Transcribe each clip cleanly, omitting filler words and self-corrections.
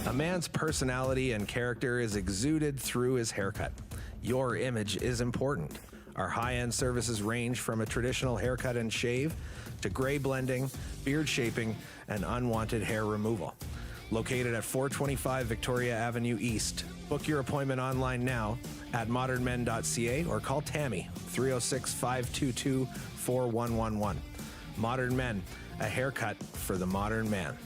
A man's personality and character is exuded through his haircut. Your image is important. Our high-end services range from a traditional haircut and shave to gray blending, beard shaping, and unwanted hair removal. Located at 425 Victoria Avenue East. Book your appointment online now at modernmen.ca or call Tammy, 306-522-4111. Modern Men, a haircut for the modern man.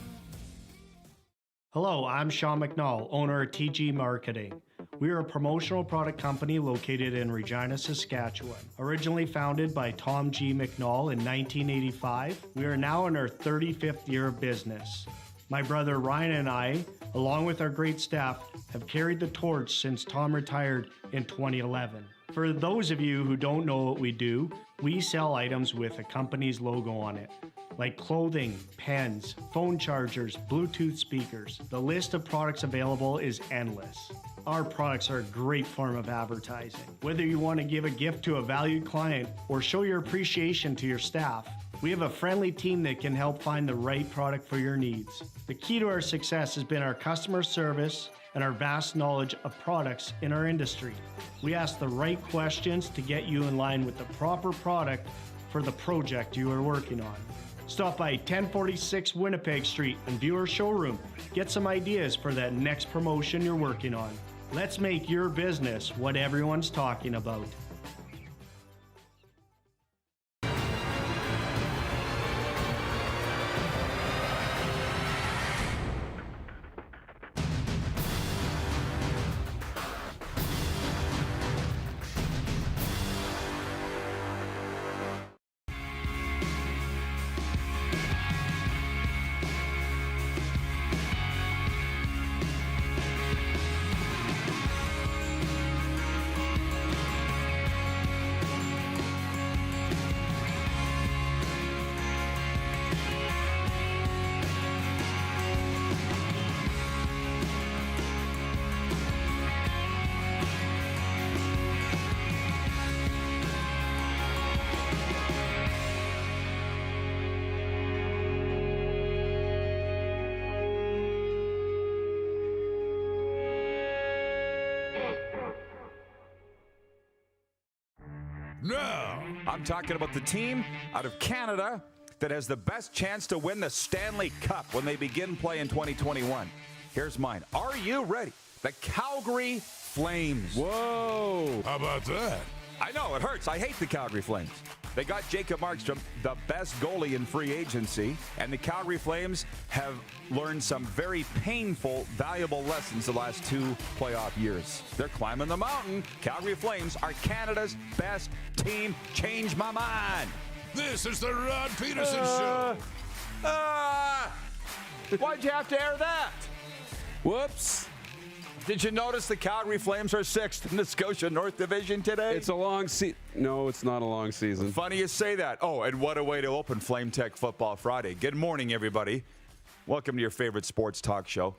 Hello, I'm Sean McNall, owner of TG Marketing. We are a promotional product company located in Regina, Saskatchewan. Originally founded by Tom G. McNall in 1985, we are now in our 35th year of business. My brother Ryan and I, along with our great staff, have carried the torch since Tom retired in 2011. For those of you who don't know what we do, we sell items with a company's logo on it, like clothing, pens, phone chargers, Bluetooth speakers. The list of products available is endless. Our products are a great form of advertising. Whether you want to give a gift to a valued client or show your appreciation to your staff, we have a friendly team that can help find the right product for your needs. The key to our success has been our customer service and our vast knowledge of products in our industry. We ask the right questions to get you in line with the proper product for the project you are working on. Stop by 1046 Winnipeg Street and view our showroom. Get some ideas for that next promotion you're working on. Let's make your business what everyone's talking about. No, I'm talking about the team out of Canada that has the best chance to win the Stanley Cup when they begin play in 2021. Here's mine. Are you ready? The Calgary Flames. Whoa. How about that? I know, it hurts. I hate the Calgary Flames. They got Jacob Markstrom, the best goalie in free agency, and the Calgary Flames have learned some very painful, valuable lessons the last 2 playoff years. They're climbing the mountain. Calgary Flames are Canada's best team. Change my mind. This is the Rod Pedersen Show. Why'd you have to air that? Whoops. Did you notice the Calgary Flames are 6th in the Scotia North Division today? It's a long season. No, it's not a long season. Funny you say that. Oh, and what a way to open Flame Tech Football Friday. Good morning, everybody. Welcome to your favorite sports talk show.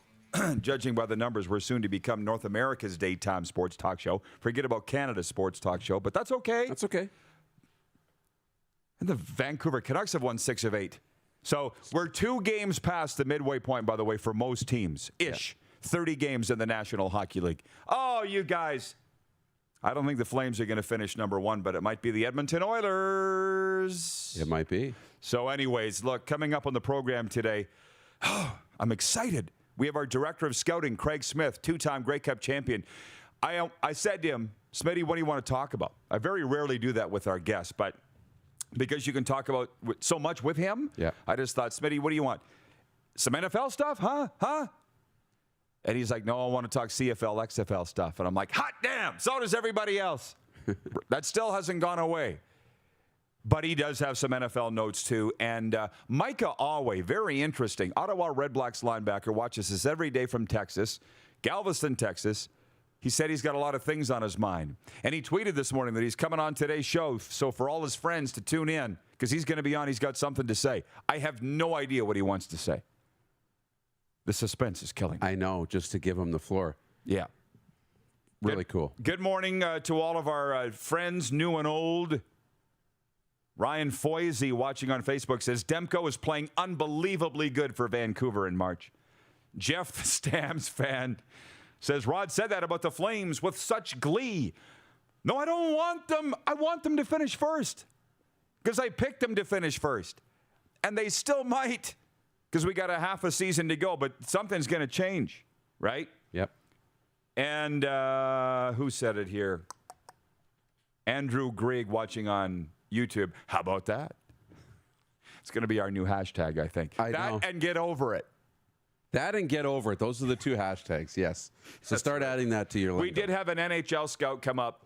Judging by the numbers, we're soon to become North America's daytime sports talk show. Forget about Canada's sports talk show, but that's okay. That's okay. And the Vancouver Canucks have won 6 of 8. So we're 2 games past the midway point, by the way, for most teams. Ish. Yeah. 30 games in the National Hockey League. Oh, you guys. I don't think the Flames are going to finish number 1, but it might be the Edmonton Oilers. It might be. So anyways, look, coming up on the program today, I'm excited. We have our Director of Scouting, Craig Smith, 2-time Grey Cup champion. I said to him, Smitty, what do you want to talk about? I very rarely do that with our guests, but because you can talk about so much with him, I just thought, Smitty, what do you want? Some NFL stuff? Huh? And he's like, no, I want to talk CFL-XFL stuff. And I'm like, hot damn, so does everybody else. That still hasn't gone away. But he does have some NFL notes, too. And Micah Awe, very interesting. Ottawa Red Blacks linebacker, watches us every day from Texas, Galveston, Texas. He said he's got a lot of things on his mind. And he tweeted this morning that he's coming on today's show. So for all his friends to tune in, because he's going to be on, he's got something to say. I have no idea what he wants to say. The suspense is killing me. I know, just to give him the floor. Yeah. Really cool. Good morning to all of our friends, new and old. Ryan Foisey, watching on Facebook, says Demko is playing unbelievably good for Vancouver in March. Jeff, the Stamps fan, says, Rod said that about the Flames with such glee. No, I don't want them. I want them to finish first because I picked them to finish first. And they still might because we got a half a season to go, but something's going to change, right? Yep. And who said it here? Andrew Grigg watching on YouTube. How about that? It's going to be our new hashtag, I think. I know. And get over it. That and get over it. Those are the two hashtags, yes. So start adding that to your lingo. We did have an NHL scout come up.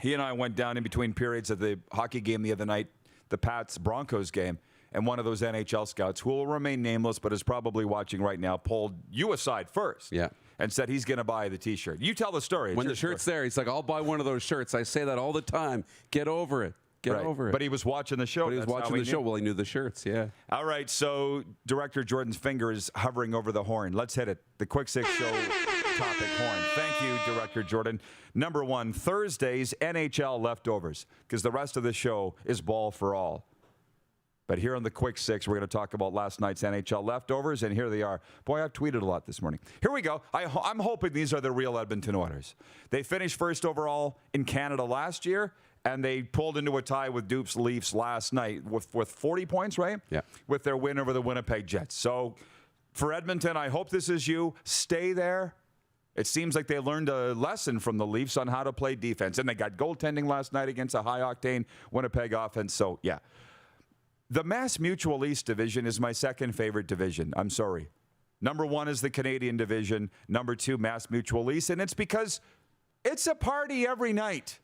He and I went down in between periods of the hockey game the other night, the Pats-Broncos game, and one of those NHL scouts, who will remain nameless but is probably watching right now, pulled you aside first. Yeah. And said he's going to buy the T-shirt. You tell the story. When the shirt's there, he's like, I'll buy one of those shirts. I say that all the time. Get over it. Get over it. But he was watching the show. But he was watching the show. Well, he knew the shirts, yeah. All right, so Director Jordan's finger is hovering over the horn. Let's hit it. The Quick Six Show topic horn. Thank you, Director Jordan. Number one, Thursday's NHL leftovers, because the rest of the show is ball for all. But here on the Quick Six, we're going to talk about last night's NHL leftovers, and here they are. Boy, I've tweeted a lot this morning. Here we go. I'm hoping these are the real Edmonton Oilers. They finished first overall in Canada last year, and they pulled into a tie with Duke's Leafs last night with 40 points, right? Yeah. With their win over the Winnipeg Jets. So for Edmonton, I hope this is you. Stay there. It seems like they learned a lesson from the Leafs on how to play defense. And they got goaltending last night against a high-octane Winnipeg offense. So, yeah. The Mass Mutual East division is my second favorite division. I'm sorry. Number one is the Canadian division. Number two, Mass Mutual East. And it's because it's a party every night.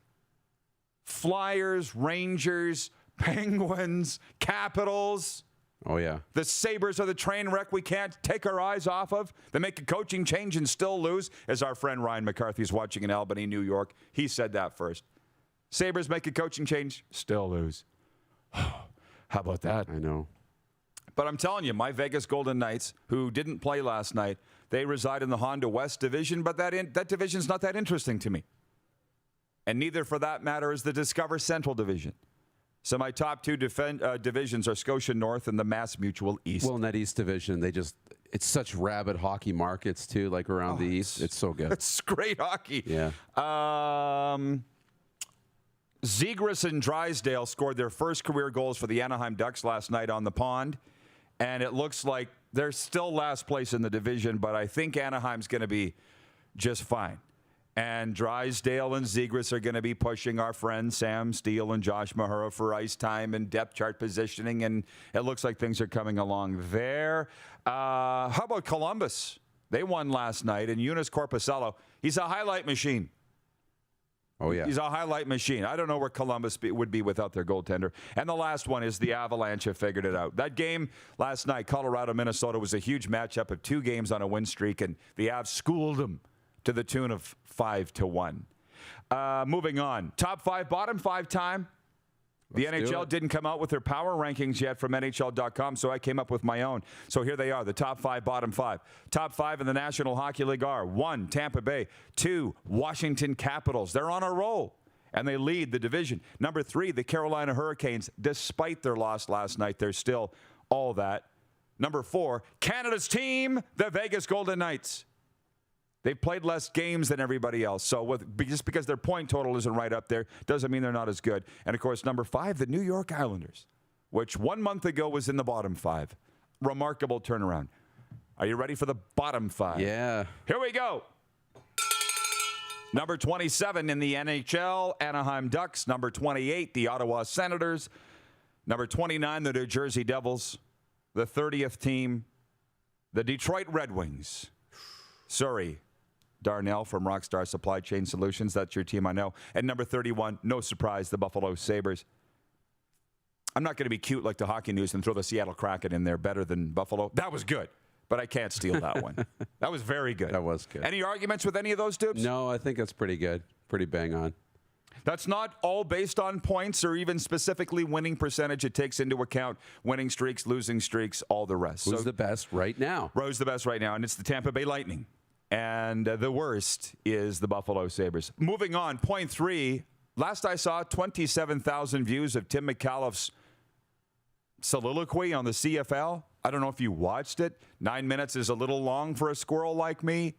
Flyers, Rangers, Penguins, Capitals. Oh, yeah. The Sabres are the train wreck we can't take our eyes off of. They make a coaching change and still lose, as our friend Ryan McCarthy is watching in Albany, New York. He said that first. Sabres make a coaching change, still lose. How about that? I know. But I'm telling you, my Vegas Golden Knights, who didn't play last night, they reside in the Honda West division, but that division's not that interesting to me. And neither, for that matter, is the Discover Central division. So my top two divisions are Scotia North and the Mass Mutual East. Well, in that East division, it's such rabid hockey markets, too, like around the East. It's so good. It's great hockey. Yeah. Zegras and Drysdale scored their first career goals for the Anaheim Ducks last night on the pond. And it looks like they're still last place in the division, but I think Anaheim's going to be just fine. And Drysdale and Zegras are going to be pushing our friends Sam Steele and Josh Mahura for ice time and depth chart positioning, and it looks like things are coming along there. How about Columbus? They won last night, and Eunice Corposello, he's a highlight machine. Oh, yeah. He's a highlight machine. I don't know where Columbus would be without their goaltender. And the last one is the Avalanche have figured it out. That game last night, Colorado-Minnesota, was a huge matchup of 2 games on a win streak, and the Avs schooled them to the tune of 5-1. Moving on. Top 5, bottom 5 time. The NHL didn't come out with their power rankings yet from NHL.com, so I came up with my own. So here they are, the top 5, bottom 5. Top 5 in the National Hockey League are 1, Tampa Bay, 2, Washington Capitals. They're on a roll, and they lead the division. Number 3, the Carolina Hurricanes. Despite their loss last night, they're still all that. Number 4, Canada's team, the Vegas Golden Knights. They've played less games than everybody else. So just because their point total isn't right up there doesn't mean they're not as good. And, of course, number 5, the New York Islanders, which 1 month ago was in the bottom 5. Remarkable turnaround. Are you ready for the bottom 5? Yeah. Here we go. Number 27 in the NHL, Anaheim Ducks. Number 28, the Ottawa Senators. Number 29, the New Jersey Devils. The 30th team, the Detroit Red Wings. Sorry. Darnell from Rockstar Supply Chain Solutions. That's your team, I know. And number 31, no surprise, the Buffalo Sabres. I'm not going to be cute like the Hockey News and throw the Seattle Kraken in there better than Buffalo. That was good, but I can't steal that one. That was very good. That was good. Any arguments with any of those dupes? No, I think that's pretty good. Pretty bang on. That's not all based on points or even specifically winning percentage. It takes into account winning streaks, losing streaks, all the rest. Who's the best right now? Who's the best right now? And it's the Tampa Bay Lightning. And the worst is the Buffalo Sabres. Moving on, point 3. Last I saw, 27,000 views of Tim McAuliffe's soliloquy on the CFL. I don't know if you watched it. 9 minutes is a little long for a squirrel like me.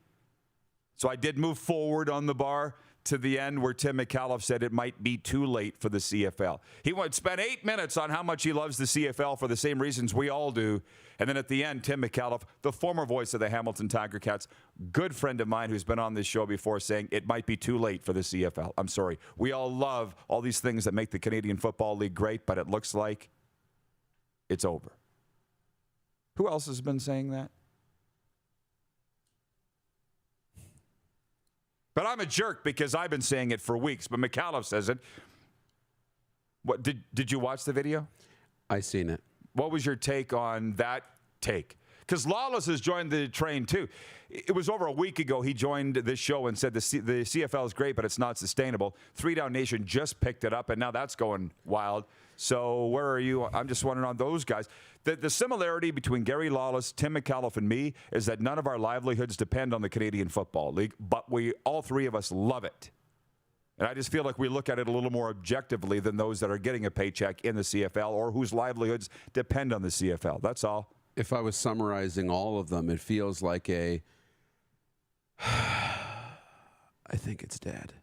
So I did move forward on the bar to the end where Tim McAuliffe said it might be too late for the CFL. He spent 8 minutes on how much he loves the CFL for the same reasons we all do. And then at the end, Tim McAuliffe, the former voice of the Hamilton Tiger Cats, good friend of mine who's been on this show before, saying it might be too late for the CFL. I'm sorry. We all love all these things that make the Canadian Football League great, but it looks like it's over. Who else has been saying that? But I'm a jerk because I've been saying it for weeks, but McAuliffe says it. What did you watch the video? I seen it. What was your take on that take? Because Lawless has joined the train too. It was over a week ago he joined this show and said the CFL is great, but it's not sustainable. 3 Down Nation just picked it up, and now that's going wild. So where are you? I'm just wondering on those guys. The similarity between Gary Lawless, Tim McAuliffe, and me is that none of our livelihoods depend on the Canadian Football League, but all three of us love it. And I just feel like we look at it a little more objectively than those that are getting a paycheck in the CFL or whose livelihoods depend on the CFL. That's all. If I was summarizing all of them, it feels like I think it's dead.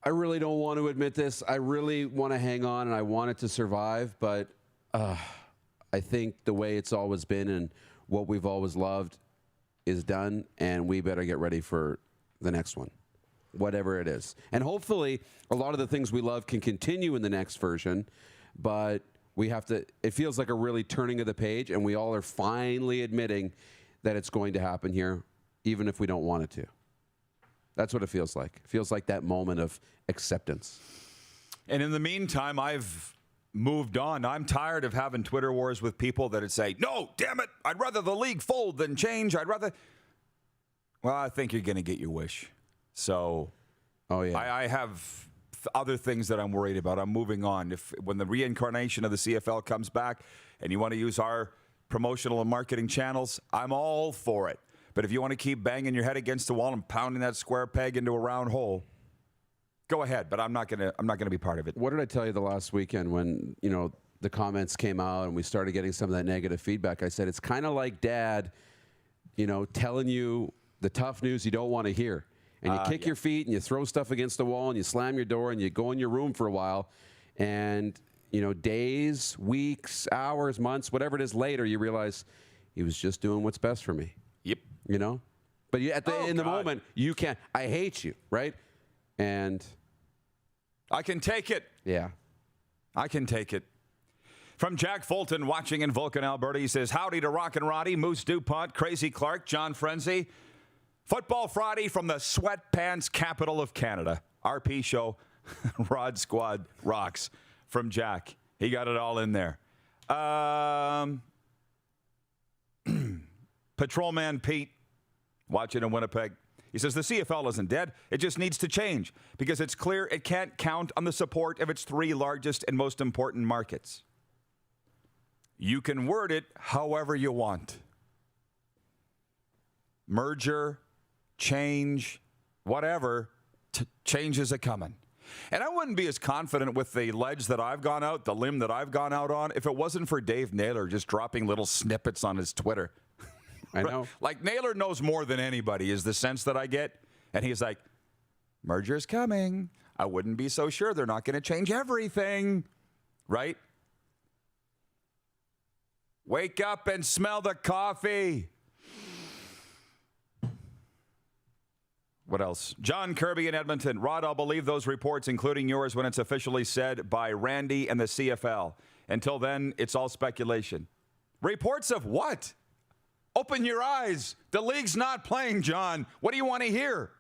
I really don't want to admit this. I really want to hang on and I want it to survive, but I think the way it's always been and what we've always loved is done, and we better get ready for the next one, whatever it is. And hopefully a lot of the things we love can continue in the next version, but we have to, it feels like a really turning of the page, and we all are finally admitting that it's going to happen here, even if we don't want it to. That's what it feels like. It feels like that moment of acceptance. And in the meantime, I've moved on. I'm tired of having Twitter wars with people that would say, no, damn it, I'd rather the league fold than change. Well, I think you're going to get your wish. So I have other things that I'm worried about. I'm moving on. When the reincarnation of the CFL comes back and you want to use our promotional and marketing channels, I'm all for it. But if you want to keep banging your head against the wall and pounding that square peg into a round hole, go ahead. But I'm not gonna be part of it. What did I tell you the last weekend when the comments came out and we started getting some of that negative feedback? I said it's kind of like Dad, telling you the tough news you don't want to hear, and you kick your feet and you throw stuff against the wall and you slam your door and you go in your room for a while, and days, weeks, hours, months, whatever it is later, you realize he was just doing what's best for me. Yep. But in the moment, you can't. I hate you, right? And I can take it. Yeah. I can take it. From Jack Fulton, watching in Vulcan, Alberta, he says, howdy to Rock and Roddy, Moose DuPont, Crazy Clark, John Frenzie. Football Friday from the sweatpants capital of Canada. RP show, Rod Squad rocks. From Jack. He got it all in there. Patrolman Pete, watching in Winnipeg. He says, the CFL isn't dead. It just needs to change because it's clear it can't count on the support of its 3 largest and most important markets. You can word it however you want. Merger, change, whatever, changes are coming. And I wouldn't be as confident with the ledge that I've gone out, the limb that I've gone out on, if it wasn't for Dave Naylor just dropping little snippets on his Twitter. I know. Like Naylor knows more than anybody is the sense that I get. And he's like, merger's coming. I wouldn't be so sure they're not going to change everything. Right? Wake up and smell the coffee. What else? John Kirby in Edmonton. Rod, I'll believe those reports, including yours, when it's officially said by Randy and the CFL. Until then, it's all speculation. Reports of what? Open your eyes. The league's not playing, John. What do you want to hear?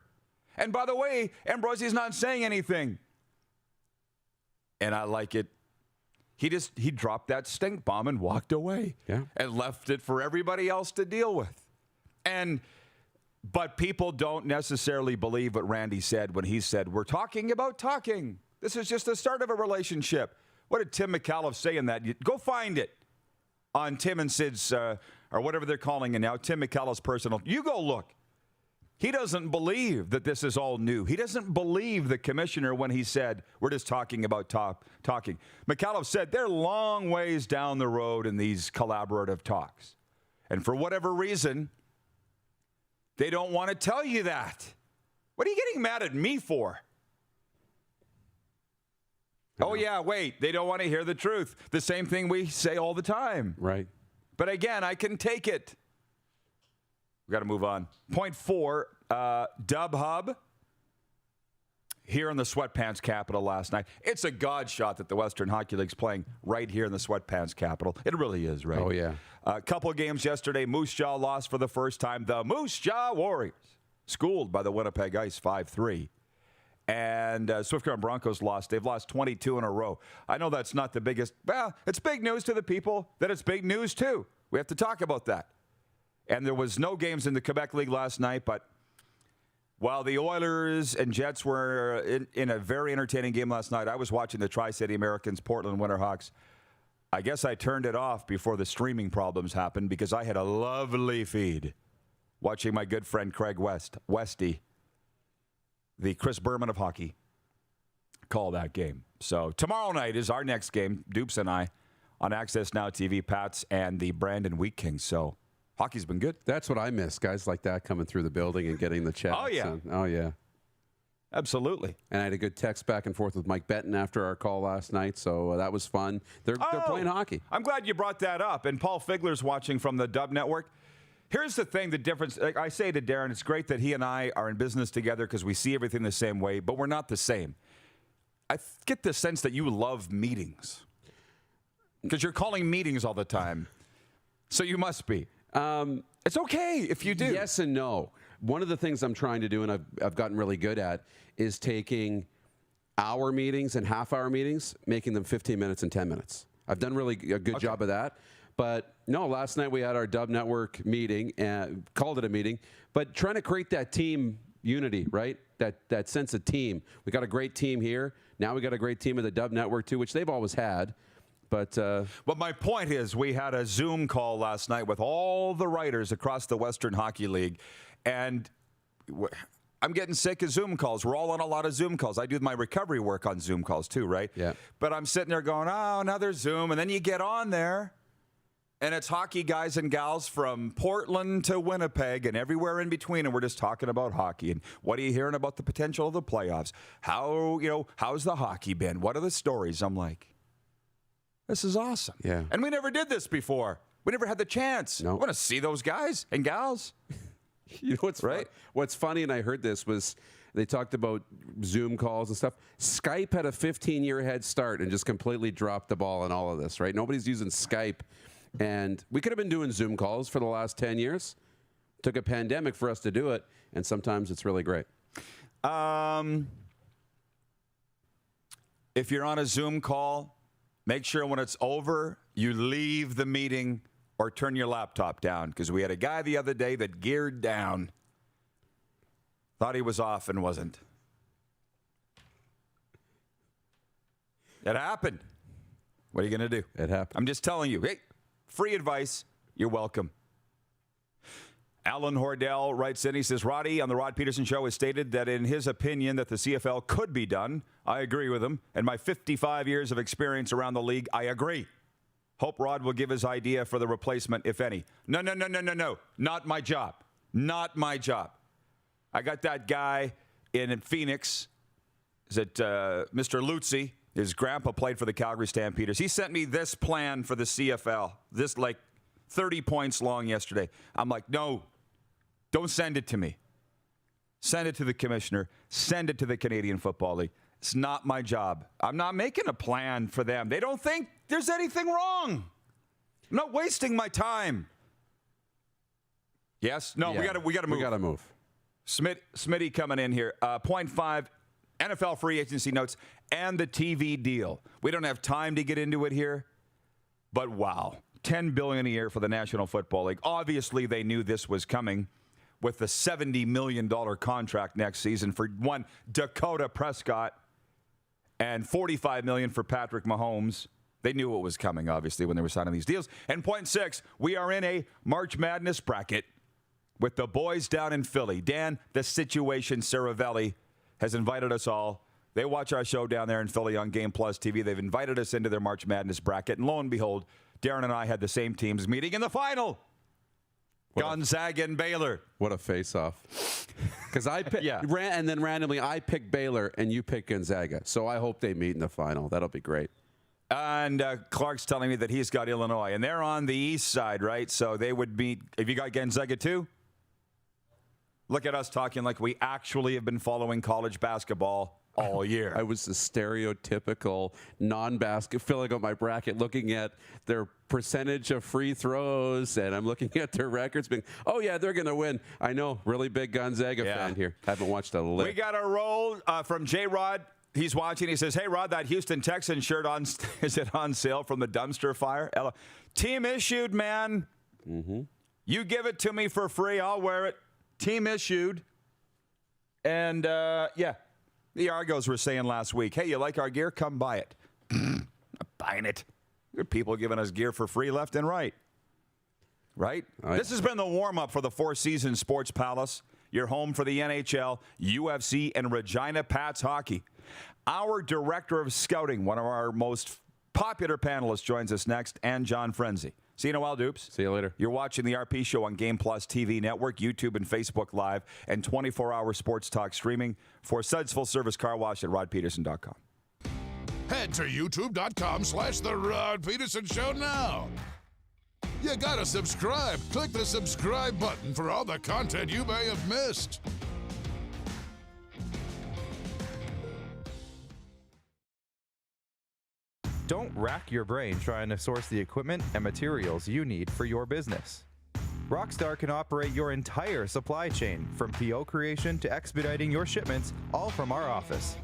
And by the way, Ambrosie's not saying anything. And I like it. He dropped that stink bomb and walked away. Yeah. And left it for everybody else to deal with. But people don't necessarily believe what Randy said when he said, we're talking about talking. This is just the start of a relationship. What did Tim McAuliffe say in that? Go find it on Tim and Sid's, or whatever they're calling it now, Tim McAuliffe's personal. You go look. He doesn't believe that this is all new. He doesn't believe the commissioner when he said, we're just talking about talking. McAuliffe said they're long ways down the road in these collaborative talks. And for whatever reason, they don't want to tell you that. What are you getting mad at me for? Oh, yeah, wait, they don't want to hear the truth. The same thing we say all the time. Right. But again, I can take it. We've got to move on. Point 4, Dub Hub here in the Sweatpants capital last night. It's a god shot that the Western Hockey League's playing right here in the Sweatpants capital. It really is, right? Oh, yeah. A couple of games yesterday. Moose Jaw lost for the first time. The Moose Jaw Warriors schooled by the Winnipeg Ice 5-3. And Swift Current Broncos lost. They've lost 22 in a row. I know that's not the biggest. Well, it's big news to the people that it's big news, too. We have to talk about that. And there was no games in the Quebec League last night, but while the Oilers and Jets were in a very entertaining game last night, I was watching the Tri-City Americans, Portland Winterhawks. I guess I turned it off before the streaming problems happened because I had a lovely feed watching my good friend Craig Westy, the Chris Berman of hockey, call that game. So tomorrow night is our next game, Dupes and I, on Access Now TV, Pats and the Brandon Wheat Kings. So hockey's been good. That's what I miss, guys like that coming through the building and getting the chats. Oh, yeah. Oh, yeah. Absolutely. And I had a good text back and forth with Mike Benton after our call last night, so that was fun. They're playing hockey. I'm glad you brought that up. And Paul Figler's watching from the Dub Network. Here's the thing, the difference. Like I say to Darren, it's great that he and I are in business together because we see everything the same way, but we're not the same. I get the sense that you love meetings because you're calling meetings all the time. So you must be. It's okay if you do. Yes and no. One of the things I'm trying to do, and I've gotten really good at, is taking hour meetings and half-hour meetings, making them 15 minutes and 10 minutes. I've done really a good job of that. But no, last night we had our Dub Network meeting and called it a meeting, but trying to create that team unity, right? That sense of team. We got a great team here. Now we got a great team at the Dub Network too, which they've always had. But my point is we had a Zoom call last night with all the writers across the Western Hockey League, and I'm getting sick of Zoom calls. We're all on a lot of Zoom calls. I do my recovery work on Zoom calls too, right? Yeah. But I'm sitting there going, oh, another Zoom, and then you get on there, and it's hockey guys and gals from Portland to Winnipeg and everywhere in between, and we're just talking about hockey. And what are you hearing about the potential of the playoffs? How's the hockey been? What are the stories? I'm like, this is awesome. Yeah. And we never did this before. We never had the chance. No. I want to see those guys and gals. you know what's right? What's funny, and I heard this, was they talked about Zoom calls and stuff. Skype had a 15-year head start and just completely dropped the ball in all of this, right? Nobody's using Skype. And we could have been doing Zoom calls for the last 10 years. Took a pandemic for us to do it, and sometimes it's really great. If you're on a Zoom call, make sure when it's over, you leave the meeting or turn your laptop down, because we had a guy the other day that geared down, thought he was off and wasn't. It happened. What are you going to do? It happened. I'm just telling you. Hey, free advice. You're welcome. Alan Hordell writes in, he says, Roddy on the Rod Pedersen Show has stated that in his opinion that the CFL could be done. I agree with him. And my 55 years of experience around the league, I agree. Hope Rod will give his idea for the replacement, if any. No. Not my job. Not my job. I got that guy in Phoenix. Is it Mr. Lutzy? His grandpa played for the Calgary Stampeders. He sent me this plan for the CFL, this like 30 points long yesterday. I'm like, no, don't send it to me. Send it to the commissioner. Send it to the Canadian Football League. It's not my job. I'm not making a plan for them. They don't think there's anything wrong. I'm not wasting my time. Yes? No, Yeah. we got to move. We got to move. Smitty coming in here. Point 5, NFL free agency notes and the TV deal. We don't have time to get into it here, but wow. $10 billion a year for the National Football League. Obviously, they knew this was coming with the $70 million contract next season for one Dakota Prescott and $45 million for Patrick Mahomes. They knew it was coming, obviously, when they were signing these deals. And point 6, we are in a March Madness bracket. with the boys down in Philly. Dan, the Situation Saravelli has invited us all. They watch our show down there in Philly on Game Plus TV. They've invited us into their March Madness bracket. And lo and behold, Darren and I had the same teams meeting in the final. Gonzaga and Baylor. What a face-off. Because I picked, Yeah. and then randomly I picked Baylor and you picked Gonzaga. So I hope they meet in the final. That'll be great. And Clark's telling me that he's got Illinois. And they're on the east side, right? So they would meet. Have you got Gonzaga too? Look at us talking like we actually have been following college basketball all year. I was the stereotypical non-basket, filling out my bracket, looking at their percentage of free throws, and I'm looking at their records, being, oh, yeah, they're going to win. I know, really big Gonzaga fan here. Haven't watched a lick. We got a roll from J-Rod. He's watching. He says, hey, Rod, that Houston Texans shirt is it on sale from the dumpster fire? Team issued, man. Mm-hmm. You give it to me for free. I'll wear it. Team issued. And, yeah. The Argos were saying last week, hey, you like our gear? Come buy it. I'm buying it. There are people giving us gear for free left and right. Right? This has been the warm-up for the Four Seasons Sports Palace, your home for the NHL, UFC, and Regina Pats hockey. Our director of scouting, one of our most popular panelists, joins us next, and John Frenzie. See you in a while, Dupes. See you later. You're watching the RP Show on Game Plus TV Network, YouTube and Facebook Live, and 24-hour sports talk streaming for Suds Full Service Car Wash at rodpedersen.com. Head to youtube.com/The Rod Pedersen Show now. You gotta subscribe. Click the subscribe button for all the content you may have missed. Don't rack your brain trying to source the equipment and materials you need for your business. Rockstar can operate your entire supply chain, from PO creation to expediting your shipments, all from our office.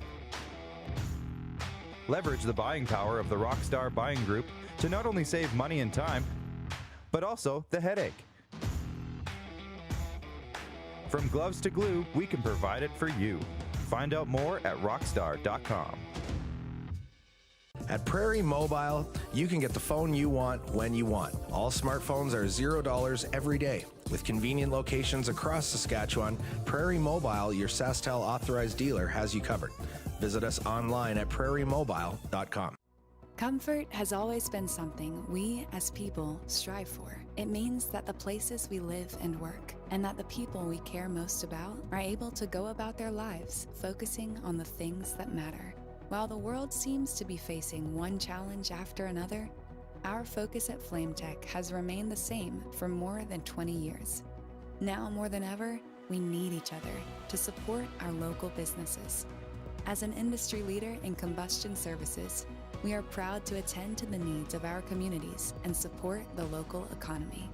Leverage the buying power of the Rockstar Buying Group to not only save money and time, but also the headache. From gloves to glue, we can provide it for you. Find out more at rockstar.com. At Prairie Mobile, you can get the phone you want when you want. All smartphones are $0 every day. With convenient locations across Saskatchewan, Prairie Mobile, your SaskTel authorized dealer, has you covered. Visit us online at prairiemobile.com. Comfort has always been something we, as people, strive for. It means that the places we live and work, and that the people we care most about, are able to go about their lives, focusing on the things that matter. While the world seems to be facing one challenge after another, our focus at FlameTech has remained the same for more than 20 years. Now more than ever, we need each other to support our local businesses. As an industry leader in combustion services, we are proud to attend to the needs of our communities and support the local economy.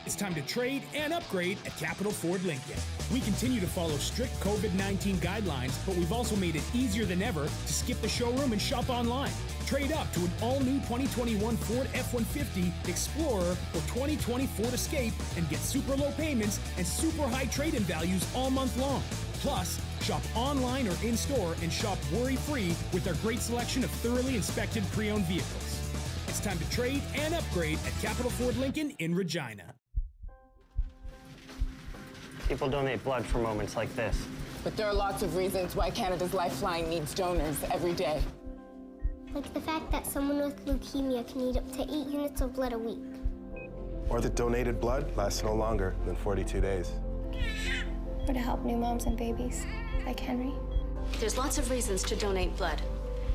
It's time to trade and upgrade at Capital Ford Lincoln. We continue to follow strict COVID-19 guidelines, but we've also made it easier than ever to skip the showroom and shop online. Trade up to an all-new 2021 Ford F-150 Explorer or 2020 Ford Escape and get super low payments and super high trade-in values all month long. Plus, shop online or in-store and shop worry-free with our great selection of thoroughly inspected pre-owned vehicles. It's time to trade and upgrade at Capital Ford Lincoln in Regina. People donate blood for moments like this. But there are lots of reasons why Canada's Lifeline needs donors every day. Like the fact that someone with leukemia can need up to 8 units of blood a week. Or that donated blood lasts no longer than 42 days. Or to help new moms and babies, like Henry. There's lots of reasons to donate blood.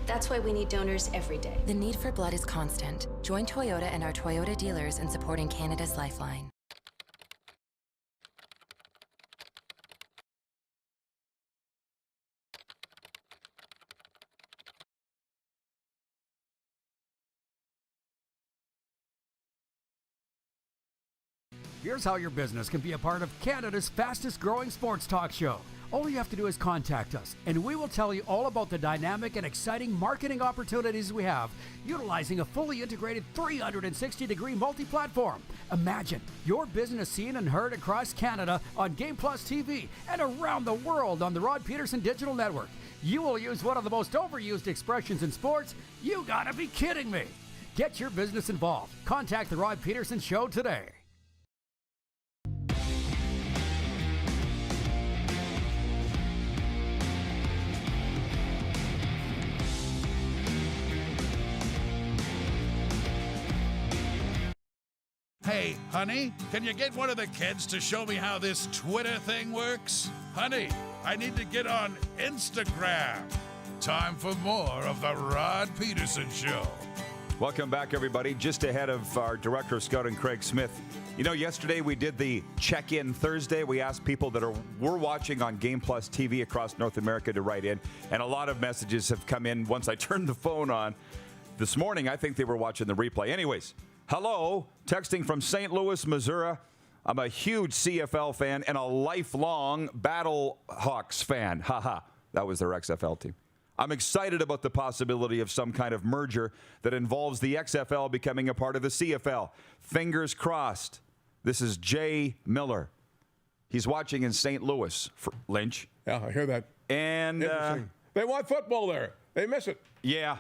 That's why we need donors every day. The need for blood is constant. Join Toyota and our Toyota dealers in supporting Canada's Lifeline. Here's how your business can be a part of Canada's fastest growing sports talk show. All you have to do is contact us, and we will tell you all about the dynamic and exciting marketing opportunities we have, utilizing a fully integrated 360-degree multi-platform. Imagine your business seen and heard across Canada on Game Plus TV and around the world on the Rod Pedersen Digital Network. you will use one of the most overused expressions in sports? You gotta be kidding me. Get your business involved. Contact the Rod Pedersen Show today. Hey, honey, can you get one of the kids to show me how this Twitter thing works? Honey, I need to get on Instagram. Time for more of the Rod Pedersen Show. Welcome back, everybody. Just ahead of our Director of Scouting, Craig Smith. You know, yesterday we did the Check-In Thursday. We asked people that were watching on Game Plus TV across North America to write in, and a lot of messages have come in once I turned the phone on. This morning, I think they were watching the replay. Anyways, hello, texting from St. Louis, Missouri. I'm a huge CFL fan and a lifelong Battlehawks fan. Haha, that was their XFL team. I'm excited about the possibility of some kind of merger that involves the XFL becoming a part of the CFL. Fingers crossed. This is Jay Miller. He's watching in St. Louis, Lynch. Yeah, I hear that. And they want football there. They miss it. Yeah.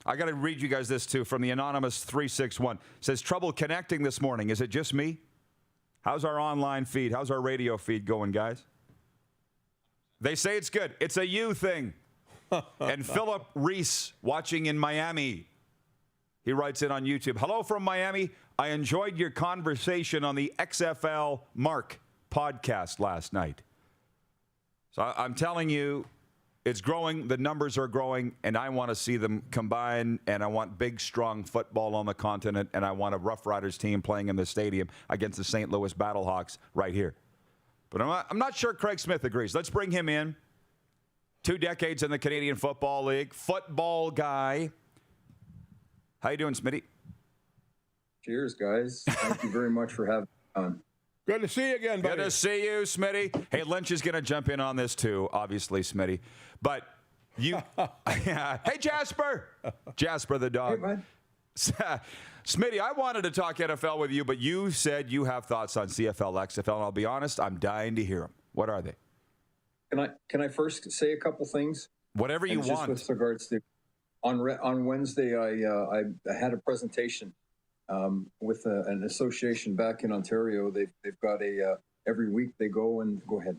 I got to read you guys this, too, from the anonymous 361. It says, trouble connecting this morning. Is it just me? How's our online feed? How's our radio feed going, guys? They say it's good. It's a you thing. And Philip Reese, watching in Miami. He writes in on YouTube, hello from Miami. I enjoyed your conversation on the XFL Mark podcast last night. So I'm telling you, it's growing, the numbers are growing, and I want to see them combine, and I want big, strong football on the continent, and I want a Rough Riders team playing in the stadium against the St. Louis Battlehawks right here. But I'm not sure Craig Smith agrees. Let's bring him in. 2 decades in the Canadian Football League. Football guy. How you doing, Smitty? Cheers, guys. Thank you very much for having me on. Good to see you again, buddy. Good to see you, Smitty. Hey, Lynch is going to jump in on this too, obviously, Smitty. But you... Hey, Jasper. Jasper the dog. Hey, bud. Smitty, I wanted to talk NFL with you, but you said you have thoughts on CFL-XFL, and I'll be honest, I'm dying to hear them. What are they? Can I first say a couple things? Whatever you want. Just with regards to on Wednesday, I had a presentation with an association back in Ontario. They've got every week they go and go ahead.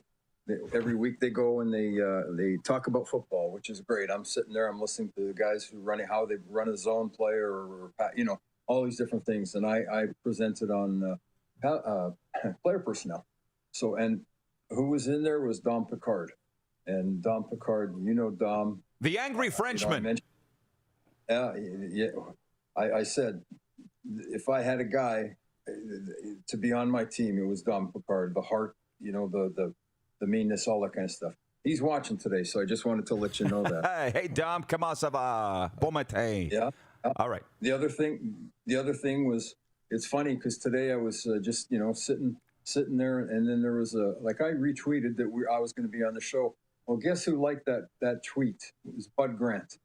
Every week they go and they talk about football, which is great. I'm sitting there, I'm listening to the guys who how they run a zone play or all these different things. And I presented on player personnel. So, and who was in there was Dom Picard. And Dom Picard, Dom. The angry Frenchman. I said, if I had a guy to be on my team, it was Dom Picard. The heart, the meanness, all that kind of stuff. He's watching today, so I just wanted to let you know that. Hey, Dom, comment ça va? Bon matin. Yeah. All right. The other thing was, it's funny because today I was just sitting there, and then there was I retweeted that I was going to be on the show. Well, guess who liked that tweet? It was Bud Grant.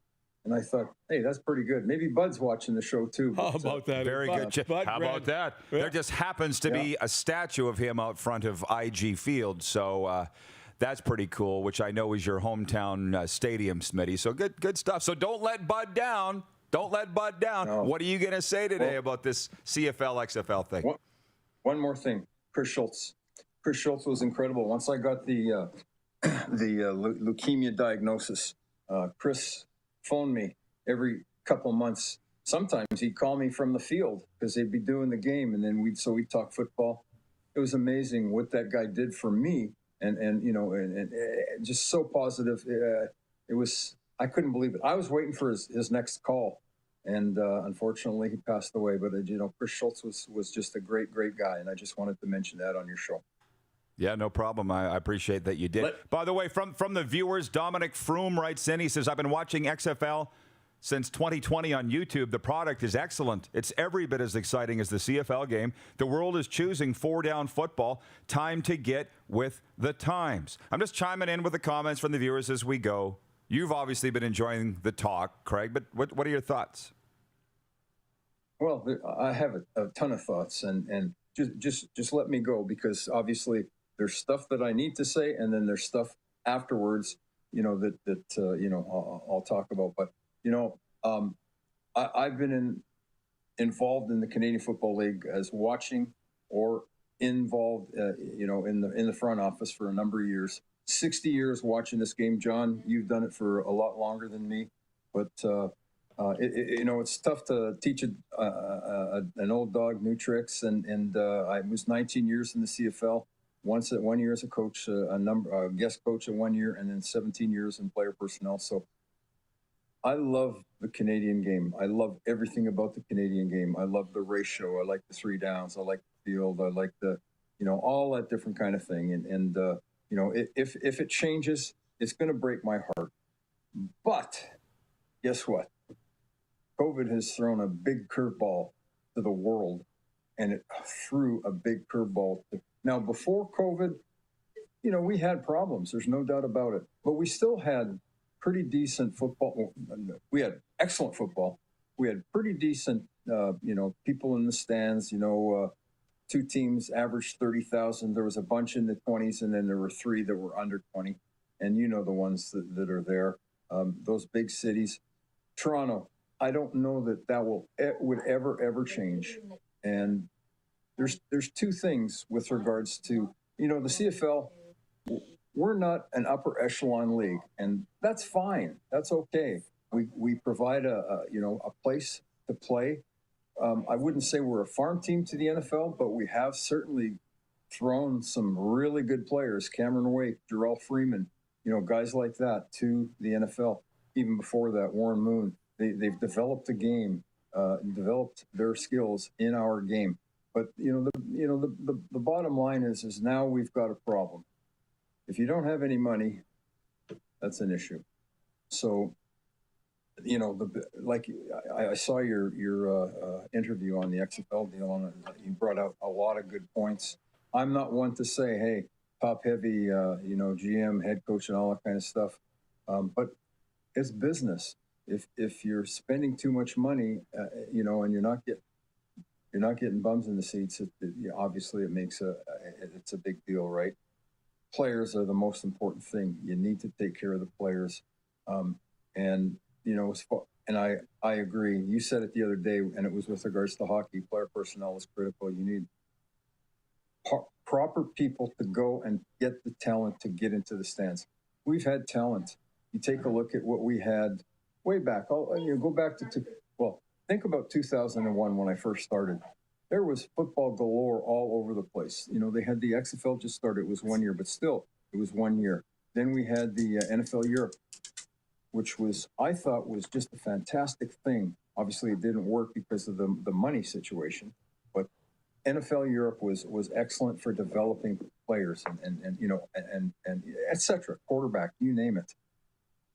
And I thought, hey, that's pretty good. Maybe Bud's watching the show too. How about that? Very good. How about that? Yeah. There just happens to be a statue of him out front of IG Field. So that's pretty cool, which I know is your hometown stadium, Smitty. So good stuff. So don't let Bud down. Don't let Bud down. No. What are you going to say today about this CFL-XFL thing? One more thing. Chris Schultz. Chris Schultz was incredible. Once I got the leukemia diagnosis, Chris phoned me every couple months. Sometimes he'd call me from the field because they'd be doing the game, and then we'd talk football. It was amazing what that guy did for me, and just so positive. It was, I couldn't believe it. I was waiting for his next call, and unfortunately he passed away. But Chris Schultz was just a great guy, and I just wanted to mention that on your show. Yeah, no problem. I appreciate that you did. By the way, from the viewers, Dominic Froome writes in. He says, I've been watching XFL since 2020 on YouTube. The product is excellent. It's every bit as exciting as the CFL game. The world is choosing 4-down football. Time to get with the times. I'm just chiming in with the comments from the viewers as we go. You've obviously been enjoying the talk, Craig, but what are your thoughts? Well, I have a ton of thoughts, and just let me go, because obviously there's stuff that I need to say, and then there's stuff afterwards, I'll talk about. But I've been involved in the Canadian Football League as watching or involved, in the front office for a number of years. 60 years watching this game, John. You've done it for a lot longer than me, but it's tough to teach an old dog new tricks. And I was 19 years in the CFL. 1 year as a coach, a guest coach in 1 year, and then 17 years in player personnel. So I love the Canadian game. I love everything about the Canadian game. I love the ratio. I like the 3 downs. I like the field. I like the, all that different kind of thing. And if it changes, it's going to break my heart. But guess what? COVID has thrown a big curveball to the world, and it threw a big curveball. Now, before COVID, we had problems. There's no doubt about it. But we still had pretty decent football. We had excellent football. We had pretty decent, people in the stands. 2 teams averaged 30,000. There was a bunch in the 20s, and then there were 3 that were under 20. And the ones that are there. Those big cities. Toronto, I don't know that would ever change. And there's 2 things with regards to, the CFL. We're not an upper echelon league, and that's fine. That's okay. We provide a place to play. I wouldn't say we're a farm team to the NFL, but we have certainly thrown some really good players, Cameron Wake, Jarrell Freeman, guys like that to the NFL. Even before that, Warren Moon. They've developed the game, developed their skills in our game. But the bottom line is now we've got a problem. If you don't have any money, that's an issue. So, I saw your interview on the XFL deal, and you brought out a lot of good points. I'm not one to say, hey, top heavy, GM, head coach, and all that kind of stuff. But it's business. If you're spending too much money, and you're not getting bums in the seats, obviously it makes it's a big deal, right? Players are the most important thing. You need to take care of the players. And I agree. You said it the other day, and it was with regards to hockey. Player personnel is critical. You need proper people to go and get the talent to get into the stands. We've had talent. You take a look at what we had way back. Go back to think about 2001 when I first started. There was football galore all over the place. They had the XFL just started. It was 1 year, but still, it was 1 year. Then we had the NFL Europe, which I thought was just a fantastic thing. Obviously, it didn't work because of the money situation, but NFL Europe was excellent for developing players and et cetera, quarterback, you name it.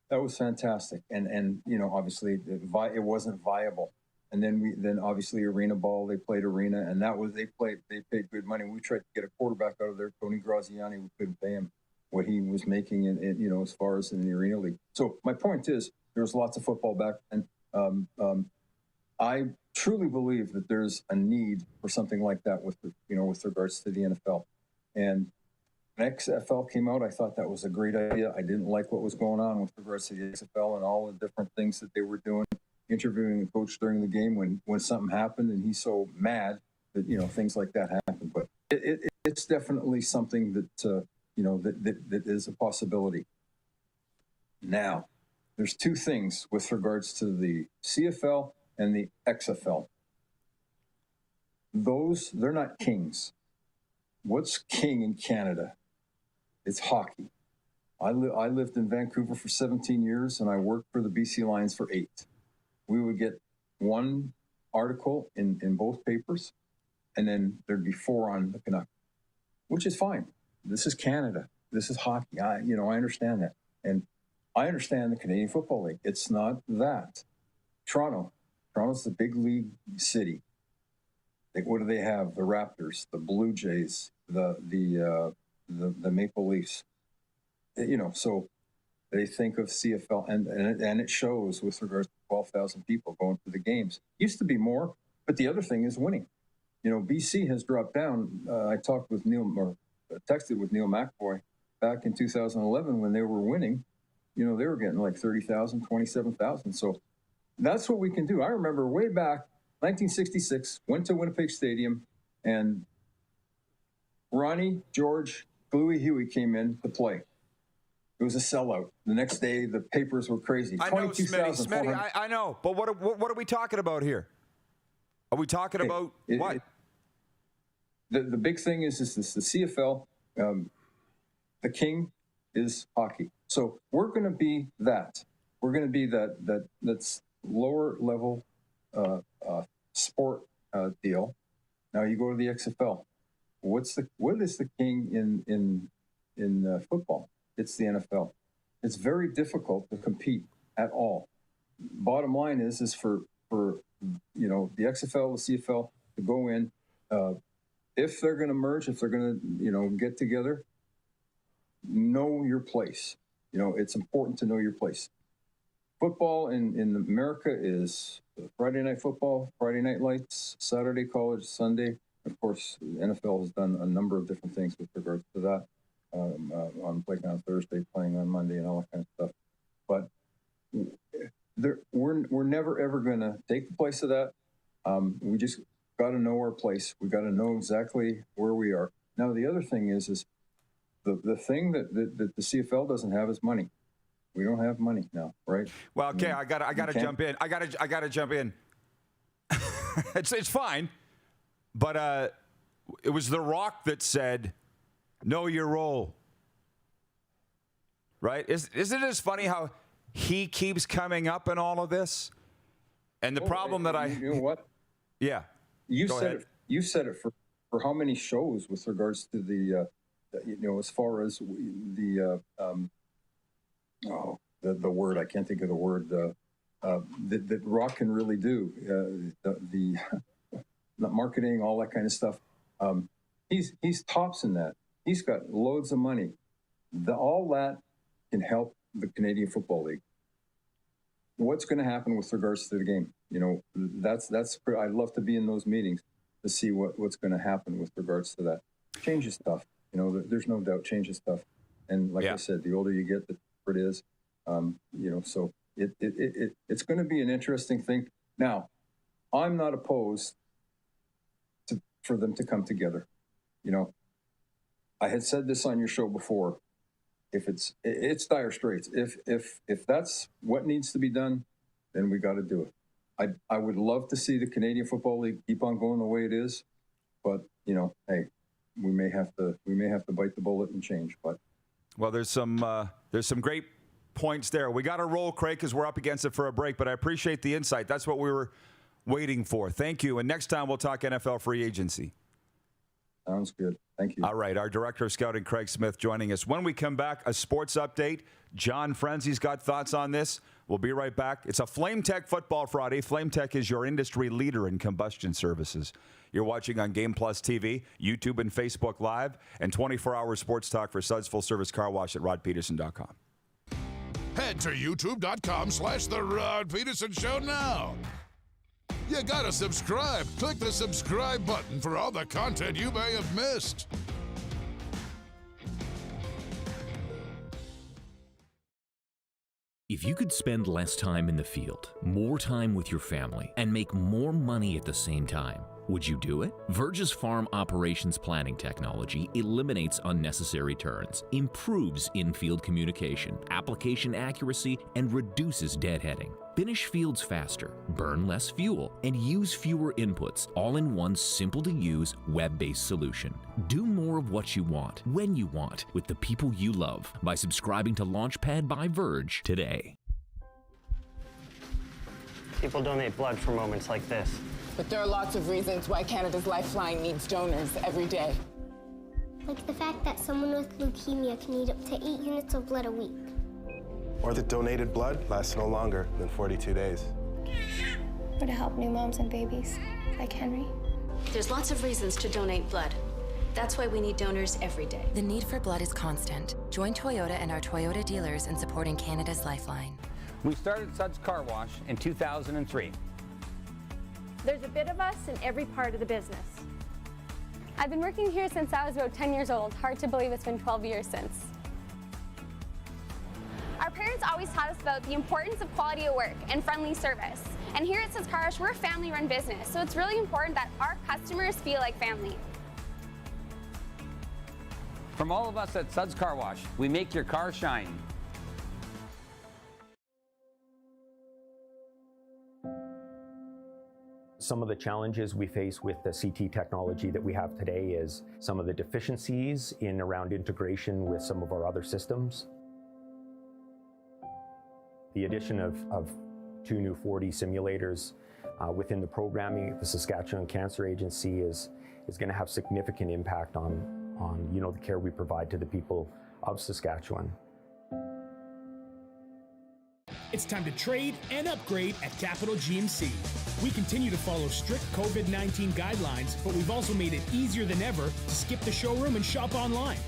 That was fantastic. And obviously it wasn't viable. And then obviously Arena Ball, they played Arena, and they paid good money. We tried to get a quarterback out of there, Tony Graziani. We couldn't pay him what he was making in as far as in the Arena League. So my point is, there's lots of football back then. I truly believe that there's a need for something like that with regards to the NFL. And when XFL came out, I thought that was a great idea. I didn't like what was going on with regards to the XFL and all the different things that they were doing, interviewing the coach during the game when something happened, and he's so mad that things like that happen. But it's definitely something that that is a possibility. Now, there's 2 things with regards to the CFL and the XFL. They're not kings. What's king in Canada? It's hockey. I lived in Vancouver for 17 years, and I worked for the BC Lions for 8. We would get 1 article in both papers, and then there'd be 4 on the Canuck, which is fine. This is Canada. This is hockey. I understand that. And I understand the Canadian Football League. It's not that. Toronto's the big league city. What do they have? The Raptors, the Blue Jays, the Maple Leafs. So they think of CFL, and it shows with regards to 12,000 people going to the games. Used to be more, but the other thing is winning. BC has dropped down. I texted with Neil McAvoy back in 2011 when they were winning, they were getting like 30,000, 27,000. So that's what we can do. I remember way back, 1966, went to Winnipeg Stadium, and Ronnie, George, Bluey Huey came in to play. It was a sellout. The next day, the papers were crazy. I know, Smitty, I know. But what are we talking about here? Are we talking about what? The big thing is the CFL. The king is hockey. So we're going to be that. We're going to be that's lower level sport deal. Now you go to the XFL. What is the king in football? It's the NFL. It's very difficult to compete at all. Bottom line is for the XFL, the CFL to go in. If they're going to merge, if they're going to get together, know your place. It's important to know your place. Football in America is Friday night football, Friday night lights, Saturday college, Sunday. Of course, the NFL has done a number of different things with regards to that. On playing on Thursday, playing on Monday, and all that kind of stuff. But we're never ever going to take the place of that. We just got to know our place. We got to know exactly where we are. Now, the other thing is the thing that the CFL doesn't have is money. We don't have money now, right? Well, okay, I gotta jump in. I gotta jump in. It's fine, but it was The Rock that said, know your role. Right? Isn't it just funny how he keeps coming up in all of this? And the problem that you know what? Yeah. You said it for how many shows with regards to the as far as the word, I can't think of the word that Rock can really do, the marketing, all that kind of stuff. He's tops in that. He's got loads of money. All that can help the Canadian Football League. What's going to happen with regards to the game? That's. I'd love to be in those meetings to see what's going to happen with regards to that. Change is tough. There's no doubt change is tough. And like I said, the older you get, the tougher it is. So it's going to be an interesting thing. Now, I'm not opposed for them to come together. I had said this on your show before. If it's dire straits. If that's what needs to be done, then we got to do it. I would love to see the Canadian Football League keep on going the way it is, but hey, we may have to bite the bullet and change. But there's some great points there. We got to roll, Craig, because we're up against it for a break. But I appreciate the insight. That's what we were waiting for. Thank you. And next time we'll talk NFL free agency. Sounds good. Thank you. All right. Our Director of Scouting, Craig Smith, joining us. When we come back, a sports update. John Frenzie's got thoughts on this. We'll be right back. It's a Flame Tech Football Friday. Flame Tech is your industry leader in combustion services. You're watching on Game Plus TV, YouTube and Facebook Live, and 24-hour sports talk for Suds Full Service Car Wash at rodpedersen.com. Head to youtube.com/The Rod Pedersen Show now. You gotta subscribe. Click the subscribe button for all the content you may have missed. If you could spend less time in the field, more time with your family, and make more money at the same time, would you do it? Verge's farm operations planning technology eliminates unnecessary turns, improves in-field communication, application accuracy, and reduces deadheading. Finish fields faster, burn less fuel, and use fewer inputs, all in one simple-to-use, web-based solution. Do more of what you want, when you want, with the people you love by subscribing to Launchpad by Verge today. People donate blood for moments like this. But there are lots of reasons why Canada's Lifeline needs donors every day. Like the fact that someone with leukemia can need up to 8 units of blood a week. Or that donated blood lasts no longer than 42 days. Or to help new moms and babies, like Henry. There's lots of reasons to donate blood. That's why we need donors every day. The need for blood is constant. Join Toyota and our Toyota dealers in supporting Canada's Lifeline. We started Suds Car Wash in 2003. There's a bit of us in every part of the business. I've been working here since I was about 10 years old. Hard to believe it's been 12 years since. parents always taught us about the importance of quality of work and friendly service. And here at Suds Car Wash, we're a family-run business, so it's really important that our customers feel like family. From all of us at Suds Car Wash, we make your car shine. Some of the challenges we face with the CT technology that we have today is some of the deficiencies in around integration with some of our other systems. The addition of 2 new 4D simulators within the programming at the Saskatchewan Cancer Agency is going to have significant impact on the care we provide to the people of Saskatchewan. It's time to trade and upgrade at Capital GMC. We continue to follow strict COVID-19 guidelines, but we've also made it easier than ever to skip the showroom and shop online.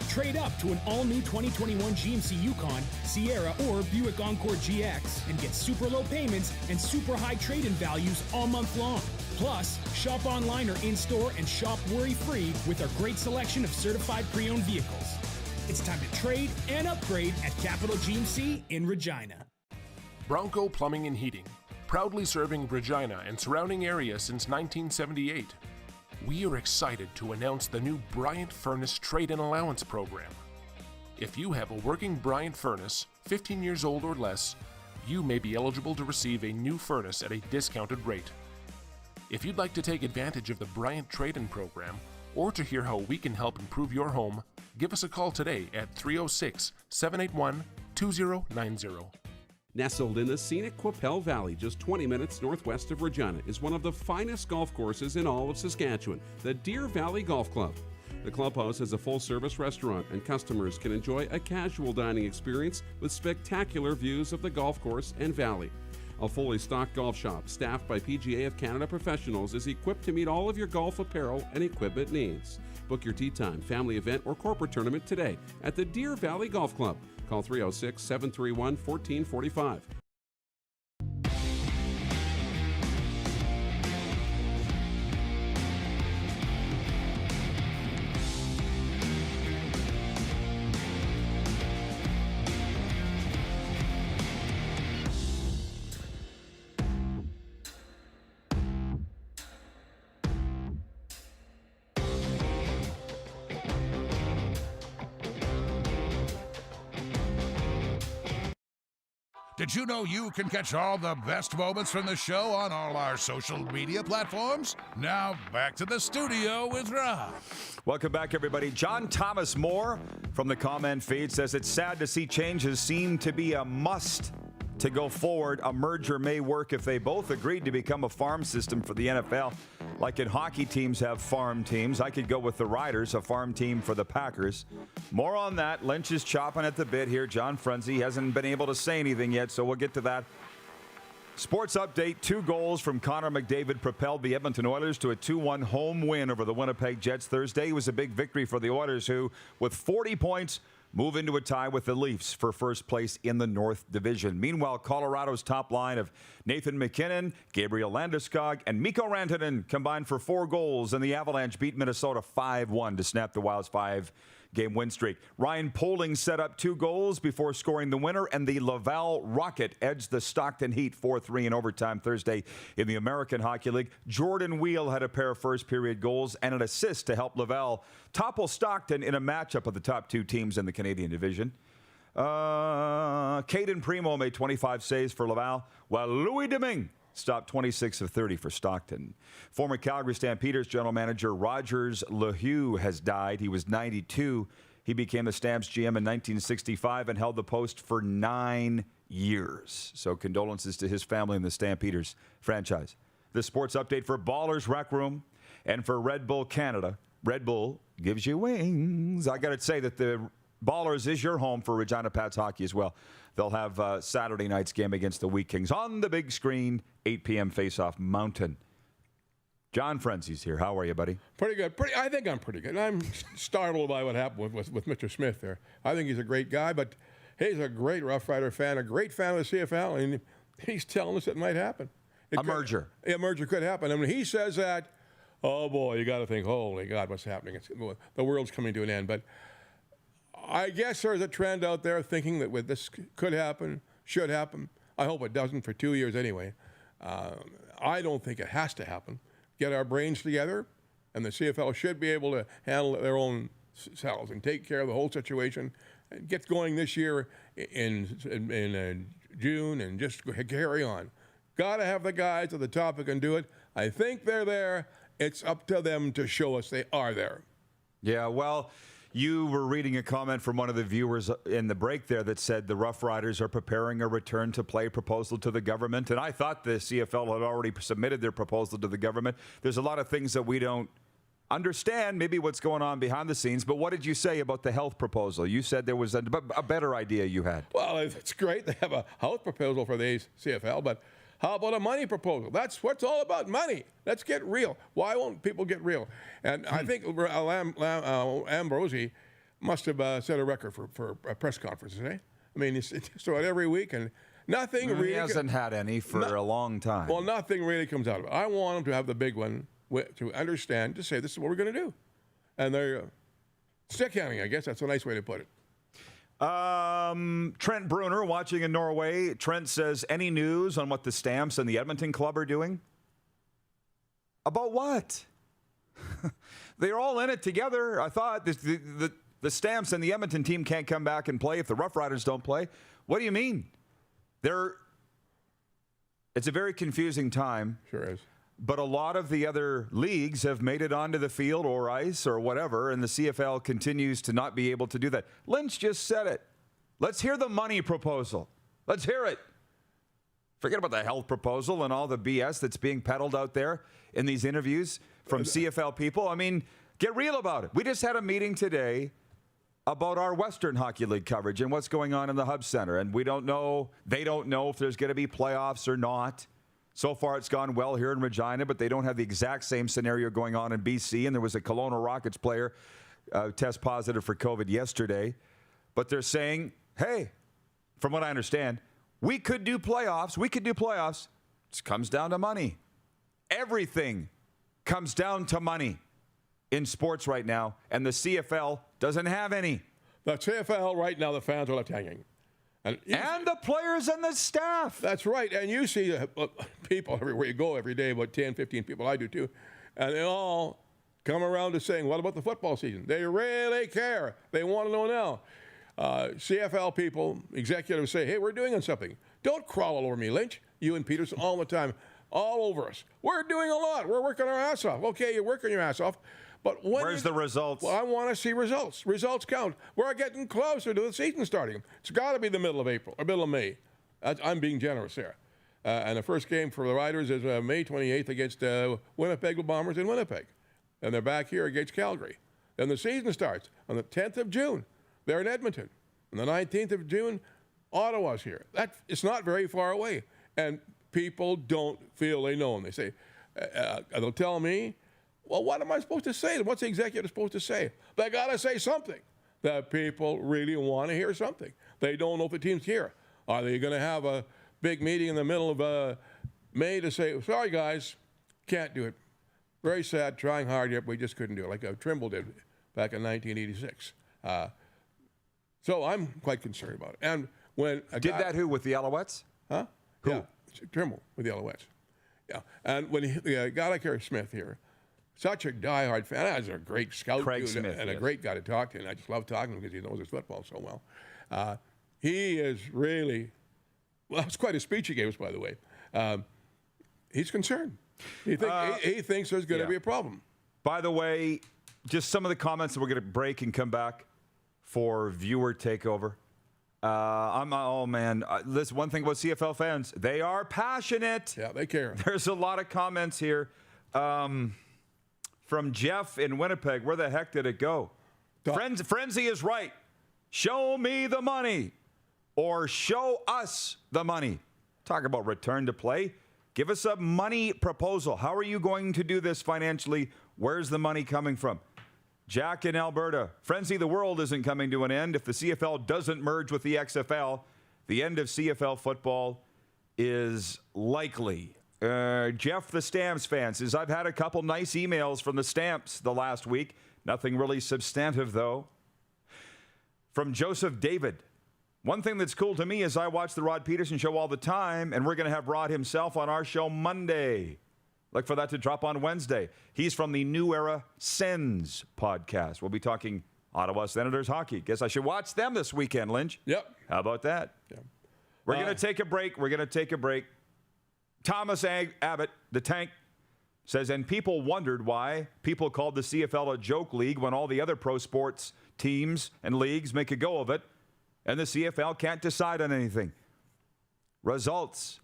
Trade up to an all-new 2021 GMC Yukon, Sierra, or Buick Encore GX and get super low payments and super high trade-in values all month long. Plus, shop online or in-store and shop worry-free with our great selection of certified pre-owned vehicles. It's time to trade and upgrade at Capital GMC in Regina. Bronco Plumbing and Heating, proudly serving Regina and surrounding areas since 1978. We are excited to announce the new Bryant Furnace Trade-in Allowance Program. If you have a working Bryant furnace, 15 years old or less, you may be eligible to receive a new furnace at a discounted rate. If you'd like to take advantage of the Bryant Trade-in Program, or to hear how we can help improve your home, give us a call today at 306-781-2090. Nestled in the scenic Qu'Appelle Valley, just 20 minutes northwest of Regina, is one of the finest golf courses in all of Saskatchewan, the Deer Valley Golf Club. The clubhouse has a full-service restaurant, and customers can enjoy a casual dining experience with spectacular views of the golf course and valley. A fully stocked golf shop, staffed by PGA of Canada professionals, is equipped to meet all of your golf apparel and equipment needs. Book your tee time, family event, or corporate tournament today at the Deer Valley Golf Club. Call 306-731-1445. Did you know you can catch all the best moments from the show on all our social media platforms? Now, back to the studio with Rod. Welcome back, everybody. John Thomas Moore from the comment feed says it's sad to see changes seem to be a must to go forward. A merger may work if they both agreed to become a farm system for the NFL. Like in hockey, teams have farm teams. I could go with the Riders, a farm team for the Packers. More on that. Lynch is chopping at the bit here. John Frenzie hasn't been able to say anything yet, so we'll get to that. Sports update. 2 goals from Connor McDavid propelled the Edmonton Oilers to a 2-1 home win over the Winnipeg Jets Thursday. It was a big victory for the Oilers, who, with 40 points, move into a tie with the Leafs for first place in the North Division. Meanwhile, Colorado's top line of Nathan McKinnon, Gabriel Landeskog, and Mikko Rantanen combined for 4 goals, and the Avalanche beat Minnesota 5-1 to snap the Wild's 5-game win streak. Ryan Poling set up 2 goals before scoring the winner, and the Laval Rocket edged the Stockton Heat 4-3 in overtime Thursday in the American Hockey League. Jordan Wheel had a pair of first-period goals and an assist to help Laval topple Stockton in a matchup of the top 2 teams in the Canadian division. Caden Primo made 25 saves for Laval, while Louis Domingue stopped 26 of 30 for Stockton. Former Calgary Stampeders general manager Rogers LeHue has died. He was 92. He became the Stamps GM in 1965 and held the post for 9 years. So condolences to his family and the Stampeders franchise. The sports update for Ballers Rec Room and for Red Bull Canada. Red Bull gives you wings. I got to say that the Ballers is your home for Regina Pats hockey as well. They'll have Saturday night's game against the Wheat Kings on the big screen, 8 p.m. face-off Mountain. John Frenzie's here. How are you, buddy? Pretty good. I think I'm pretty good. I'm startled by what happened with Mr. Smith there. I think he's a great guy, but he's a great Rough Rider fan, a great fan of the CFL, and he's telling us it might happen. Merger. A merger could happen. I mean, he says that, oh, boy, you got to think, holy God, what's happening? The world's coming to an end. But I guess there's a trend out there thinking that with this could happen, should happen. I hope it doesn't for 2 years anyway. I don't think it has to happen. Get our brains together, and the CFL should be able to handle their own selves and take care of the whole situation. And get going this year in June and just carry on. Got to have the guys at the top who can do it. I think they're there. It's up to them to show us they are there. Yeah, well, you were reading a comment from one of the viewers in the break there that said the Rough Riders are preparing a return to play proposal to the government. And I thought the CFL had already submitted their proposal to the government. There's a lot of things that we don't understand, maybe what's going on behind the scenes. But what did you say about the health proposal? You said there was a better idea you had. Well, it's great they have a health proposal for the CFL, but how about a money proposal? That's what's all about, money. Let's get real. Why won't people get real? And I think Ambrosi must have set a record for press conferences, eh? I mean, it's so every week, and nothing really... He hasn't had any for a long time. Well, nothing really comes out of it. I want him to have the big one, to understand, to say, this is what we're going to do. And they're stick handling, I guess. That's a nice way to put it. Trent Bruner watching in Norway. Trent says, any news on what the Stamps and the Edmonton Club are doing? About what? They're all in it together. I thought the Stamps and the Edmonton team can't come back and play if the Rough Riders don't play. What do you mean? It's a very confusing time. Sure is. But a lot of the other leagues have made it onto the field or ice or whatever, and the CFL continues to not be able to do that. Lynch just said it. Let's hear the money proposal. Let's hear it. Forget about the health proposal and all the BS that's being peddled out there in these interviews from CFL people. I mean, get real about it. We just had a meeting today about our Western Hockey League coverage and what's going on in the Hub Center, and they don't know if there's going to be playoffs or not. So far, it's gone well here in Regina, but they don't have the exact same scenario going on in BC. And there was a Kelowna Rockets player test positive for COVID yesterday. But they're saying, hey, from what I understand, we could do playoffs. It comes down to money. Everything comes down to money in sports right now. And the CFL doesn't have any. The CFL right now, the fans are left hanging. And the players and the staff. That's right. And you see people everywhere you go every day, about 10, 15 people, I do too. And they all come around to saying, what about the football season? They really care. They want to know now. CFL people, executives say, hey, we're doing something. Don't crawl all over me, Lynch. You and Pedersen all the time, all over us. We're doing a lot. We're working our ass off. Okay, you're working your ass off. But where's the results? Well, I want to see results. Results count. We're getting closer to the season starting. It's got to be the middle of April or middle of May. I'm being generous there. And the first game for the Riders is May 28th against Winnipeg Bombers in Winnipeg. And they're back here against Calgary. Then the season starts on the 10th of June. They're in Edmonton. On the 19th of June, Ottawa's here. It's not very far away. And people don't feel they know. And they say, they'll tell me, well, what am I supposed to say? What's the executive supposed to say? They got to say something. That people really want to hear something. They don't know if the team's here. Are they going to have a big meeting in the middle of May to say, sorry, guys, can't do it. Very sad, trying hard, yet we just couldn't do it, like Trimble did back in 1986. So I'm quite concerned about it. And when who, with the Alouettes? Huh? Who? Yeah, Trimble with the Alouettes. Yeah, and when a guy like Harry Smith here, such a diehard fan. He's a great scout Craig Smith, and a great guy to talk to. And I just love talking to him because he knows his football so well. He is really, well, it's quite a speech he gave us, by the way. He's concerned. He thinks there's going to be a problem. By the way, just some of the comments that we're going to break and come back for viewer takeover. Listen, one thing about CFL fans, they are passionate. Yeah, they care. There's a lot of comments here. From Jeff in Winnipeg, where the heck did it go? Frenzie is right. Show me the money, or show us the money. Talk about return to play. Give us a money proposal. How are you going to do this financially? Where's the money coming from? Jack in Alberta. Frenzie, the world isn't coming to an end. If the CFL doesn't merge with the XFL, the end of CFL football is likely. Jeff, the Stamps fan, says, I've had a couple nice emails from the Stamps the last week. Nothing really substantive, though. from Joseph David. One thing that's cool to me is I watch the Rod Pedersen Show all the time, and we're going to have Rod himself on our show Monday. Look for that to drop on Wednesday. He's from the New Era Sens podcast. We'll be talking Ottawa Senators hockey. Guess I should watch them this weekend, Lynch. Yep. How about that? Yeah. We're going to take a break. Thomas Abbott, the tank, says, and people wondered why people called the CFL a joke league when all the other pro sports teams and leagues make a go of it, and the CFL can't decide on anything. Results.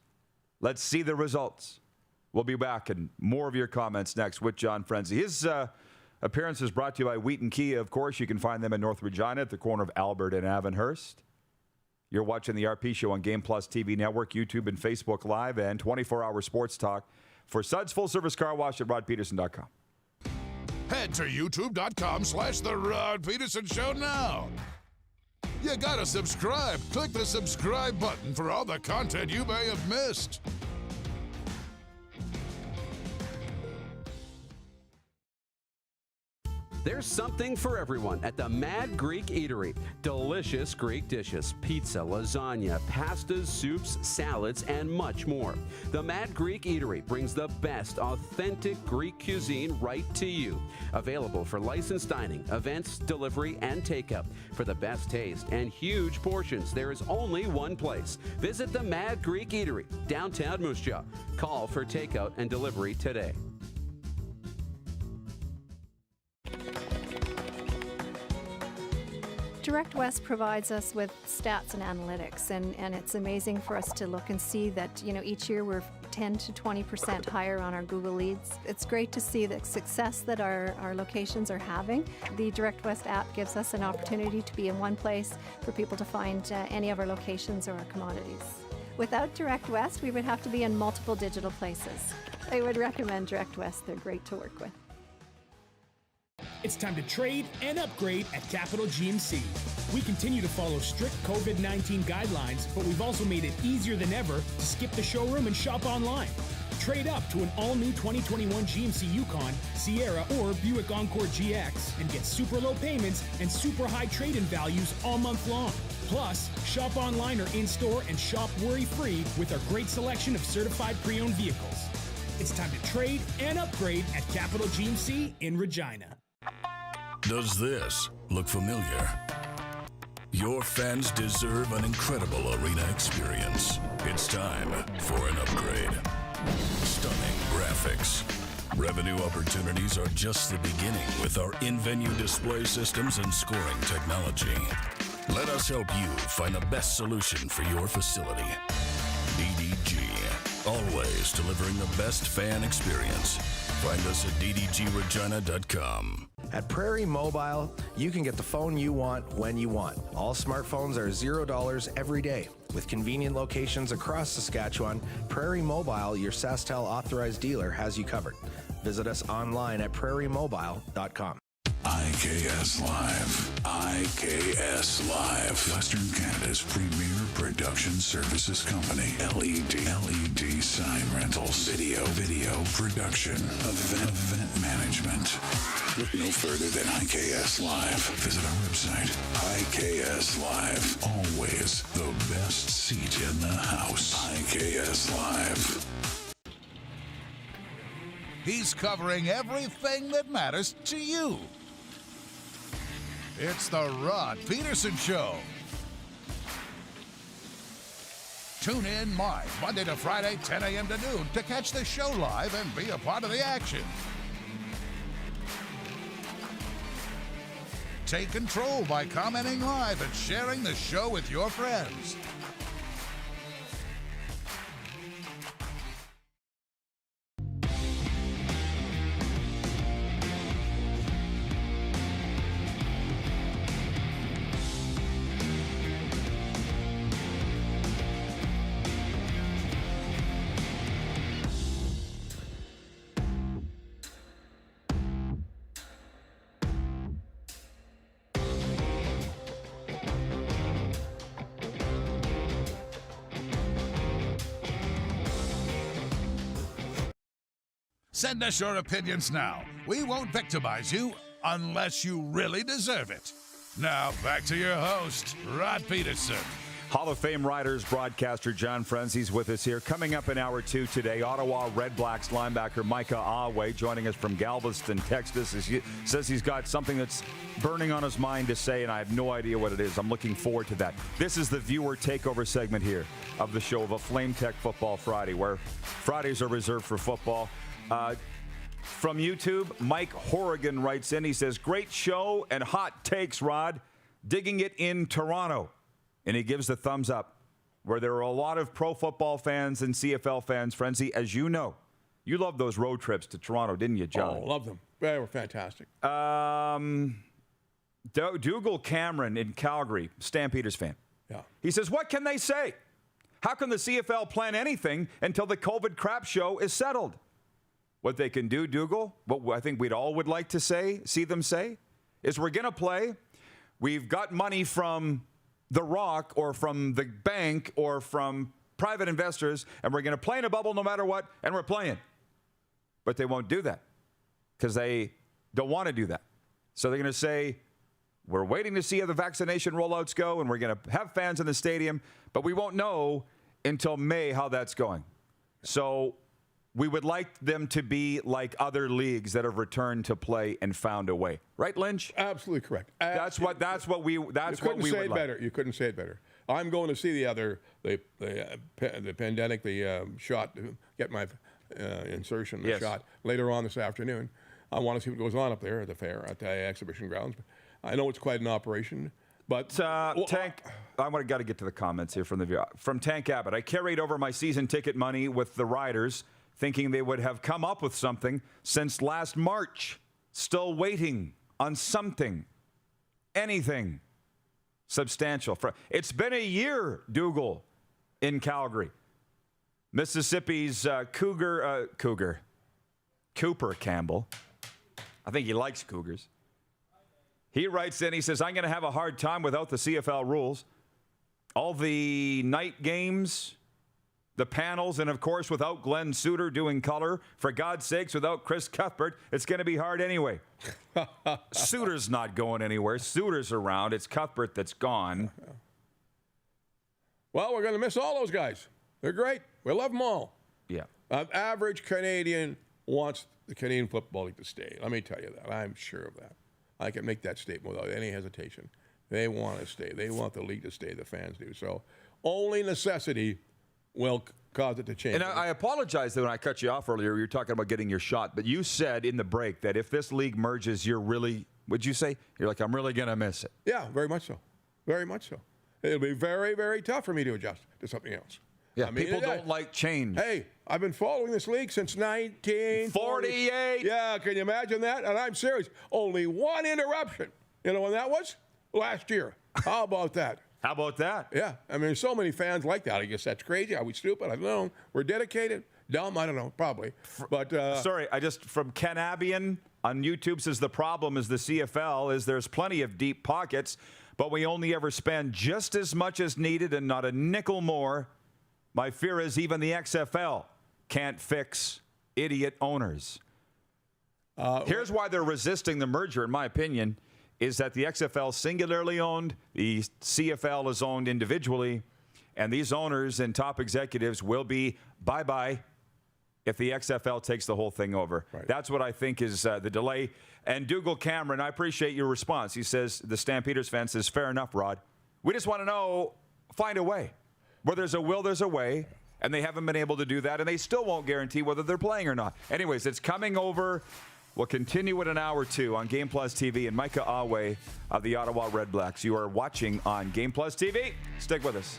Let's see the results. We'll be back, and more of your comments next with John Frenzie. His appearance is brought to you by Wheaton Kia, of course. You can find them in North Regina at the corner of Albert and Avonhurst. You're watching the RP Show on Game Plus TV Network, YouTube, and Facebook Live, and 24-hour sports talk for Suds Full Service Car Wash at rodpedersen.com. Head to youtube.com/The Rod Pedersen Show now. You gotta subscribe. Click the subscribe button for all the content you may have missed. There's something for everyone at the Mad Greek Eatery. Delicious Greek dishes, pizza, lasagna, pastas, soups, salads, and much more. The Mad Greek Eatery brings the best authentic Greek cuisine right to you. Available for licensed dining, events, delivery, and takeout. For the best taste and huge portions, there is only one place. Visit the Mad Greek Eatery, downtown Moose Jaw. Call for takeout and delivery today. Direct West provides us with stats and analytics, and it's amazing for us to look and see that, each year we're 10 to 20% higher on our Google leads. It's great to see the success that our locations are having. The Direct West app gives us an opportunity to be in one place for people to find any of our locations or our commodities. Without Direct West, we would have to be in multiple digital places. I would recommend Direct West. They're great to work with. It's time to trade and upgrade at Capital GMC. We continue to follow strict COVID-19 guidelines, but we've also made it easier than ever to skip the showroom and shop online. Trade up to an all-new 2021 GMC Yukon, Sierra, or Buick Encore GX and get super low payments and super high trade-in values all month long. Plus, shop online or in-store and shop worry-free with our great selection of certified pre-owned vehicles. It's time to trade and upgrade at Capital GMC in Regina. Does this look familiar? Your fans deserve an incredible arena experience. It's time for an upgrade. Stunning graphics. Revenue opportunities are just the beginning with our in-venue display systems and scoring technology. Let us help you find the best solution for your facility. DDG, always delivering the best fan experience. Find us at ddgregina.com. At Prairie Mobile, you can get the phone you want when you want. All smartphones are $0 every day. With convenient locations across Saskatchewan, Prairie Mobile, your SaskTel authorized dealer, has you covered. Visit us online at prairiemobile.com. IKS Live. IKS Live. Western Canada's premier production services company. LED sign rentals. Video production. Event management. Look no further than IKS Live. Visit our website. IKS Live. Always the best seat in the house. IKS Live. He's covering everything that matters to you. It's the Rod Pedersen Show. Tune in live Monday to Friday, 10 a.m. to noon to catch the show live and be a part of the action. Take control by commenting live and sharing the show with your friends. Send us your opinions now. We won't victimize you unless you really deserve it. Now, back to your host, Rod Pedersen. Hall of Fame Riders broadcaster John Frenzie's with us here. Coming up in hour 2 today, Ottawa Red Blacks linebacker Micah Awe joining us from Galveston, Texas. He says he's got something that's burning on his mind to say, and I have no idea what it is. I'm looking forward to that. This is the viewer takeover segment here of the show of a Flame Tech Football Friday, where Fridays are reserved for football. From YouTube, Mike Horrigan writes in. He says, great show and hot takes, Rod. Digging it in Toronto. And he gives the thumbs up, where there are a lot of pro football fans and CFL fans. Frenzie, as you know, you loved those road trips to Toronto, didn't you, John? Oh, loved them. They were fantastic. Dougal Cameron in Calgary, Stampeders fan. Yeah. He says, what can they say? How can the CFL plan anything until the COVID crap show is settled? What they can do, Dougal, what I think we'd all would like to see them say, is we're going to play. We've got money from The Rock or from the bank or from private investors, and we're going to play in a bubble no matter what, and we're playing. But they won't do that because they don't want to do that. So they're going to say, we're waiting to see how the vaccination rollouts go, and we're going to have fans in the stadium, but we won't know until May how that's going. So we would like them to be like other leagues that have returned to play and found a way. Right, Lynch? Absolutely correct. That's what we would like. You couldn't say it better. I'm going to see the pandemic, shot, to get my insertion, shot later on this afternoon. I want to see what goes on up there at the fair, at the exhibition grounds. I know it's quite an operation. But Tank, I got to get to the comments here from the viewer. From Tank Abbott, I carried over my season ticket money with the Riders, thinking they would have come up with something since last March. Still waiting on something, anything substantial. It's been a year, Dougal, in Calgary. Mississippi's Cooper Campbell. I think he likes Cougars. He writes in, he says, I'm going to have a hard time without the CFL rules. All the night games, the panels, and of course, without Glenn Suter doing color. For God's sakes, without Chris Cuthbert, it's going to be hard anyway. Suter's not going anywhere. Suter's around. It's Cuthbert that's gone. Well, we're going to miss all those guys. They're great. We love them all. Yeah. An average Canadian wants the Canadian Football League to stay. Let me tell you that. I'm sure of that. I can make that statement without any hesitation. They want to stay. They want the league to stay. The fans do. So only necessity will cause it to change. And I apologize that when I cut you off earlier, you were talking about getting your shot. But you said in the break that if this league merges, you're really, what'd you say? You're like, I'm really going to miss it. Yeah, very much so. Very much so. It'll be very, very tough for me to adjust to something else. Yeah, I mean, people don't like change. Hey, I've been following this league since 1948. Yeah, can you imagine that? And I'm serious. Only one interruption. You know when that was? Last year. How about that? How about that? Yeah. I mean, there's so many fans like that. I guess that's crazy. Are we stupid? I don't know. We're dedicated. Dumb? I don't know. Probably. But sorry, from Ken Abian on YouTube says the problem is the CFL is there's plenty of deep pockets, but we only ever spend just as much as needed and not a nickel more. My fear is even the XFL can't fix idiot owners. Here's why they're resisting the merger, in my opinion, is that the XFL is singularly owned, the CFL is owned individually, and these owners and top executives will be bye-bye if the XFL takes the whole thing over. Right. That's what I think is the delay. And Dougal Cameron, I appreciate your response. He says, the Stampeders fan says, fair enough, Rod. We just want to know, find a way. Where there's a will, there's a way, and they haven't been able to do that, and they still won't guarantee whether they're playing or not. Anyways, it's coming over. We'll continue in an hour or two on Game Plus TV, and Micah Awe of the Ottawa Red Blacks. You are watching on Game Plus TV. Stick with us.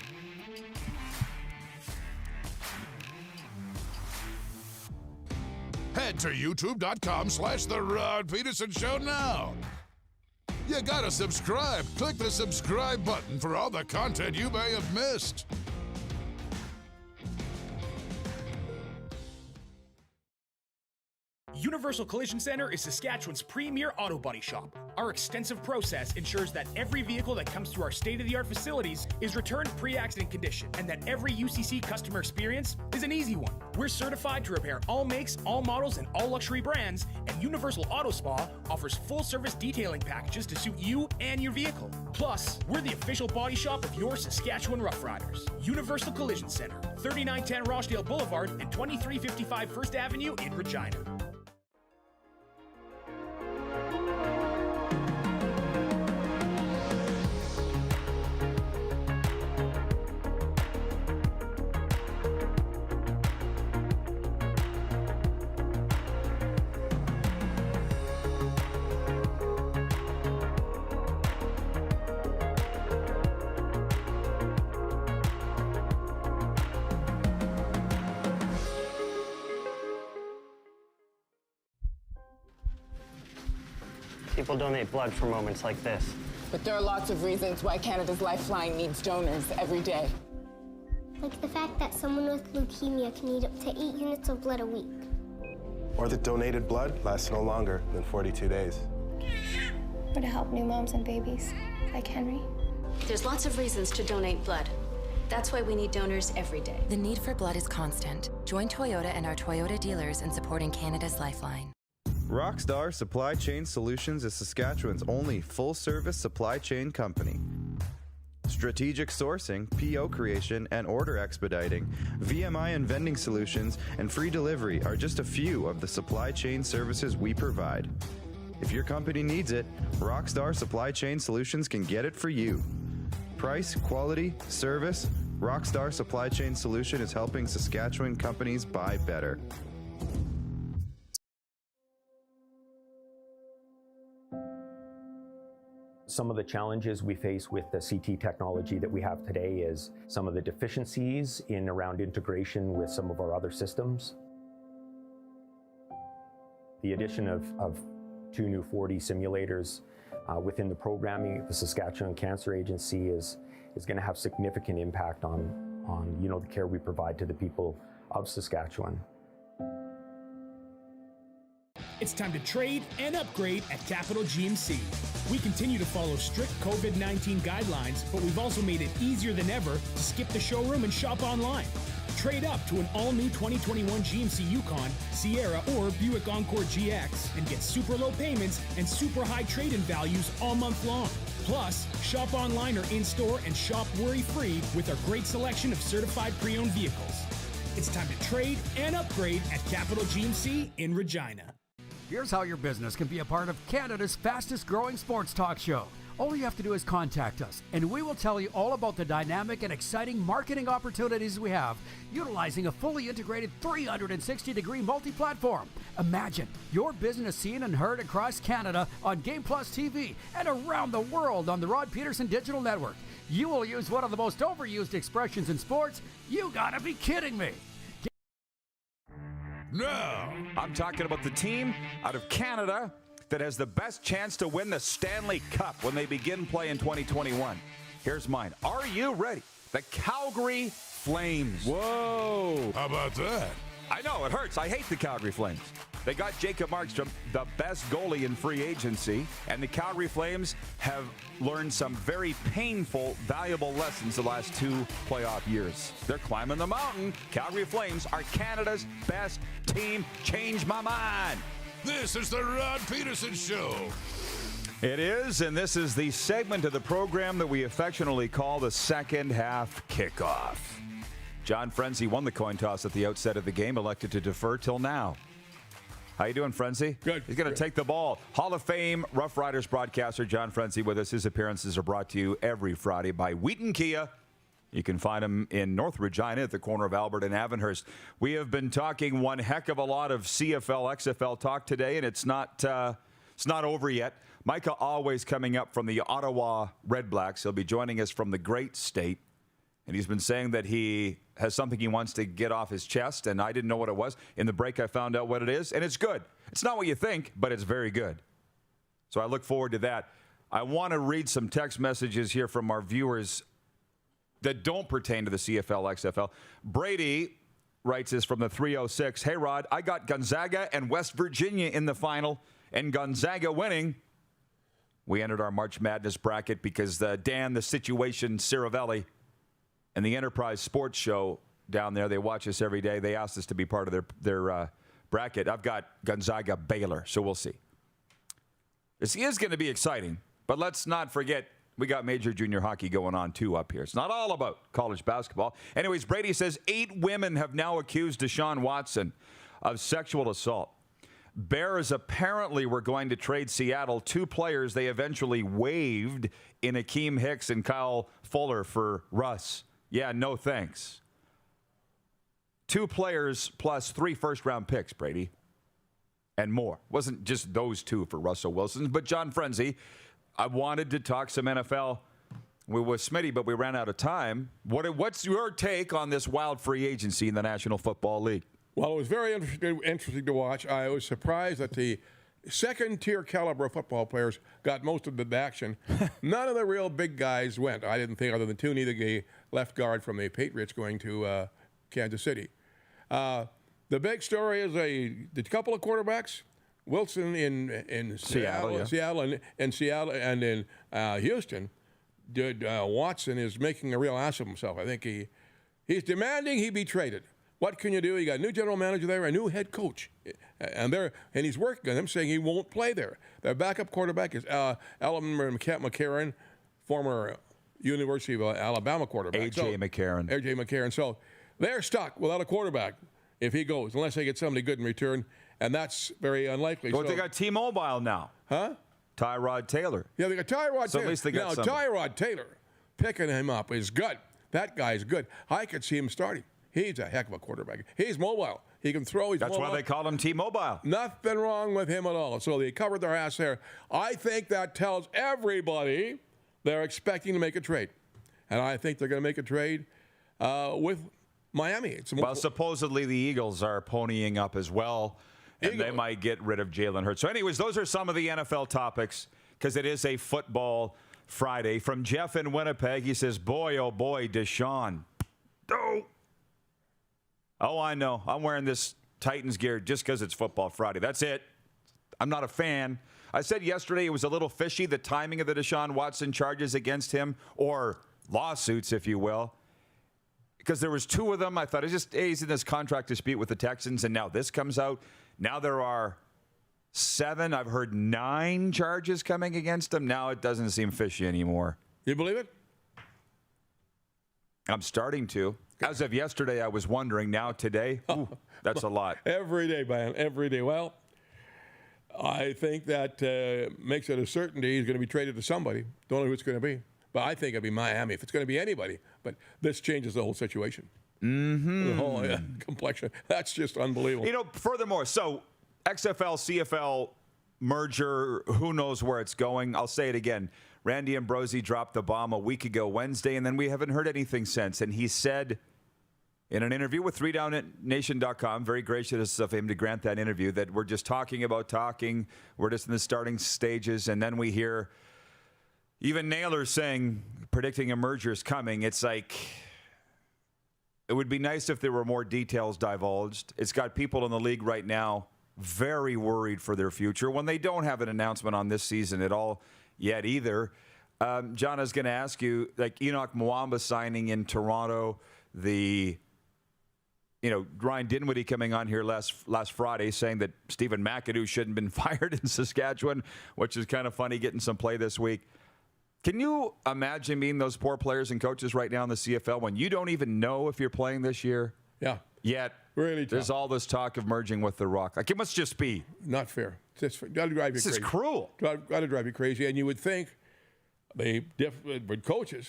Head to youtube.com/The Rod Pedersen Show now. You gotta subscribe. Click the subscribe button for all the content you may have missed. Universal Collision Center is Saskatchewan's premier auto body shop. Our extensive process ensures that every vehicle that comes through our state-of-the-art facilities is returned pre-accident condition, and that every UCC customer experience is an easy one. We're certified to repair all makes, all models, and all luxury brands, and Universal Auto Spa offers full-service detailing packages to suit you and your vehicle. Plus, we're the official body shop of your Saskatchewan Roughriders. Universal Collision Center, 3910 Rochdale Boulevard and 2355 First Avenue in Regina. People donate blood for moments like this. But there are lots of reasons why Canada's Lifeline needs donors every day. Like the fact that someone with leukemia can need up to 8 units of blood a week. Or that donated blood lasts no longer than 42 days. Or to help new moms and babies, like Henry. There's lots of reasons to donate blood. That's why we need donors every day. The need for blood is constant. Join Toyota and our Toyota dealers in supporting Canada's Lifeline. Rockstar Supply Chain Solutions is Saskatchewan's only full-service supply chain company. Strategic sourcing, PO creation, and order expediting, VMI and vending solutions, and free delivery are just a few of the supply chain services we provide. If your company needs it, Rockstar Supply Chain Solutions can get it for you. Price, quality, service, Rockstar Supply Chain Solution is helping Saskatchewan companies buy better. Some of the challenges we face with the CT technology that we have today is some of the deficiencies in around integration with some of our other systems. The addition of 2 new 4D simulators within the programming of the Saskatchewan Cancer Agency is going to have significant impact on the care we provide to the people of Saskatchewan. It's time to trade and upgrade at Capital GMC. We continue to follow strict COVID-19 guidelines, but we've also made it easier than ever to skip the showroom and shop online. Trade up to an all-new 2021 GMC Yukon, Sierra, or Buick Encore GX and get super low payments and super high trade-in values all month long. Plus, shop online or in-store and shop worry-free with our great selection of certified pre-owned vehicles. It's time to trade and upgrade at Capital GMC in Regina. Here's how your business can be a part of Canada's fastest growing sports talk show. All you have to do is contact us, and we will tell you all about the dynamic and exciting marketing opportunities we have, utilizing a fully integrated 360-degree multi-platform. Imagine your business seen and heard across Canada on Game Plus TV and around the world on the Rod Pedersen Digital Network. You will use one of the most overused expressions in sports. You gotta be kidding me. No, I'm talking about the team out of Canada that has the best chance to win the Stanley Cup when they begin play in 2021. Here's mine. Are you ready? The Calgary Flames. Whoa. How about that? I know, it hurts. I hate the Calgary Flames. They got Jacob Markstrom, the best goalie in free agency, and the Calgary Flames have learned some very painful, valuable lessons the last 2 playoff years. They're climbing the mountain. Calgary Flames are Canada's best team. Change my mind. This is the Rod Pedersen Show. It is, and this is the segment of the program that we affectionately call the second half kickoff. John Frenzie won the coin toss at the outset of the game, elected to defer till now. How you doing, Frenzie? Good. He's going to take the ball. Hall of Fame Rough Riders broadcaster John Frenzie with us. His appearances are brought to you every Friday by Wheaton Kia. You can find him in North Regina at the corner of Albert and Avonhurst. We have been talking one heck of a lot of CFL-XFL talk today, and it's not over yet. Micah Awe is coming up from the Ottawa Red Blacks. He'll be joining us from the great state. And he's been saying that he has something he wants to get off his chest, and I didn't know what it was. In the break, I found out what it is, and it's good. It's not what you think, but it's very good. So I look forward to that. I want to read some text messages here from our viewers that don't pertain to the CFL-XFL. Brady writes this from the 306. Hey, Rod, I got Gonzaga and West Virginia in the final, and Gonzaga winning. We entered our March Madness bracket because Dan, the Situation Ciravelli, and the Enterprise Sports Show down there, they watch us every day. They asked us to be part of their bracket. I've got Gonzaga Baylor, so we'll see. This is going to be exciting, but let's not forget we got major junior hockey going on, too, up here. It's not all about college basketball. Anyways, Brady says 8 women have now accused Deshaun Watson of sexual assault. Bears apparently were going to trade Seattle 2 players they eventually waived in Akeem Hicks and Kyle Fuller for Russ. Yeah, no thanks. 2 players plus 3 first-round picks, Brady, and more. It wasn't just those 2 for Russell Wilson, but John Frenzie. I wanted to talk some NFL with Smitty, but we ran out of time. What's your take on this wild free agency in the National Football League? Well, it was very interesting to watch. I was surprised that the second-tier caliber of football players got most of the action. None of the real big guys went. I didn't think, other than 2, neither the left guard from the Patriots going to Kansas City. The big story is the couple of quarterbacks. Wilson in Seattle, and in Houston. Watson is making a real ass of himself. I think he's demanding he be traded. What can you do? You got a new general manager there, a new head coach, and he's working on him, saying he won't play there. Their backup quarterback is Alan McCarron, former University of Alabama quarterback. A.J. McCarron. So they're stuck without a quarterback if he goes, unless they get somebody good in return. And that's very unlikely. But they got T-Mobile now. Huh? Tyrod Taylor. Yeah, they got Tyrod Taylor. At least they got somebody. Tyrod Taylor, picking him up is good. That guy's good. I could see him starting. He's a heck of a quarterback. He's mobile. He can throw. That's why they call him T-Mobile. Nothing wrong with him at all. So they covered their ass there. I think that tells everybody they're expecting to make a trade. And I think they're going to make a trade with Miami. Well, supposedly the Eagles are ponying up as well. And they might get rid of Jalen Hurts. So anyways, those are some of the NFL topics because it is a football Friday. From Jeff in Winnipeg, he says, boy, oh boy, Deshaun. Oh, I know. I'm wearing this Titans gear just because it's football Friday. That's it. I'm not a fan. I said yesterday it was a little fishy, the timing of the Deshaun Watson charges against him, or lawsuits, if you will. Because there was 2 of them. I thought, he's in this contract dispute with the Texans, and now this comes out. Now there are 7. I've heard 9 charges coming against him. Now it doesn't seem fishy anymore. You believe it? I'm starting to. As of yesterday, I was wondering. Now today, that's a lot. Every day, man. Every day. Well, I think that makes it a certainty he's going to be traded to somebody. Don't know who it's going to be. But I think it'll be Miami if it's going to be anybody. But this changes the whole situation. Mm-hmm. The whole complexion. That's just unbelievable. You know, furthermore, so XFL, CFL merger, who knows where it's going. I'll say it again. Randy Ambrosie dropped the bomb a week ago Wednesday, and then we haven't heard anything since. And he said in an interview with 3downnation.com, very gracious of him to grant that interview, that we're just talking about talking. We're just in the starting stages. And then we hear even Naylor saying, predicting a merger is coming. It's like, it would be nice if there were more details divulged. It's got people in the league right now very worried for their future when they don't have an announcement on this season at all yet either. John, I was going to ask you, like Enoch Mwamba signing in Toronto, Ryan Dinwiddie coming on here last Friday saying that Stephen McAdoo shouldn't have been fired in Saskatchewan, which is kind of funny, getting some play this week. Can you imagine being those poor players and coaches right now in the CFL when you don't even know if you're playing this year? Yeah. Yet really tough. There's all this talk of merging with The Rock. Like, it must just be not fair. It's got to drive you this crazy. This is cruel. Got to drive you crazy. And you would think coaches,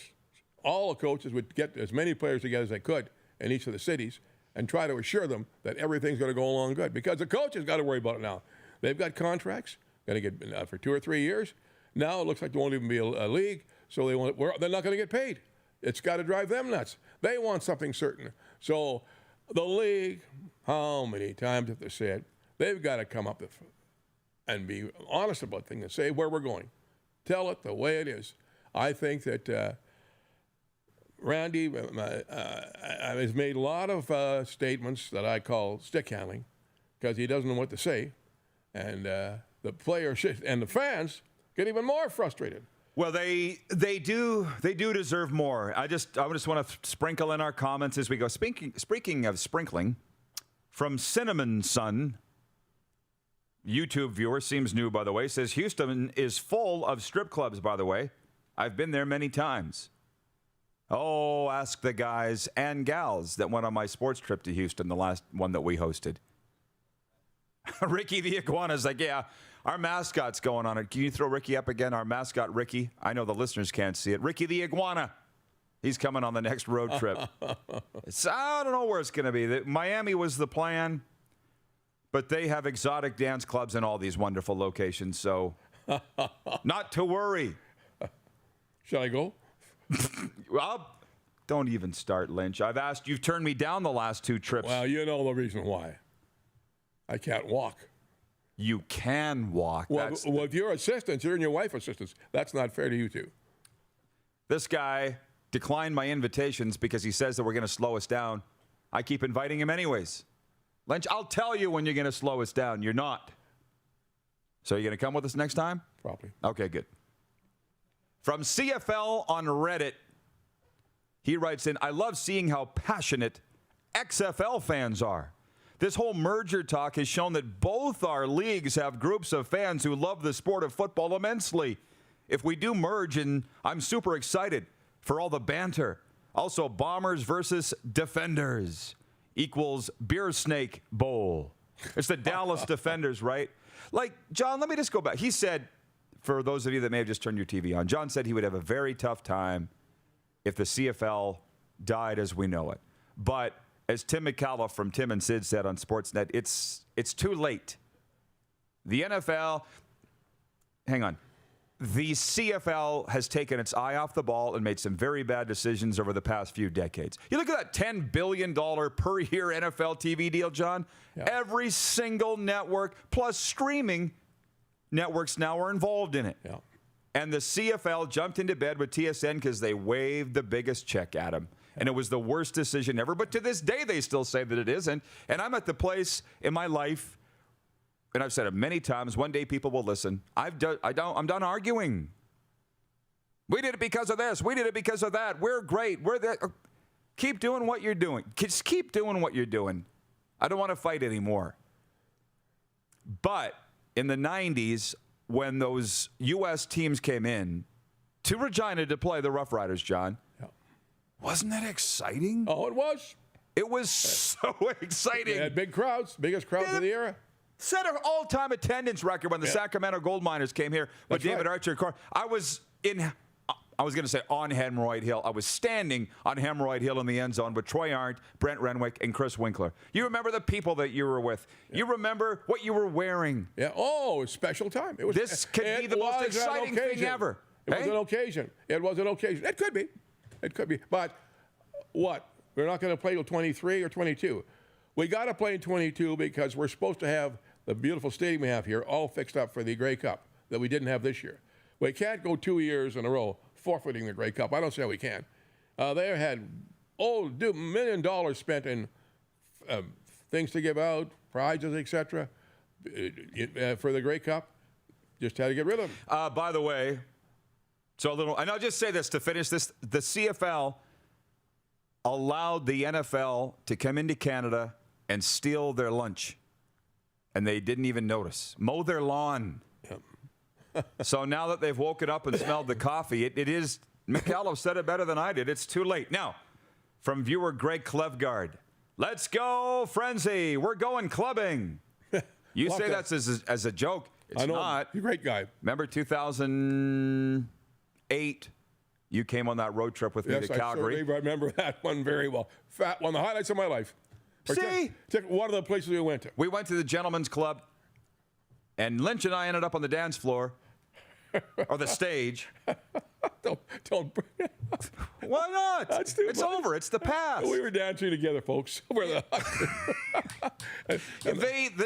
all the coaches would get as many players together as they could in each of the cities and try to assure them that everything's going to go along good. Because the coaches got to worry about it now. They've got contracts, going to get for 2 or 3 years. Now it looks like there won't even be a league, so they're not going to get paid. It's got to drive them nuts. They want something certain. So the league, how many times have they said, they've got to come up with and be honest about things and say where we're going. Tell it the way it is. I think that Randy has made a lot of statements that I call stick handling because he doesn't know what to say. And the players and the fans get even more frustrated. Well, they do deserve more. I just want to sprinkle in our comments as we go. Speaking of sprinkling, from Cinnamon Sun, YouTube viewer, seems new by the way, says Houston is full of strip clubs. By the way, I've been there many times. Oh, ask the guys and gals that went on my sports trip to Houston, the last one that we hosted. Ricky the Iguana's like, yeah, our mascot's going on it. Can you throw Ricky up again? Our mascot, Ricky. I know the listeners can't see it. Ricky the Iguana. He's coming on the next road trip. I don't know where it's going to be. Miami was the plan, but they have exotic dance clubs in all these wonderful locations, so not to worry. Shall I go? Well, don't even start, Lynch. I've asked. You've turned me down the last 2 trips. Well, you know the reason why. I can't walk. You can walk. Well, with your assistants, you're and your wife assistants. That's not fair to you two. This guy declined my invitations because he says that we're going to slow us down. I keep inviting him anyways. Lynch, I'll tell you when you're going to slow us down. You're not. So you're going to come with us next time? Probably. Okay, good. From CFL on Reddit, he writes in, I love seeing how passionate XFL fans are. This whole merger talk has shown that both our leagues have groups of fans who love the sport of football immensely. If we do merge, and I'm super excited for all the banter. Also, Bombers versus Defenders equals Beer Snake Bowl. It's the Dallas Defenders, right? Like, John, let me just go back. He said, for those of you that may have just turned your TV on, John said he would have a very tough time if the CFL died as we know it. But as Tim McCallum from Tim and Sid said on Sportsnet, it's too late. The NFL, hang on. The CFL has taken its eye off the ball and made some very bad decisions over the past few decades. You look at that $10 billion per year NFL TV deal, John. Yeah. Every single network plus streaming networks now are involved in it. Yeah. And the CFL jumped into bed with TSN because they waved the biggest check at them. And it was the worst decision ever. But to this day, they still say that it isn't. And I'm at the place in my life, and I've said it many times, one day people will listen. I'm done arguing. We did it because of this. We did it because of that. We're great. We're that. Keep doing what you're doing. Just keep doing what you're doing. I don't want to fight anymore. But in the 90s, when those U.S. teams came in to Regina to play the Rough Riders, John, wasn't that exciting? Oh, it was. It was so exciting. They had big crowds, biggest crowds of the era. Set an all-time attendance record when the Sacramento Gold Miners came here with David Archer. I was going to say on Hemorrhoid Hill. I was standing on Hemorrhoid Hill in the end zone with Troy Arndt, Brent Renwick, and Chris Winkler. You remember the people that you were with. Yeah. You remember what you were wearing. Yeah. Oh, it was a special time. This could be the most exciting thing ever. It was an occasion. It was an occasion. It could be. It could be. But what? We're not going to play till 23 or 22. We got to play in 22 because we're supposed to have the beautiful stadium we have here all fixed up for the Grey Cup that we didn't have this year. We can't go 2 years in a row forfeiting the Grey Cup. I don't see how we can. They had $1 million spent in things to give out, prizes, etc. For the Grey Cup. Just had to get rid of them. By the way, and I'll just say this to finish this. The CFL allowed the NFL to come into Canada and steal their lunch. And they didn't even notice. Mow their lawn. Yep. So now that they've woken up and smelled the coffee, it is, McCallum said it better than I did. It's too late. Now, from viewer Greg Klevgard, let's go, Frenzie. We're going clubbing. You say that's as a joke. It's not. You're a great guy. Remember 2008? You came on that road trip with me to Calgary. Yes, I remember that one very well. One of the highlights of my life. See? One of the places we went to. We went to the Gentlemen's Club, and Lynch and I ended up on the dance floor, or the stage. Don't. Why not? That's too it's much. over. It's the past. We were dancing together, folks. The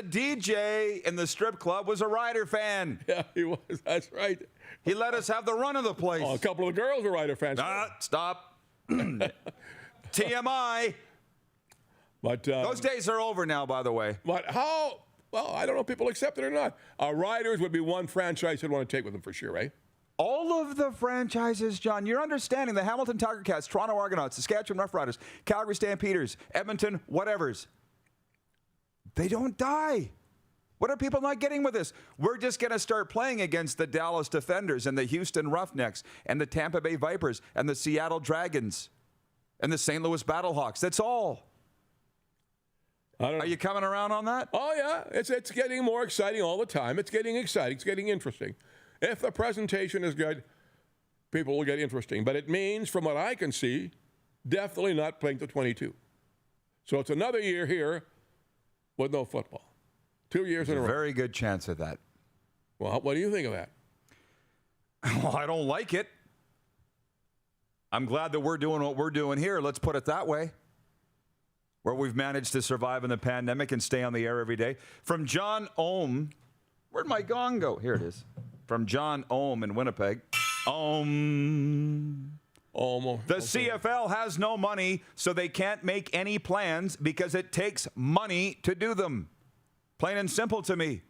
DJ in the strip club was a Rider fan. Yeah, he was. That's right. He let us have the run of the place. Oh, a couple of girls were Rider fans. Stop. TMI. But those days are over now, by the way. But how well, I don't know if people accept it or not. Riders would be one franchise I'd want to take with them for sure, right? All of the franchises, John, you're understanding the Hamilton Tiger Cats, Toronto Argonauts, Saskatchewan Roughriders, Calgary Stampeders, Edmonton, whatevers. They don't die. What are people not getting with this? We're just going to start playing against the Dallas Defenders and the Houston Roughnecks and the Tampa Bay Vipers and the Seattle Dragons and the St. Louis Battlehawks. That's all. Are you coming around on that? Oh, yeah. It's getting more exciting all the time. It's getting exciting. It's getting interesting. If the presentation is good, people will get interesting. But it means, from what I can see, definitely not playing to 22. So it's another year here with no football. 2 years in a row. Very good chance of that. Well, what do you think of that? Well, I don't like it. I'm glad that we're doing what we're doing here. Let's put it that way. Where we've managed to survive in the pandemic and stay on the air every day. From John Ohm. Where'd my gong go? Here it is. From John Ohm in Winnipeg. The CFL has no money, so they can't make any plans because it takes money to do them. Plain and simple to me.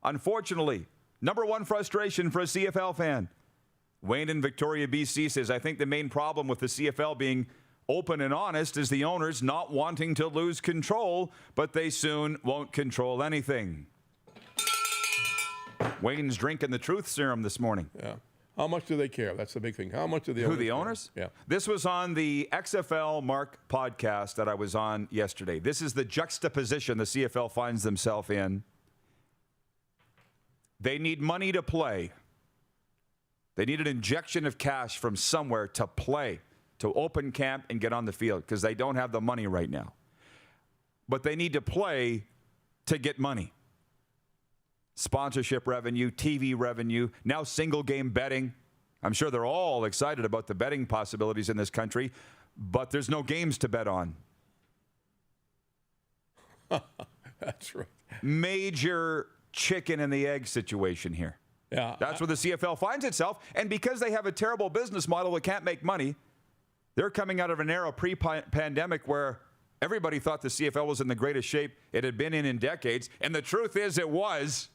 Unfortunately, number one frustration for a CFL fan. Wayne in Victoria, BC says, I think the main problem with the CFL being open and honest is the owners not wanting to lose control, but they soon won't control anything. Wayne's drinking the truth serum this morning. Yeah. How much do they care? That's the big thing. How much do the owners the care? owners? Yeah. This was on the XFL Mark podcast that I was on yesterday. This is the juxtaposition the CFL finds themselves in. They need money to play. They need an injection of cash from somewhere to play, to open camp and get on the field, because they don't have the money right now. But they need to play to get money. Sponsorship revenue, TV revenue, now single game betting. I'm sure they're all excited about the betting possibilities in this country, but there's no games to bet on. That's right. Major chicken and the egg situation here. Yeah. That's where the CFL finds itself. And because they have a terrible business model that can't make money, they're coming out of an era pre-pandemic where everybody thought the CFL was in the greatest shape it had been in decades. And the truth is it was.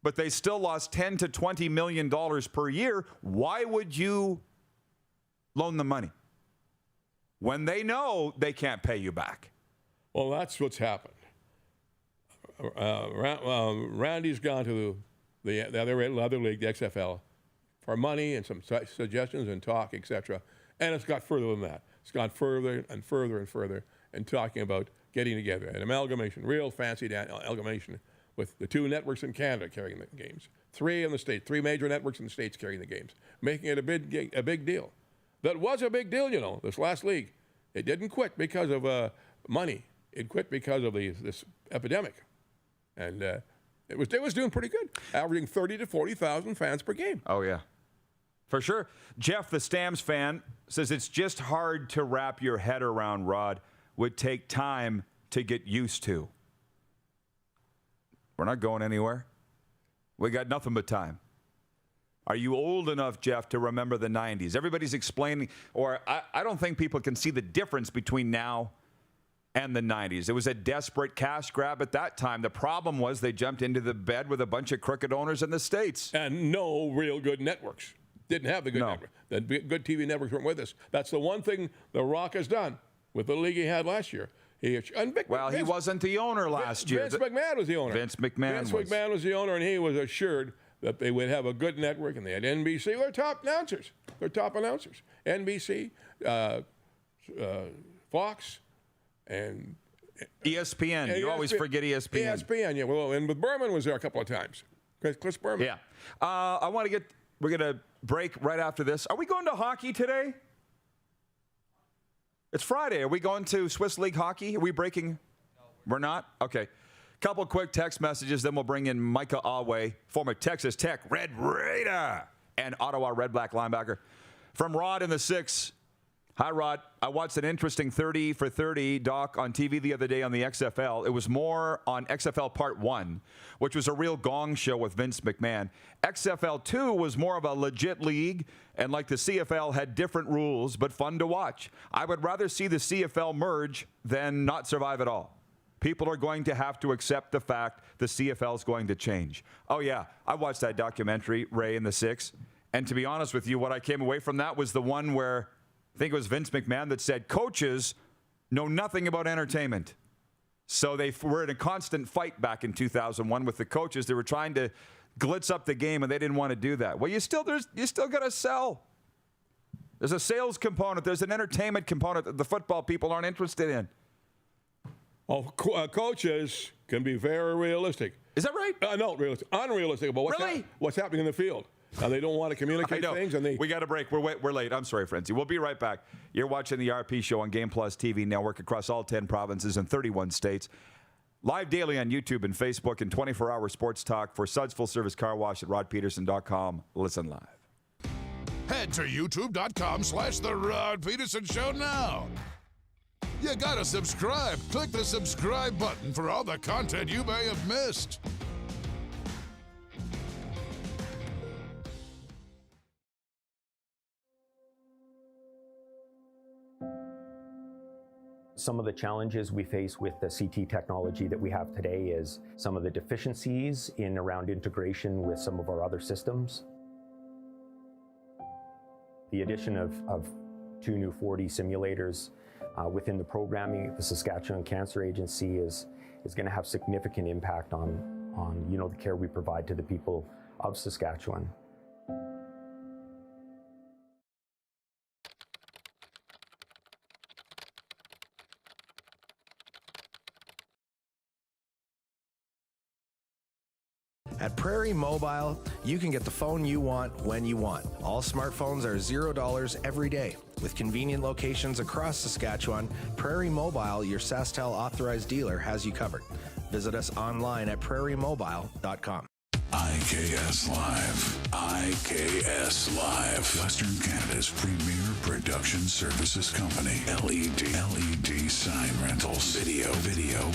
But they still lost $10 to $20 million per year. Why would you loan them money when they know they can't pay you back? Well, that's what's happened. Randy's gone to the other league, the XFL, for money and some suggestions and talk, etc. And it's got further than that. It's gone further and further and further and talking about getting together, an amalgamation, real fancy amalgamation with the two networks in Canada carrying the games, three in the States, three major networks in the States carrying the games, making it a big deal. That was a big deal, you know, this last league. It didn't quit because of money. It quit because of this epidemic. And it was doing pretty good, averaging 30 to 40,000 fans per game. Oh, yeah. For sure. Jeff, the Stamps fan, says it's just hard to wrap your head around, Rod. Would take time to get used to. We're not going anywhere. We got nothing but time. Are you old enough, Jeff, to remember the 90s? Everybody's explaining, or I don't think people can see the difference between now and the 90s. It was a desperate cash grab at that time. The problem was they jumped into the bed with a bunch of crooked owners in the States. And no real good networks. Didn't have the good network. The good TV networks weren't with us. That's the one thing The Rock has done with the league he had last year. He wasn't the owner last year. Vince McMahon was the owner. Vince McMahon was the owner, and he was assured that they would have a good network, and they had NBC. They're top announcers. NBC, Fox, and ESPN. You always forget ESPN. ESPN, yeah. Well, and with Berman was there a couple of times. Chris Berman. Yeah. We're going to break right after this. Are we going to hockey today? It's Friday. Are we going to Swiss League hockey? Are we breaking? No, we're not? Okay. Couple quick text messages, then we'll bring in Micah Awe, former Texas Tech Red Raider and Ottawa Red Black linebacker. From Rod in the 6. Hi, Rod. I watched an interesting 30 for 30 doc on TV the other day on the XFL. It was more on XFL Part 1, which was a real gong show with Vince McMahon. XFL 2 was more of a legit league, and like the CFL, had different rules, but fun to watch. I would rather see the CFL merge than not survive at all. People are going to have to accept the fact the CFL is going to change. Oh, yeah, I watched that documentary, Ray and the Six, and to be honest with you, what I came away from that was the one where I think it was Vince McMahon that said coaches know nothing about entertainment. So they were in a constant fight back in 2001 with the coaches. They were trying to glitz up the game, and they didn't want to do that. Well, you still got to sell. There's a sales component. There's an entertainment component that the football people aren't interested in. Well, coaches can be very realistic. Is that right? No, realistic. Unrealistic about what's happening in the field. And they don't want to communicate things. And we got a break. We're late. I'm sorry, Frenzie. We'll be right back. You're watching the RP Show on Game Plus TV network across all 10 provinces and 31 states. Live daily on YouTube and Facebook, and 24-hour sports talk for Suds Full Service Car Wash at rodpedersen.com. Listen live. Head to youtube.com/The Rod Pedersen Show now. You gotta subscribe. Click the subscribe button for all the content you may have missed. Some of the challenges we face with the CT technology that we have today is some of the deficiencies in around integration with some of our other systems. The addition of 2 new 4D simulators within the programming, the Saskatchewan Cancer Agency is going to have significant impact on the care we provide to the people of Saskatchewan. At Prairie Mobile, you can get the phone you want when you want. All smartphones are $0 every day. With convenient locations across Saskatchewan, Prairie Mobile, your SaskTel authorized dealer, has you covered. Visit us online at prairiemobile.com. IKS Live. IKS Live. Western Canada's premier production services company. LED sign rentals. Video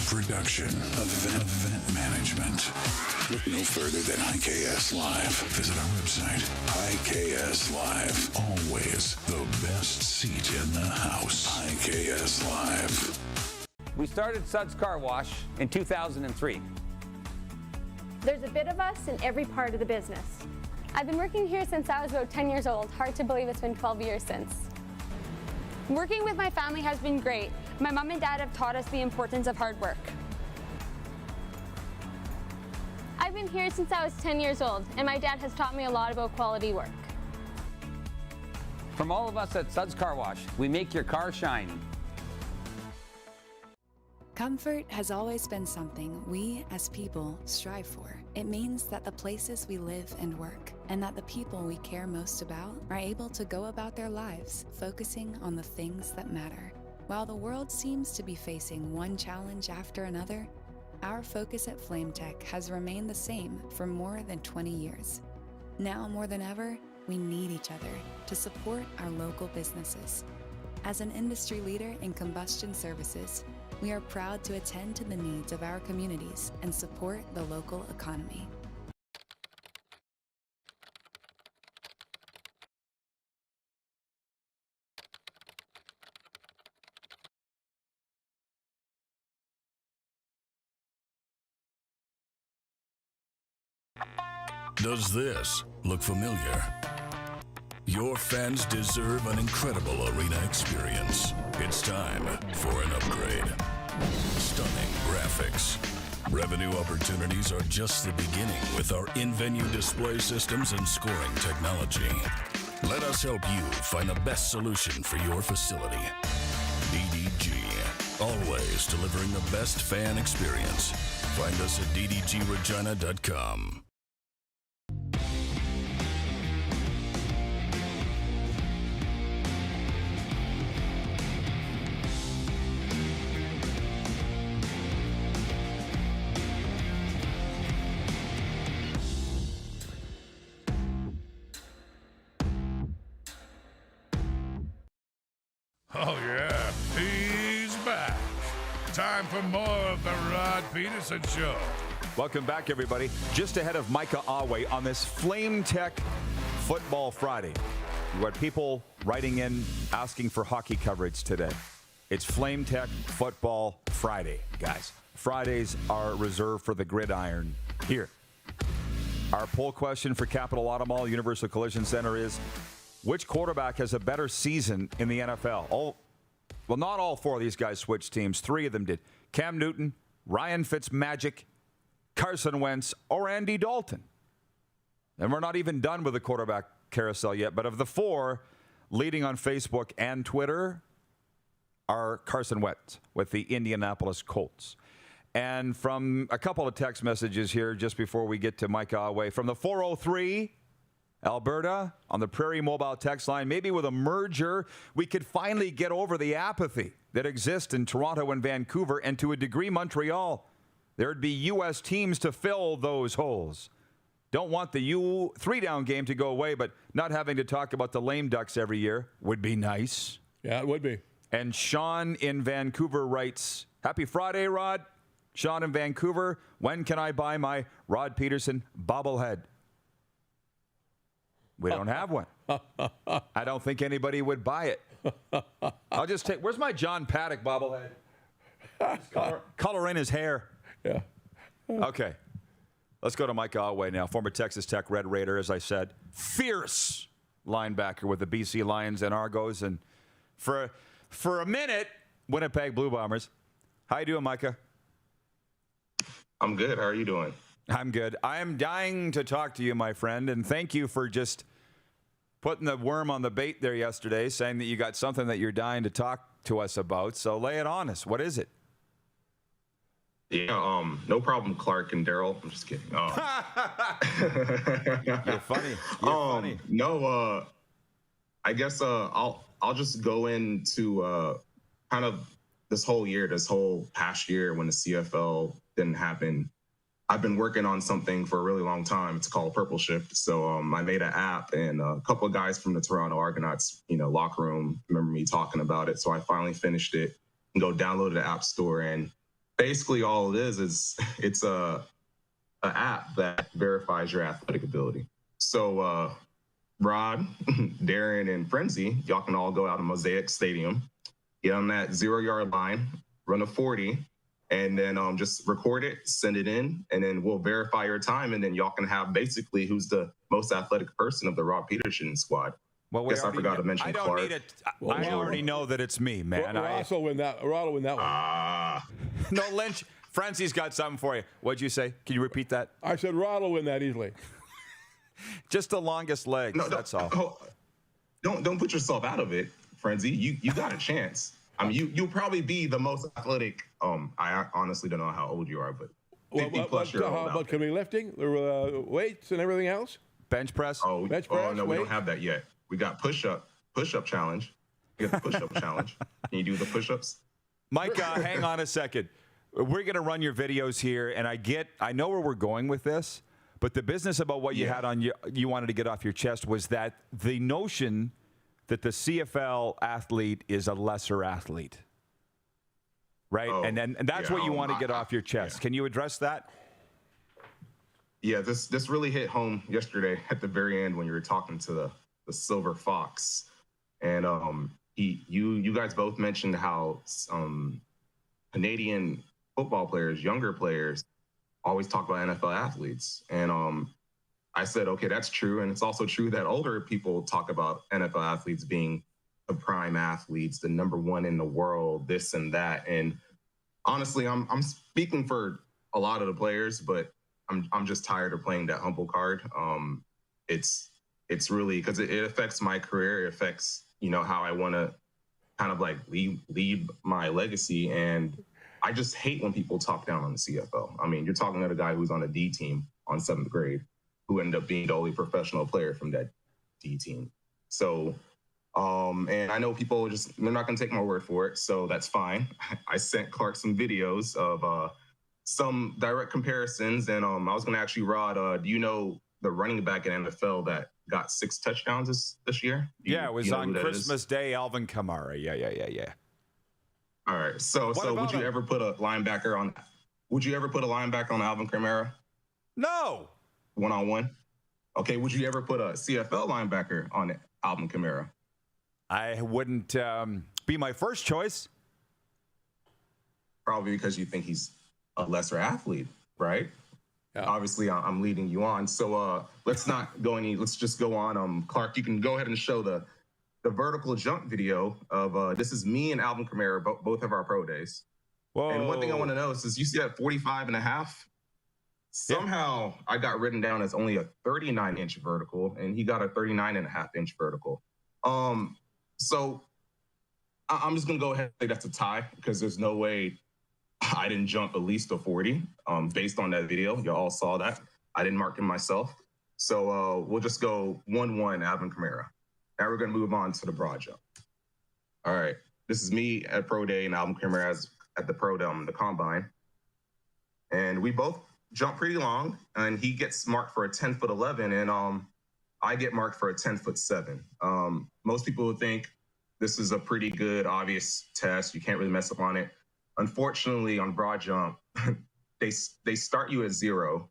production. Event management. Look no further than IKS Live. Visit our website. IKS Live. Always the best seat in the house. IKS Live. We started Suds Car Wash in 2003. There's a bit of us in every part of the business. I've been working here since I was about 10 years old. Hard to believe it's been 12 years since. Working with my family has been great. My mom and dad have taught us the importance of hard work. I've been here since I was 10 years old, and my dad has taught me a lot about quality work. From all of us at Suds Car Wash, we make your car shine. Comfort has always been something we, as people, strive for. It means that the places we live and work, and that the people we care most about, are able to go about their lives, focusing on the things that matter. While the world seems to be facing one challenge after another, our focus at FlameTech has remained the same for more than 20 years. Now more than ever, we need each other to support our local businesses. As an industry leader in combustion services, we are proud to attend to the needs of our communities and support the local economy. Does this look familiar? Your fans deserve an incredible arena experience. It's time for an upgrade. Stunning graphics. Revenue opportunities are just the beginning with our in-venue display systems and scoring technology. Let us help you find the best solution for your facility. DDG. Always delivering the best fan experience. Find us at ddgregina.com. Oh, yeah, he's back. Time for more of the Rod Pedersen Show. Welcome back, everybody. Just ahead of Micah Awe on this Flame Tech Football Friday. You got people writing in asking for hockey coverage today. It's Flame Tech Football Friday, guys. Fridays are reserved for the gridiron here. Our poll question for Capital Automall Universal Collision Center is, which quarterback has a better season in the NFL? Not all four of these guys switched teams. Three of them did. Cam Newton, Ryan Fitzmagic, Carson Wentz, or Andy Dalton. And we're not even done with the quarterback carousel yet. But of the four leading on Facebook and Twitter are Carson Wentz with the Indianapolis Colts. And from a couple of text messages here just before we get to Micah Awe, from the 403, Alberta, on the Prairie Mobile text line, maybe with a merger, we could finally get over the apathy that exists in Toronto and Vancouver, and to a degree, Montreal. There'd be U.S. teams to fill those holes. Don't want the U3 down game to go away, but not having to talk about the lame ducks every year would be nice. Yeah, it would be. And Sean in Vancouver writes, Happy Friday, Rod. Sean in Vancouver, when can I buy my Rod Pedersen bobblehead? We don't have one. I don't think anybody would buy it. I'll just take, where's my John Paddock bobblehead? Color in his hair. Yeah. Okay. Let's go to Micah Awe now, former Texas Tech Red Raider, as I said. Fierce linebacker with the BC Lions and Argos. And for a minute, Winnipeg Blue Bombers. How you doing, Micah? I'm good. How are you doing? I'm good. I am dying to talk to you, my friend, and thank you for just putting the worm on the bait there yesterday, saying that you got something that you're dying to talk to us about. So lay it on us. What is it? Yeah, no problem, Clark and Daryl. I'm just kidding. You're funny. You're funny. No, I guess I'll just go into kind of this whole past year when the CFL didn't happen. I've been working on something for a really long time. It's called Purple Shift. So I made an app, and a couple of guys from the Toronto Argonauts, locker room, remember me talking about it. So I finally finished it and go download the App Store. And basically all it is it's an app that verifies your athletic ability. So Rod, Darren, and Frenzie, y'all can all go out to Mosaic Stadium, get on that 0-yard line, run a 40, and then just record it, send it in, and then we'll verify your time, and then y'all can have basically who's the most athletic person of the Rod Pedersen squad. Well, I forgot to mention Clark. Need it. I already know that it's me, man. Ross will win that. Rod will win that one. No, Lynch. Francie's got something for you. What'd you say? Can you repeat that? I said Rod will win that easily. Just the longest legs. No, that's all. Don't put yourself out of it, Frenzie. You got a chance. I mean, you'll probably be the most athletic. I honestly don't know how old you are, but 50 plus year old. How about coming lifting, weights, and everything else? Bench press. Bench press. No, we don't have that yet. We got push-up challenge. You got the push-up challenge. Can you do the push-ups? Mike, hang on a second. We're going to run your videos here, and I know where we're going with this, but the business about what you had on you wanted to get off your chest was that the notion that the CFL athlete is a lesser athlete, right? And that's what you want to get off your chest. Can you address that? Yeah, this really hit home yesterday at the very end when you were talking to the Silver Fox, and you guys both mentioned how Canadian football players, younger players, always talk about NFL athletes, and I said, okay, that's true, and it's also true that older people talk about NFL athletes being the prime athletes, the number one in the world, this and that, and honestly, I'm speaking for a lot of the players, but I'm just tired of playing that humble card. It's really because it affects my career. It affects, how I want to kind of like leave my legacy. And I just hate when people talk down on the CFL. I mean, you're talking to a guy who's on a D team on 7th grade who ended up being the only professional player from that D team. So, and I know people they're not going to take my word for it. So that's fine. I sent Clark some videos of some direct comparisons. And I was going to actually, Rod, do you know the running back in NFL that got 6 touchdowns this year? It was on Christmas Day, Alvin Kamara. Yeah. All right. So would you ever put a linebacker on? Would you ever put a linebacker on Alvin Kamara? No. 1-on-1. Okay. Would you ever put a CFL linebacker on Alvin Kamara? I wouldn't be my first choice. Probably because you think he's a lesser athlete, right? Yeah. Obviously, I'm leading you on. So let's not go any. Let's just go on. Clark, you can go ahead and show the vertical jump video of this is me and Alvin Kamara, both of our pro days. Whoa. And one thing I want to know is you see that 45 and a half? Somehow I got written down as only a 39-inch vertical, and he got a 39.5-inch vertical. So I'm just going to go ahead and say that's a tie because there's no way I didn't jump at least a 40 based on that video. You all saw that. I didn't mark him myself. So we'll just go 1-1 Alvin Kamara. Now we're going to move on to the broad jump. All right. This is me at Pro Day and Alvin Kamara at the Pro Day, the Combine. And we both jump pretty long, and he gets marked for a 10'11", and I get marked for a 10'7". Most people would think this is a pretty good, obvious test. You can't really mess up on it. Unfortunately, on broad jump, they start you at 0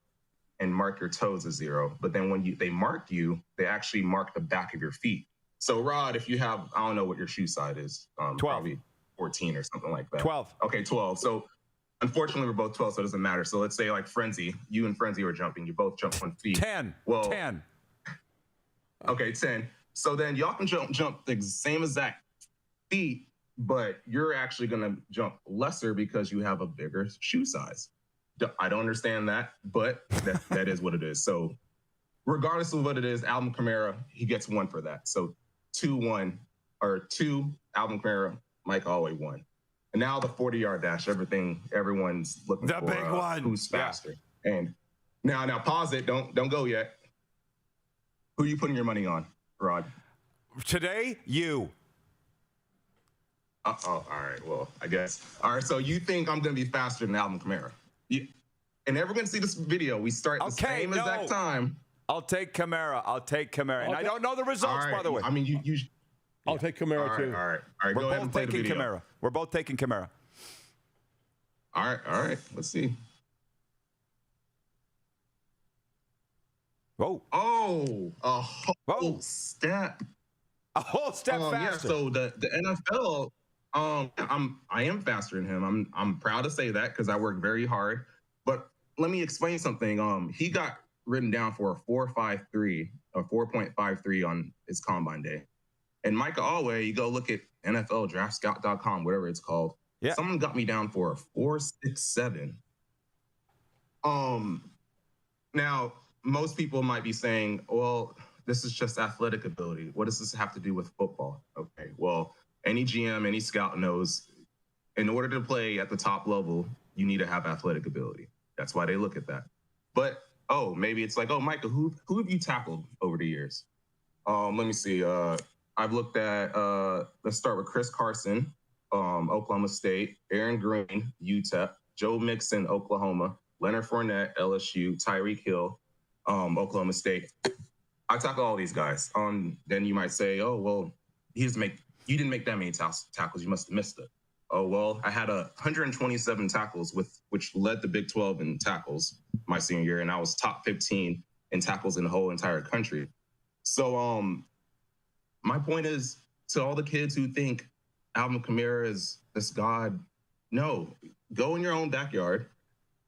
and mark your toes as 0. But then when they mark you, they actually mark the back of your feet. So, Rod, if you have, I don't know what your shoe size is, 12. Probably 14 or something like that. 12. Okay, 12. So, unfortunately, we're both 12, so it doesn't matter. So let's say like Frenzie, you and Frenzie were jumping. You both jump on feet. 10. Well, 10. Okay, 10. So then y'all can jump the same exact feet, but you're actually going to jump lesser because you have a bigger shoe size. I don't understand that, but that is what it is. So regardless of what it is, Alvin Kamara, he gets 1 for that. So 2-1, or 2, Alvin Kamara, Micah Awe 1. And now the 40-yard dash, everyone's looking for the big one. Who's faster. Yeah. And now pause it. Don't go yet. Who are you putting your money on, Rod? Today, you. All right. Well, I guess. All right. So you think I'm going to be faster than Alvin Kamara? And everyone's see this video. We start the same exact time. I'll take Kamara. And I don't know the results, by the way. I mean, you I'll take Kamara too. All right. Go ahead and play the video. Kamara. We're both taking Kamara. All right. Let's see. Whoa. Oh, a whole step. A whole step faster. Yeah, so the NFL, I am faster than him. I'm proud to say that because I work very hard. But let me explain something. He got written down for a 4.53 on his combine day. And Micah Awe, you go look at NFL DraftScout.com, whatever it's called. Yeah. Someone got me down for a 4.67. Now, most people might be saying, well, this is just athletic ability. What does this have to do with football? Okay, well, any GM, any scout knows in order to play at the top level, you need to have athletic ability. That's why they look at that. But, maybe it's like, Micah, who have you tackled over the years? Let me see. I've looked at, let's start with Chris Carson, Oklahoma State, Aaron Green, UTEP, Joe Mixon, Oklahoma, Leonard Fournette, LSU, Tyreek Hill, Oklahoma State. I tackle all these guys. Then you might say, you didn't make that many tackles. You must have missed it. Oh, well, I had 127 tackles, which led the Big 12 in tackles my senior year, and I was top 15 in tackles in the whole entire country. So my point is to all the kids who think Alvin Kamara is this god, no, go in your own backyard.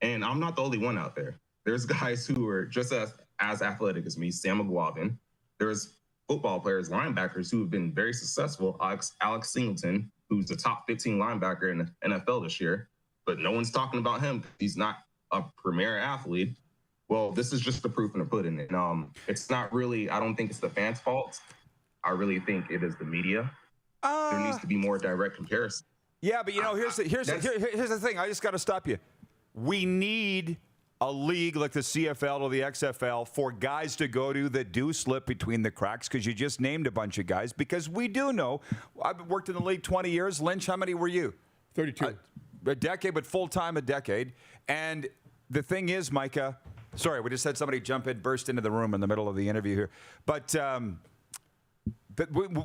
And I'm not the only one out there. There's guys who are just as athletic as me, Sam McGuavin. There's football players, linebackers who have been very successful. Alex Singleton, who's the top 15 linebacker in the NFL this year, but no one's talking about him. He's not a premier athlete. Well, this is just the proof in the pudding. And it's not really, I don't think it's the fans' fault. I really think it is the media. There needs to be more direct comparison. Yeah, but here's the thing. I just got to stop you. We need a league like the CFL or the XFL for guys to go to that do slip between the cracks, because you just named a bunch of guys, because we do know. I've worked in the league 20 years. Lynch, how many were you? 32. A decade, but full-time a decade. And the thing is, Micah, sorry, we just had somebody burst into the room in the middle of the interview here. But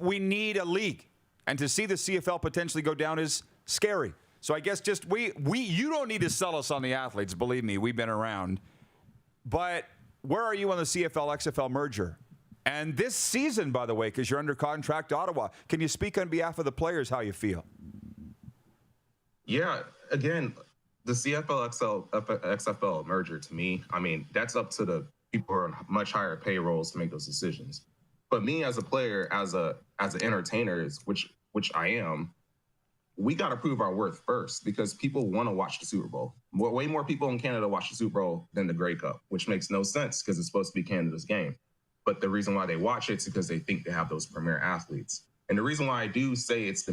we need a league. And to see the CFL potentially go down is scary. So I guess just you don't need to sell us on the athletes. Believe me, we've been around. But where are you on the CFL-XFL merger? And this season, by the way, because you're under contract to Ottawa, can you speak on behalf of the players how you feel? Yeah, again, the CFL-XFL merger, to me, I mean, that's up to the people who are on much higher payrolls to make those decisions. But me as a player, as an entertainer, which I am, we got to prove our worth first because people want to watch the Super Bowl. Way more people in Canada watch the Super Bowl than the Grey Cup, which makes no sense because it's supposed to be Canada's game. But the reason why they watch it is because they think they have those premier athletes. And the reason why I do say it's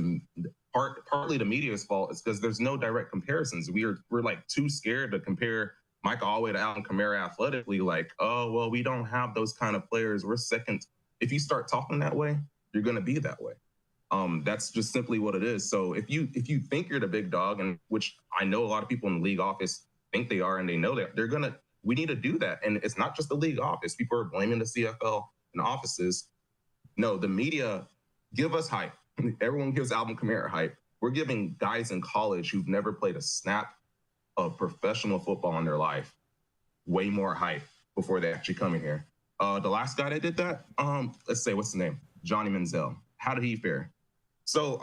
partly the media's fault is because there's no direct comparisons. We're like too scared to compare Micah Awe to Alvin Kamara athletically. Like, oh, well, we don't have those kind of players. We're second. If you start talking that way, you're going to be that way. That's just simply what it is. So if you think you're the big dog, and which I know a lot of people in the league office think they are, and they know that we need to do that. And it's not just the league office. People are blaming the CFL and offices. No, the media give us hype. Everyone gives Alvin Kamara hype. We're giving guys in college who've never played a snap of professional football in their life way more hype before they actually come in here. The last guy that did that, let's say, what's the name? Johnny Manziel. How did he fare? So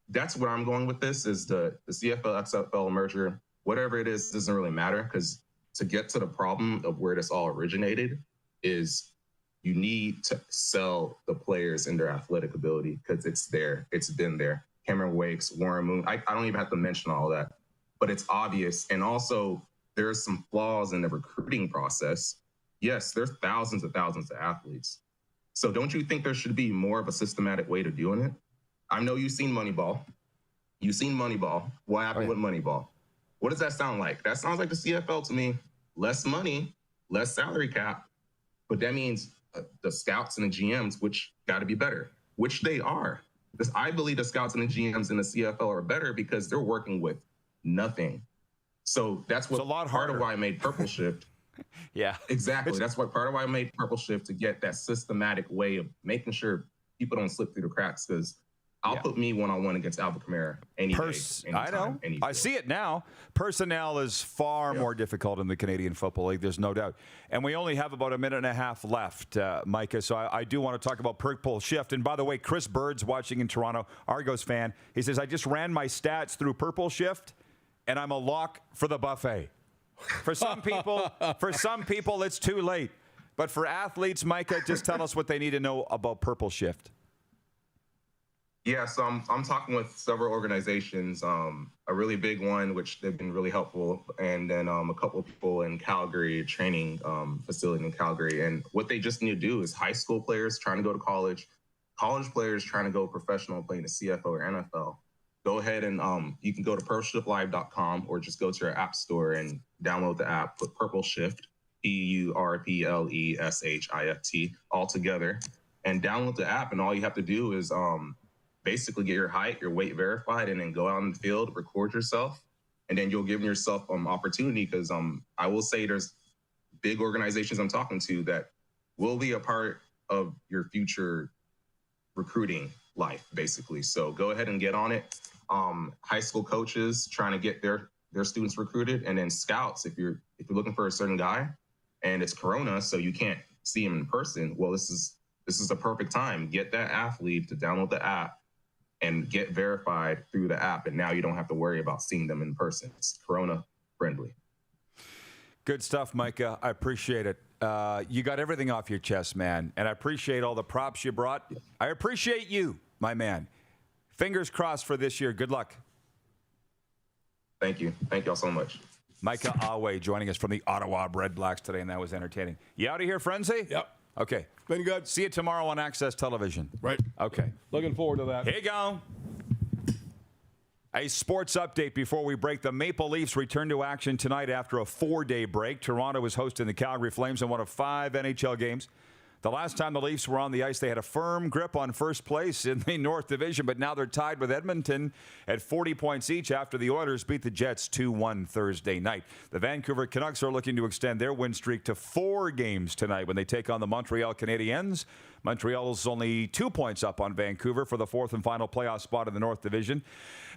that's where I'm going with this is the CFL-XFL merger. Whatever it is, doesn't really matter because to get to the problem of where this all originated is you need to sell the players and their athletic ability because it's there. It's been there. Cameron Wakes, Warren Moon. I don't even have to mention all that, but it's obvious. And also there's some flaws in the recruiting process. Yes, there's thousands of athletes. So don't you think there should be more of a systematic way to doing it? I know you've seen Moneyball. What happened with Moneyball? What does that sound like? That sounds like the CFL to me. Less money, less salary cap, but that means the scouts and the GMs, which got to be better, which they are. Because I believe the scouts and the GMs in the CFL are better because they're working with nothing. So that's what part of why I made Purple Shift. Yeah, exactly. That's what part of why I made Purple Shift to get that systematic way of making sure people don't slip through the cracks. Because I'll put me one-on-one against Alvin Kamara any day, I know. I see it now. Personnel is far more difficult in the Canadian Football League. There's no doubt. And we only have about a minute and a half left, Micah. So I do want to talk about Purple Shift. And by the way, Chris Bird's watching in Toronto, Argos fan. He says, I just ran my stats through Purple Shift, and I'm a lock for the buffet. For some people, it's too late. But for athletes, Micah, just tell us what they need to know about Purple Shift. Yeah, so I'm talking with several organizations, a really big one, which they've been really helpful, and then a couple of people in Calgary, training facility in Calgary. And what they just need to do is high school players trying to go to college players trying to go professional playing the CFL or NFL. Go ahead and you can go to purpleshiftlive.com or just go to your app store and download the app, put Purple Shift, PURPLESHIFT all together, and download the app. And all you have to do is basically get your height, your weight verified, and then go out in the field, record yourself, and then you'll give yourself opportunity because I will say there's big organizations I'm talking to that will be a part of your future recruiting life, basically. So go ahead and get on it. High school coaches trying to get their students recruited, and then scouts, if you're looking for a certain guy and it's Corona, so you can't see him in person, well, this is a perfect time. Get that athlete to download the app and get verified through the app. And now you don't have to worry about seeing them in person. It's Corona friendly. Good stuff, Micah. I appreciate it. You got everything off your chest, man. And I appreciate all the props you brought. I appreciate you, my man. Fingers crossed for this year. Good luck. Thank you. Thank y'all so much. Micah Awe joining us from the Ottawa Red Blacks today, and that was entertaining. You out of here, Frenzie? Yep. Okay. Been good. See you tomorrow on Access Television. Right. Okay. Looking forward to that. Here you go. A sports update before we break. The Maple Leafs return to action tonight after a 4-day break. Toronto is hosting the Calgary Flames in one of 5 NHL games. The last time the Leafs were on the ice, they had a firm grip on first place in the North Division, but now they're tied with Edmonton at 40 points each after the Oilers beat the Jets 2-1 Thursday night. The Vancouver Canucks are looking to extend their win streak to 4 games tonight when they take on the Montreal Canadiens. Montreal's only 2 points up on Vancouver for the 4th and final playoff spot in the North Division,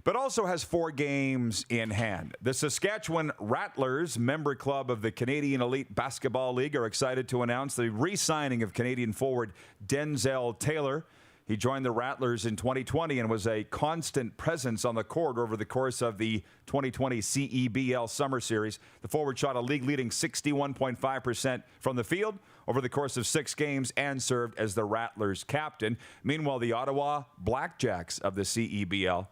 but also has 4 games in hand. The Saskatchewan Rattlers, member club of the Canadian Elite Basketball League, are excited to announce the re-signing of Canadian forward Denzel Taylor. He joined the Rattlers in 2020 and was a constant presence on the court over the course of the 2020 CEBL Summer Series. The forward shot a league-leading 61.5% from the field over the course of 6 games and served as the Rattlers' captain. Meanwhile, the Ottawa Blackjacks of the CEBL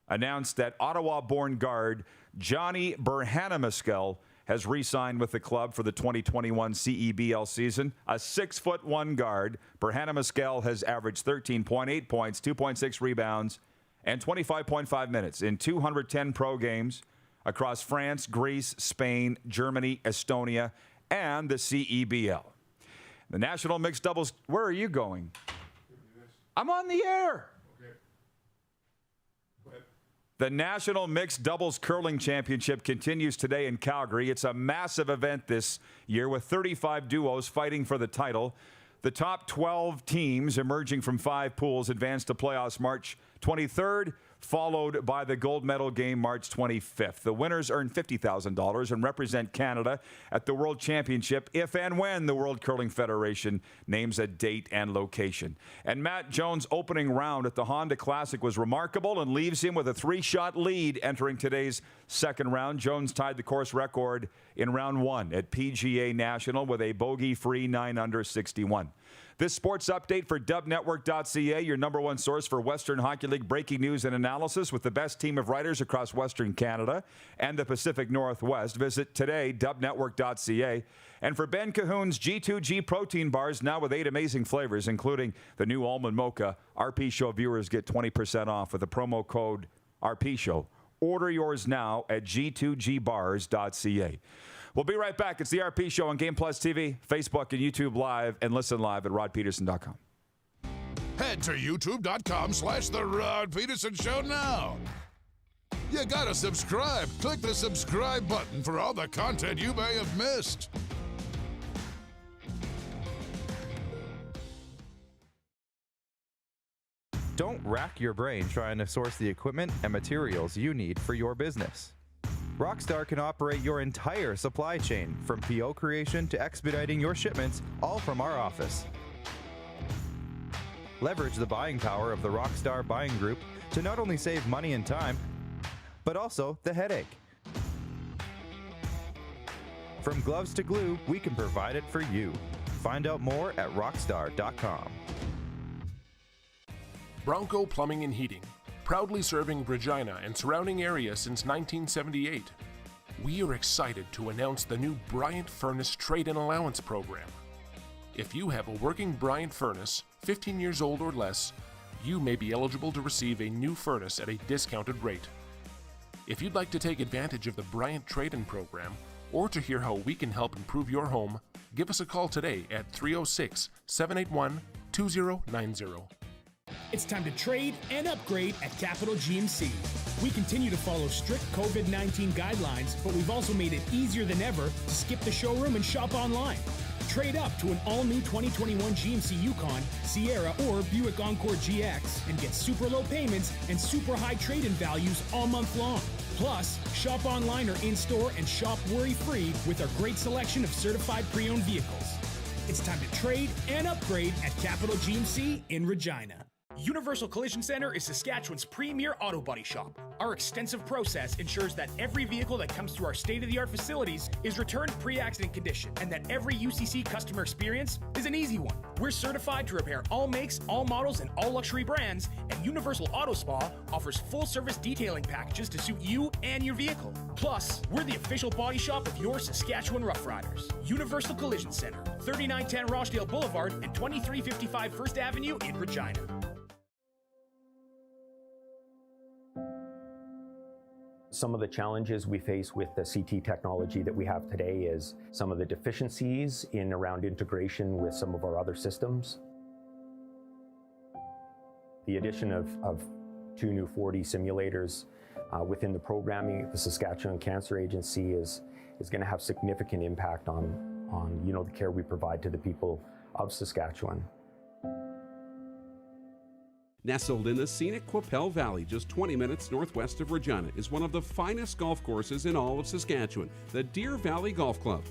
announced that Ottawa-born guard Johnny Berhanamaskell has re-signed with the club for the 2021 CEBL season. A 6'1" guard, Berhanamaskell has averaged 13.8 points, 2.6 rebounds, and 25.5 minutes in 210 pro games across France, Greece, Spain, Germany, Estonia, and the CEBL. The National Mixed Doubles, where are you going? I'm on the air. The National Mixed Doubles Curling Championship continues today in Calgary. It's a massive event this year with 35 duos fighting for the title. The top 12 teams emerging from 5 pools advance to playoffs March 23rd, followed by the gold medal game March 25th. The winners earn $50,000 and represent Canada at the World Championship if and when the World Curling Federation names a date and location. And Matt Jones' opening round at the Honda Classic was remarkable and leaves him with a 3-shot lead entering today's second round. Jones tied the course record in round 1 at PGA National with a bogey-free 9-under 61. This sports update for dubnetwork.ca, your #1 source for Western Hockey League breaking news and analysis with the best team of writers across Western Canada and the Pacific Northwest. Visit today, dubnetwork.ca. And for Ben Cahoon's G2G protein bars, now with 8 amazing flavors, including the new almond mocha, RP Show viewers get 20% off with the promo code RP Show. Order yours now at g2gbars.ca. We'll be right back. It's the RP Show on Game Plus TV, Facebook, and YouTube Live, and listen live at rodpedersen.com. Head to youtube.com/The Rod Pedersen Show now. You gotta subscribe. Click the subscribe button for all the content you may have missed. Don't rack your brain trying to source the equipment and materials you need for your business. Rockstar can operate your entire supply chain, from PO creation to expediting your shipments, all from our office. Leverage the buying power of the Rockstar buying group to not only save money and time, but also the headache. From gloves to glue, we can provide it for you. Find out more at rockstar.com. Bronco Plumbing and Heating, proudly serving Regina and surrounding areas since 1978. We are excited to announce the new Bryant Furnace Trade-in Allowance Program. If you have a working Bryant furnace, 15 years old or less, you may be eligible to receive a new furnace at a discounted rate. If you'd like to take advantage of the Bryant Trade-in Program, or to hear how we can help improve your home, give us a call today at 306-781-2090. It's time to trade and upgrade at Capital GMC. We continue to follow strict COVID-19 guidelines, but we've also made it easier than ever to skip the showroom and shop online. Trade up to an all-new 2021 GMC Yukon, Sierra, or Buick Encore GX and get super low payments and super high trade-in values all month long. Plus, shop online or in-store and shop worry-free with our great selection of certified pre-owned vehicles. It's time to trade and upgrade at Capital GMC in Regina. Universal Collision Center is Saskatchewan's premier auto body shop. Our extensive process ensures that every vehicle that comes through our state-of-the-art facilities is returned pre-accident condition, and that every UCC customer experience is an easy one. We're certified to repair all makes, all models, and all luxury brands, and Universal Auto Spa offers full-service detailing packages to suit you and your vehicle. Plus, we're the official body shop of your Saskatchewan Rough Riders. Universal Collision Center, 3910 Rochdale Boulevard and 2355 First Avenue in Regina. Some of the challenges we face with the CT technology that we have today is some of the deficiencies in around integration with some of our other systems. The addition of 2 new 4D simulators within the programming of the Saskatchewan Cancer Agency is going to have significant impact on the care we provide to the people of Saskatchewan. Nestled in the scenic Qu'Appelle Valley, just 20 minutes northwest of Regina, is one of the finest golf courses in all of Saskatchewan, the Deer Valley Golf Club.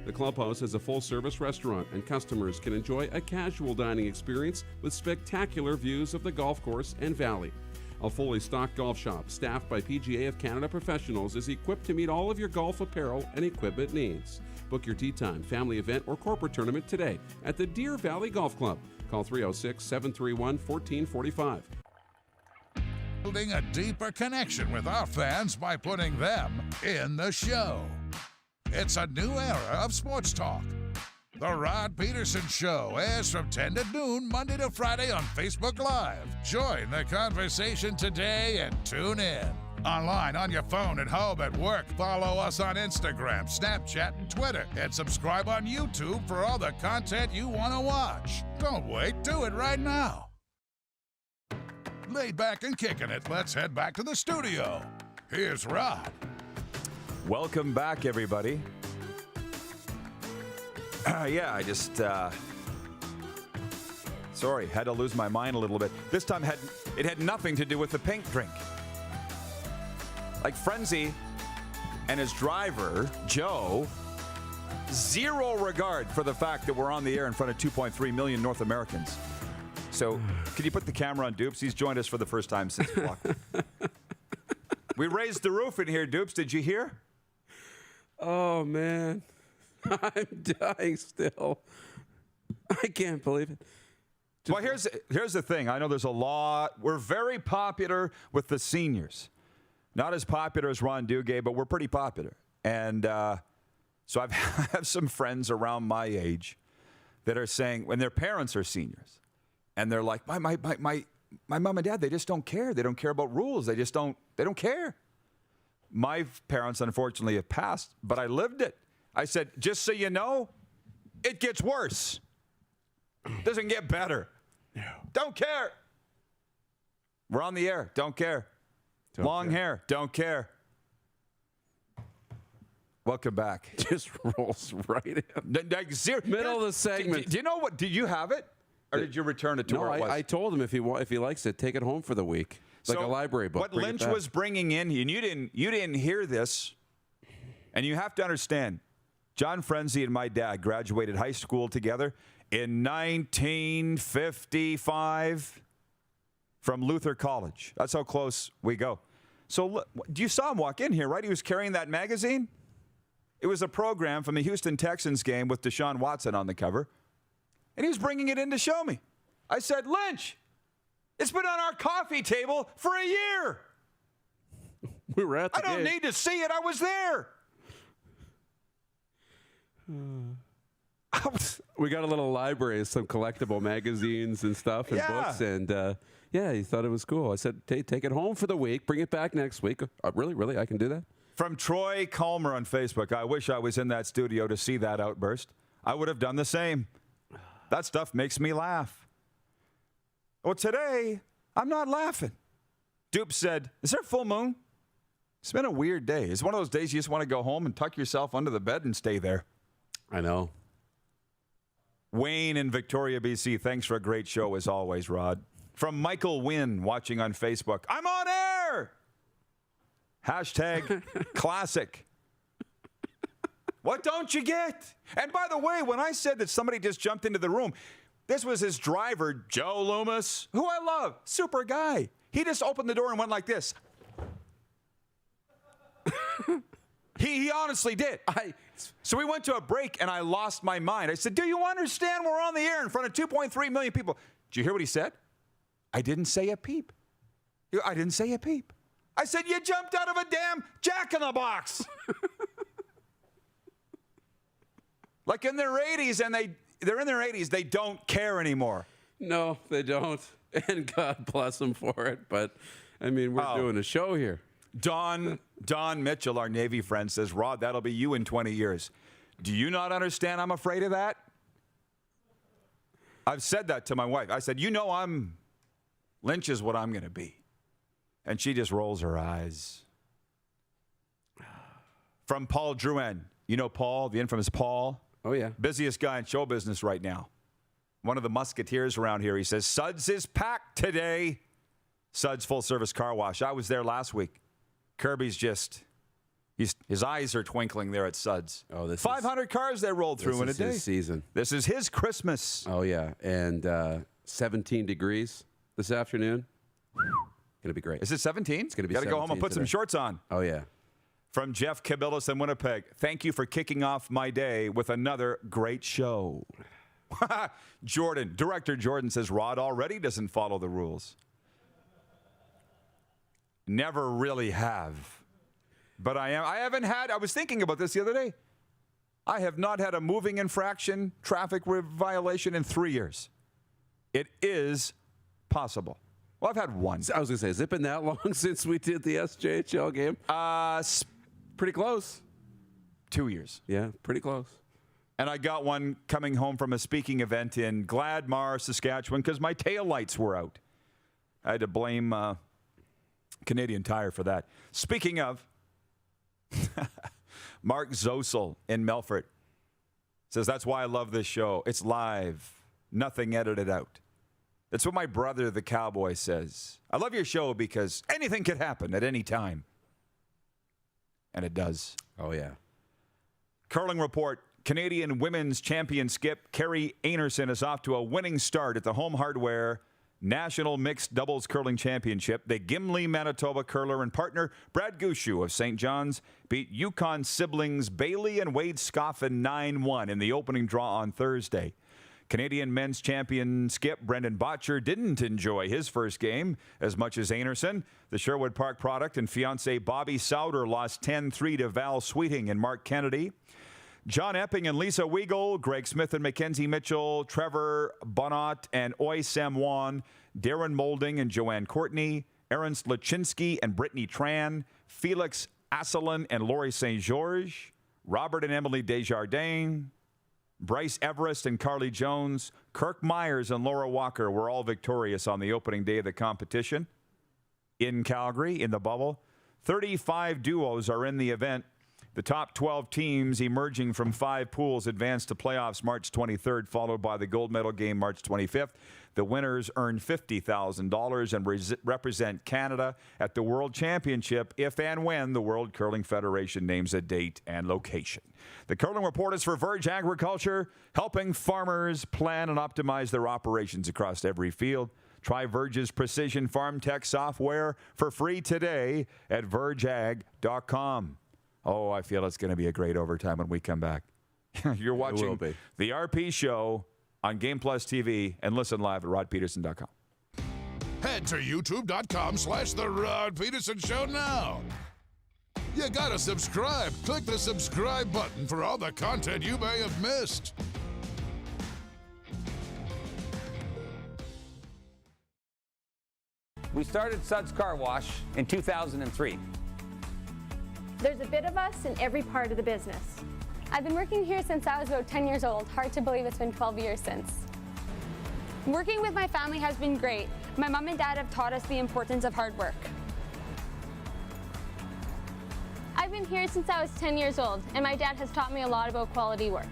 The clubhouse is a full-service restaurant, and customers can enjoy a casual dining experience with spectacular views of the golf course and valley. A fully stocked golf shop staffed by PGA of Canada professionals is equipped to meet all of your golf apparel and equipment needs. Book your tee time, family event, or corporate tournament today at the Deer Valley Golf Club. Call 306-731-1445. Building a deeper connection with our fans by putting them in the show. It's a new era of sports talk. The Rod Pedersen Show airs from 10 to noon, Monday to Friday on Facebook Live. Join the conversation today and tune in. Online, on your phone, at home, at work. Follow us on Instagram, Snapchat, and Twitter. And subscribe on YouTube for all the content you want to watch. Don't wait. Do it right now. Laid back and kicking it. Let's head back to the studio. Here's Rod. Welcome back, everybody. I just, sorry, had to lose my mind a little bit. This time it had nothing to do with the pink drink. Like Frenzie and his driver, Joe, zero regard for the fact that we're on the air in front of 2.3 million North Americans. So, can you put the camera on Dupes? He's joined us for the first time since block. We raised the roof in here, Dupes. Did you hear? Oh, man. I'm dying still. I can't believe it. Well, here's the thing. I know there's a lot. We're very popular with the seniors. Not as popular as Ron Duguay, but we're pretty popular. And so I have some friends around my age that are saying, when their parents are seniors, and they're like, my mom and dad, they just don't care. They don't care about rules. They don't care. My parents, unfortunately, have passed, but I lived it. I said, just so you know, it gets worse. Doesn't get better. No. Don't care. We're on the air. Don't care. Long hair. Don't care. Welcome back. Just rolls right in. Middle of the segment. Do you know what? Did you have it? Or did you return it to where it was? I told him if he likes it, take it home for the week. Like a library book. What Lynch was bringing in, and you didn't hear this, and you have to understand, John Frenzie and my dad graduated high school together in 1955 from Luther College. That's how close we go. So you saw him walk in here, right? He was carrying that magazine. It was a program from the Houston Texans game with Deshaun Watson on the cover, and he was bringing it in to show me. I said, Lynch, it's been on our coffee table for a year. We were at the game. I don't need to see it. I was there. We got a little library of some collectible magazines and stuff and books, and he thought it was cool. I said, take it home for the week, bring it back next week. Really, I can do that? From Troy Calmer on Facebook, I wish I was in that studio to see that outburst. I would have done the same. That stuff makes me laugh. Well, today, I'm not laughing. Dupe said, is there a full moon? It's been a weird day. It's one of those days you just want to go home and tuck yourself under the bed and stay there. I know. Wayne in Victoria, BC, thanks for a great show as always, Rod. From Michael Wynn watching on Facebook, I'm on air! Hashtag classic. What don't you get? And by the way, when I said that somebody just jumped into the room, this was his driver, Joe Loomis, who I love, super guy. He just opened the door and went like this. He honestly did. So we went to a break, and I lost my mind. I said, do you understand we're on the air in front of 2.3 million people? Did you hear what he said? I didn't say a peep. I didn't say a peep. I said, you jumped out of a damn jack-in-the-box. Like in their 80s, and they're in their 80s, they don't care anymore. No, they don't. And God bless them for it. But, I mean, we're doing a show here. Don Mitchell, our Navy friend, says, Rod, that'll be you in 20 years. Do you not understand I'm afraid of that? I've said that to my wife. I said, Lynch is what I'm going to be. And she just rolls her eyes. From Paul Drouin. You know Paul, the infamous Paul? Oh, yeah. Busiest guy in show business right now. One of the musketeers around here. He says, Suds is packed today. Suds full-service car wash. I was there last week. Kirby's just His eyes are twinkling there at Suds. Oh, this 500 cars they rolled through in a day. This is his season. This is his Christmas. Oh, yeah. And 17 degrees this afternoon. Going to be great. Is it 17? It's going to be 17 Got to go home and put some shorts on. Oh, yeah. From Jeff Cabillas in Winnipeg, thank you for kicking off my day with another great show. Director Jordan says Rod already doesn't follow the rules. Never really have. But I was thinking about this the other day. I have not had a moving infraction, traffic violation in 3 years. It is possible. Well, I've had one. I was going to say, has it been that long since we did the SJHL game? Pretty close. 2 years. Yeah, pretty close. And I got one coming home from a speaking event in Gladmar, Saskatchewan, because my taillights were out. I had to blame Canadian Tire for that. Speaking of, Mark Zosel in Melfort says, that's why I love this show. It's live, nothing edited out. That's what my brother, the cowboy, says. I love your show because anything could happen at any time. And it does. Oh, yeah. Curling report. Canadian women's champion skip Carrie Anerson is off to a winning start at the Home Hardware National Mixed Doubles Curling Championship. The Gimli, Manitoba curler and partner Brad Gushu of St. John's beat Yukon siblings Bailey and Wade Scoffin 9-1 in the opening draw on Thursday. Canadian men's champion skip Brendan Botcher didn't enjoy his first game as much as Anerson. The Sherwood Park product and fiancé Bobby Sauter lost 10-3 to Val Sweeting and Mark Kennedy. John Epping and Lisa Weigel, Greg Smith and Mackenzie Mitchell, Trevor Bonat and Oy Samwan, Darren Moulding and Joanne Courtney, Ernst Lachinsky and Brittany Tran, Felix Asselin and Laurie St. George, Robert and Emily Desjardins, Bryce Everest and Carly Jones, Kirk Myers and Laura Walker were all victorious on the opening day of the competition in Calgary, in the bubble. 35 duos are in the event. The top 12 teams emerging from 5 pools advance to playoffs March 23rd, followed by the gold medal game March 25th. The winners earn $50,000 and represent Canada at the World Championship if and when the World Curling Federation names a date and location. The Curling Report is for Verge Agriculture, helping farmers plan and optimize their operations across every field. Try Verge's Precision Farm Tech software for free today at vergeag.com. Oh, I feel it's going to be a great overtime when we come back. You're watching the RP Show on Game Plus TV and listen live at rodpedersen.com. Head to youtube.com/The Rod Pedersen Show now. You gotta subscribe. Click the subscribe button for all the content you may have missed. We started Suds Car Wash in 2003. There's a bit of us in every part of the business. I've been working here since I was about 10 years old. Hard to believe it's been 12 years since. Working with my family has been great. My mom and dad have taught us the importance of hard work. I've been here since I was 10 years old, and my dad has taught me a lot about quality work.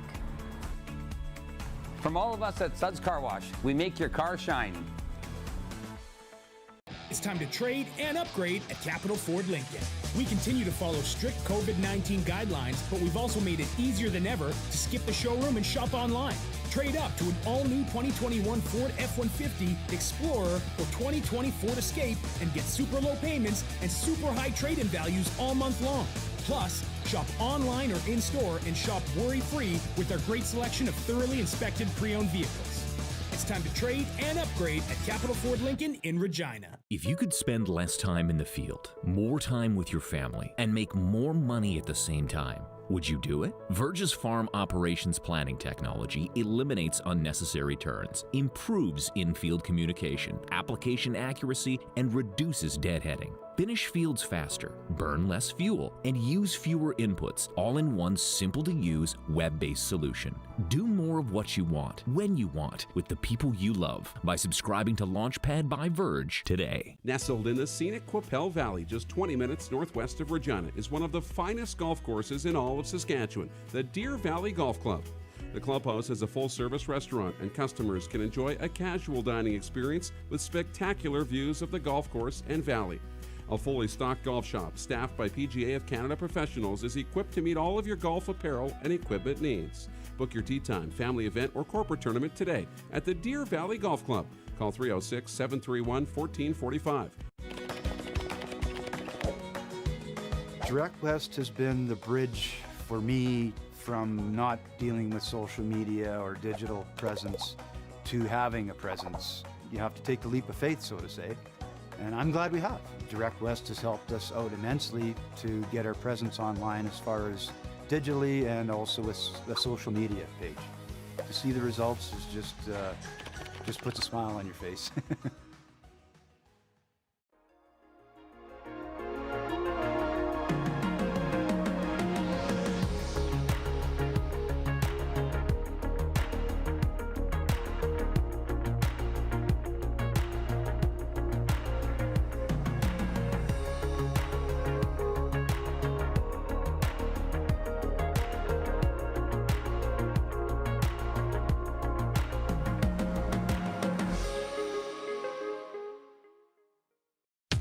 From all of us at Suds Car Wash, we make your car shine. It's time to trade and upgrade at Capital Ford Lincoln. We continue to follow strict COVID-19 guidelines, but we've also made it easier than ever to skip the showroom and shop online. Trade up to an all-new 2021 Ford F-150, Explorer, or 2020 Ford Escape and get super low payments and super high trade-in values all month long. Plus, shop online or in-store and shop worry-free with our great selection of thoroughly inspected pre-owned vehicles. It's time to trade and upgrade at Capital Ford Lincoln in Regina. If you could spend less time in the field, more time with your family, and make more money at the same time, would you do it? Verge's farm operations planning technology eliminates unnecessary turns, improves in-field communication, application accuracy, and reduces deadheading. Finish fields faster, burn less fuel, and use fewer inputs, all in one simple-to-use, web-based solution. Do more of what you want, when you want, with the people you love by subscribing to Launchpad by Verge today. Nestled in the scenic Qu'Appelle Valley, just 20 minutes northwest of Regina, is one of the finest golf courses in all of Saskatchewan, the Deer Valley Golf Club. The clubhouse has a full-service restaurant, and customers can enjoy a casual dining experience with spectacular views of the golf course and valley. A fully stocked golf shop staffed by PGA of Canada professionals is equipped to meet all of your golf apparel and equipment needs. Book your tee time, family event, or corporate tournament today at the Deer Valley Golf Club. Call 306-731-1445. Direct West has been the bridge for me from not dealing with social media or digital presence to having a presence. You have to take the leap of faith, so to say, and I'm glad we have. Direct West has helped us out immensely to get our presence online as far as digitally and also with the social media page. To see the results is just puts a smile on your face.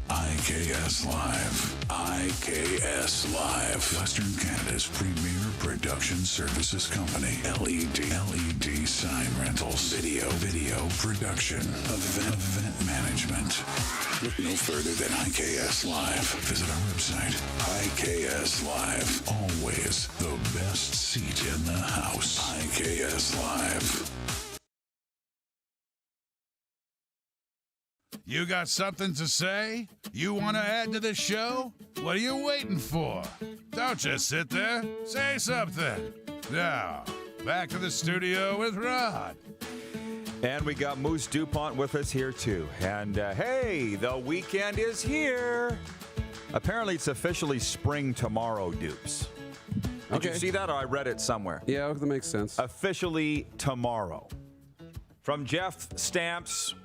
IKS Live. IKS Live. Western Canada's premier production services company. LED sign rentals. Video production. Event management. Look no further than IKS Live. Visit our website. IKS Live. Always the best seat in the house. IKS Live. You got something to say? You want to add to the show? What are you waiting for? Don't just sit there. Say something. Now, back to the studio with Rod. And we got Moose DuPont with us here, too. And, hey, the weekend is here. Apparently, it's officially spring tomorrow, Dupes. Did you see that, or I read it somewhere? Yeah, that makes sense. Officially tomorrow. From Jeff Stamps...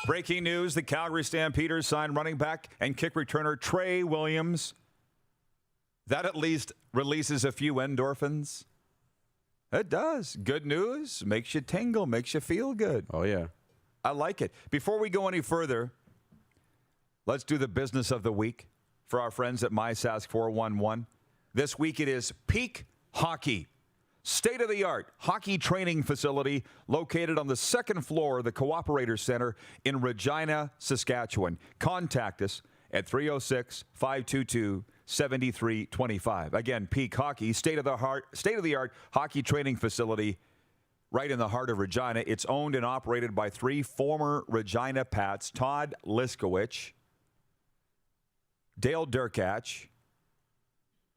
Breaking news, the Calgary Stampeders signed running back and kick returner Trey Williams. That at least releases a few endorphins. It does. Good news. Makes you tingle, makes you feel good. Oh, yeah. I like it. Before we go any further, let's do the business of the week for our friends at MySask 411. This week it is Peak Hockey. State-of-the-art hockey training facility located on the second floor of the Cooperator Center in Regina, Saskatchewan. Contact us at 306-522-7325. Again, Peak Hockey, state-of-the-art hockey training facility right in the heart of Regina. It's owned and operated by three former Regina Pats, Todd Liskowicz, Dale Durkach,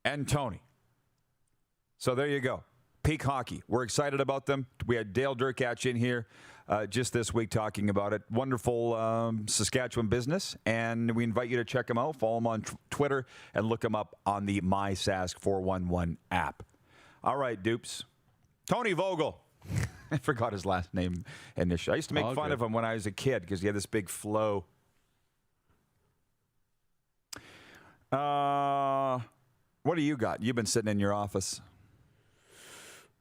and Tony. So there you go. Peak Hockey. We're excited about them. We had Dale Durkach in here just this week talking about it. Wonderful Saskatchewan business, and we invite you to check them out. Follow them on Twitter and look them up on the MySask 411 app. All right, dupes. Tony Vogel. I forgot his last name initially. I used to make fun of him when I was a kid because he had this big flow. What do you got? You've been sitting in your office.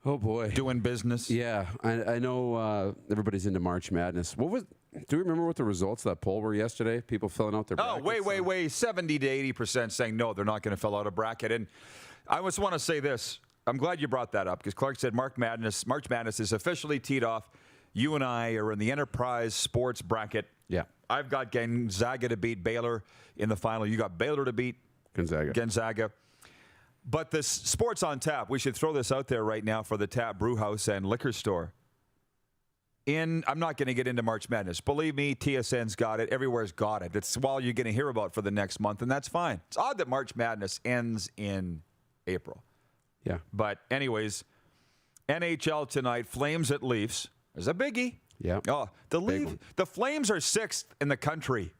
Oh, boy. Doing business. Yeah. I know everybody's into March Madness. Do you remember what the results of that poll were yesterday? People filling out their brackets? Oh, wait. 70 to 80% saying no, they're not going to fill out a bracket. And I just want to say this. I'm glad you brought that up because Clark said March Madness is officially teed off. You and I are in the Enterprise Sports bracket. Yeah. I've got Gonzaga to beat Baylor in the final. You got Baylor to beat Gonzaga. But this Sports on Tap, we should throw this out there right now for the Tap Brew House and Liquor Store. I'm not going to get into March Madness. Believe me, TSN's got it. Everywhere's got it. It's all you're going to hear about for the next month, and that's fine. It's odd that March Madness ends in April. Yeah. But anyways, NHL tonight, Flames at Leafs. There's a biggie. Yeah. Oh, the Flames are sixth in the country.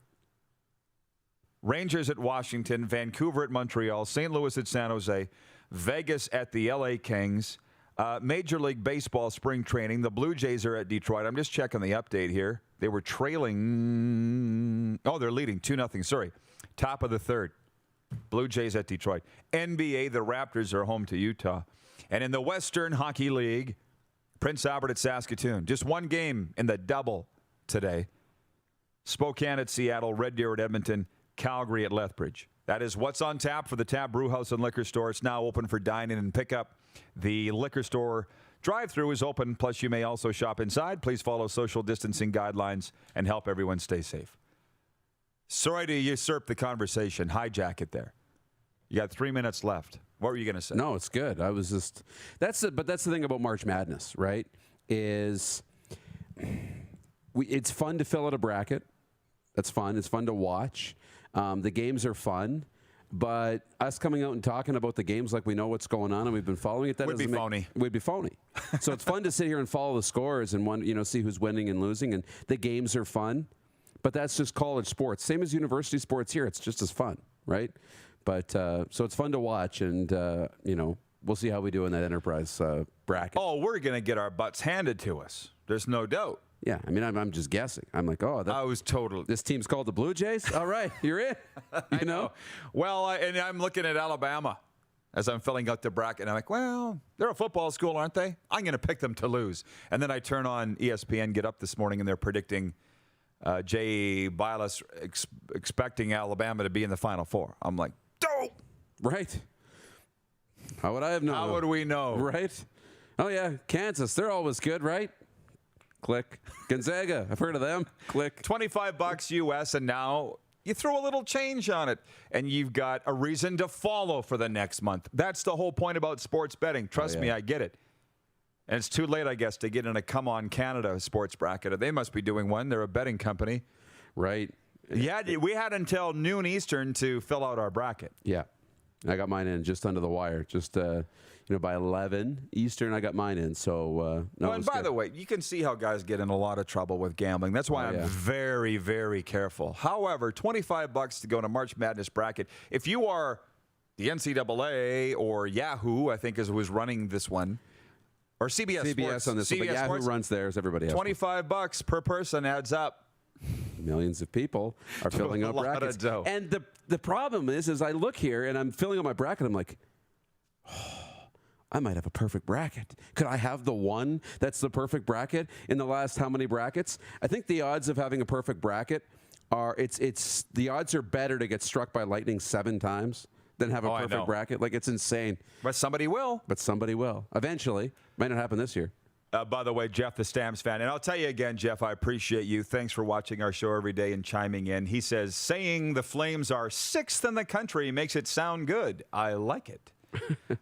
Rangers at Washington, Vancouver at Montreal, St. Louis at San Jose, Vegas at the LA Kings, Major League Baseball spring training. The Blue Jays are at Detroit. I'm just checking the update here. They were trailing. Oh, they're leading 2-0. Sorry. Top of the third. Blue Jays at Detroit. NBA, the Raptors are home to Utah. And in the Western Hockey League, Prince Albert at Saskatoon. Just one game in the double today. Spokane at Seattle, Red Deer at Edmonton, Calgary at Lethbridge. That is what's on tap for the Tab Brewhouse and Liquor Store. It's now open for dine-in and pickup. The liquor store drive-thru is open, plus you may also shop inside. Please follow social distancing guidelines and help everyone stay safe. Sorry to usurp the conversation, hijack it there. You got 3 minutes left. What were you going to say? No, it's good. I was just but that's the thing about March Madness, right? Is it's fun to fill out a bracket. That's fun. It's fun to watch. The games are fun. But us coming out and talking about the games like we know what's going on and we've been following it, that would be phony. Would be phony. So it's fun to sit here and follow the scores and see who's winning and losing, and the games are fun. But that's just college sports, same as university sports here. It's just as fun, right? But so it's fun to watch, and we'll see how we do in that Enterprise bracket. Oh, we're gonna get our butts handed to us. There's no doubt. Yeah, I mean, I'm just guessing. I'm like, I was totally. This team's called the Blue Jays? All right, you're in. You know? Well, and I'm looking at Alabama as I'm filling out the bracket. And I'm like, well, they're a football school, aren't they? I'm going to pick them to lose. And then I turn on ESPN, get up this morning, and they're predicting Jay Bilas expecting Alabama to be in the Final Four. I'm like, dope. Right. How would I have known? How would we know? Right. Oh, yeah, Kansas. They're always good, right? Click. Gonzaga, I've heard of them. Click. $25 US, and now you throw a little change on it, and you've got a reason to follow for the next month. That's the whole point about sports betting. Trust me, I get it. And it's too late, I guess, to get in a Come On Canada sports bracket. They must be doing one. They're a betting company. Right. Yeah, we had until noon Eastern to fill out our bracket. Yeah. I got mine in just under the wire. Just, by 11 Eastern, I got mine in. So, no. Well, and by the way, you can see how guys get in a lot of trouble with gambling. That's why I'm very, very careful. However, $25 to go in a March Madness bracket. If you are the NCAA or Yahoo, I think is who's running this one, or CBS Sports. On this one, but Yahoo Sports, runs theirs. Everybody has $25 per person adds up. Millions of people are filling out brackets. And the problem is I look here and I'm filling out my bracket. I'm like, I might have a perfect bracket. Could I have the one that's the perfect bracket in the last how many brackets? I think the odds of having a perfect bracket are the odds are better to get struck by lightning 7 times than have a perfect bracket. Like, it's insane. But somebody will. Eventually. Might not happen this year. By the way, Jeff, the Stamps fan, and I'll tell you again, Jeff, I appreciate you. Thanks for watching our show every day and chiming in. He says, saying the Flames are 6th in the country makes it sound good. I like it.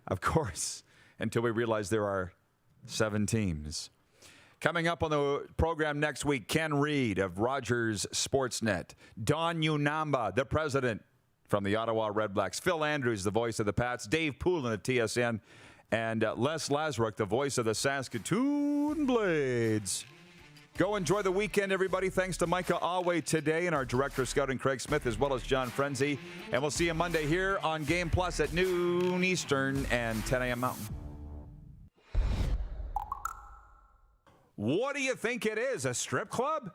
Of course, until we realize there are 7 teams. Coming up on the program next week, Ken Reed of Rogers Sportsnet, Don Unamba, the president from the Ottawa Redblacks, Phil Andrews, the voice of the Pats, Dave Poulin at TSN, and Les Lazaruk, the voice of the Saskatoon Blades. Go enjoy the weekend, everybody. Thanks to Micah Awe today and our director of scouting, Craig Smith, as well as John Frenzie. And we'll see you Monday here on Game Plus at noon Eastern and 10 a.m. Mountain. What do you think it is, a strip club?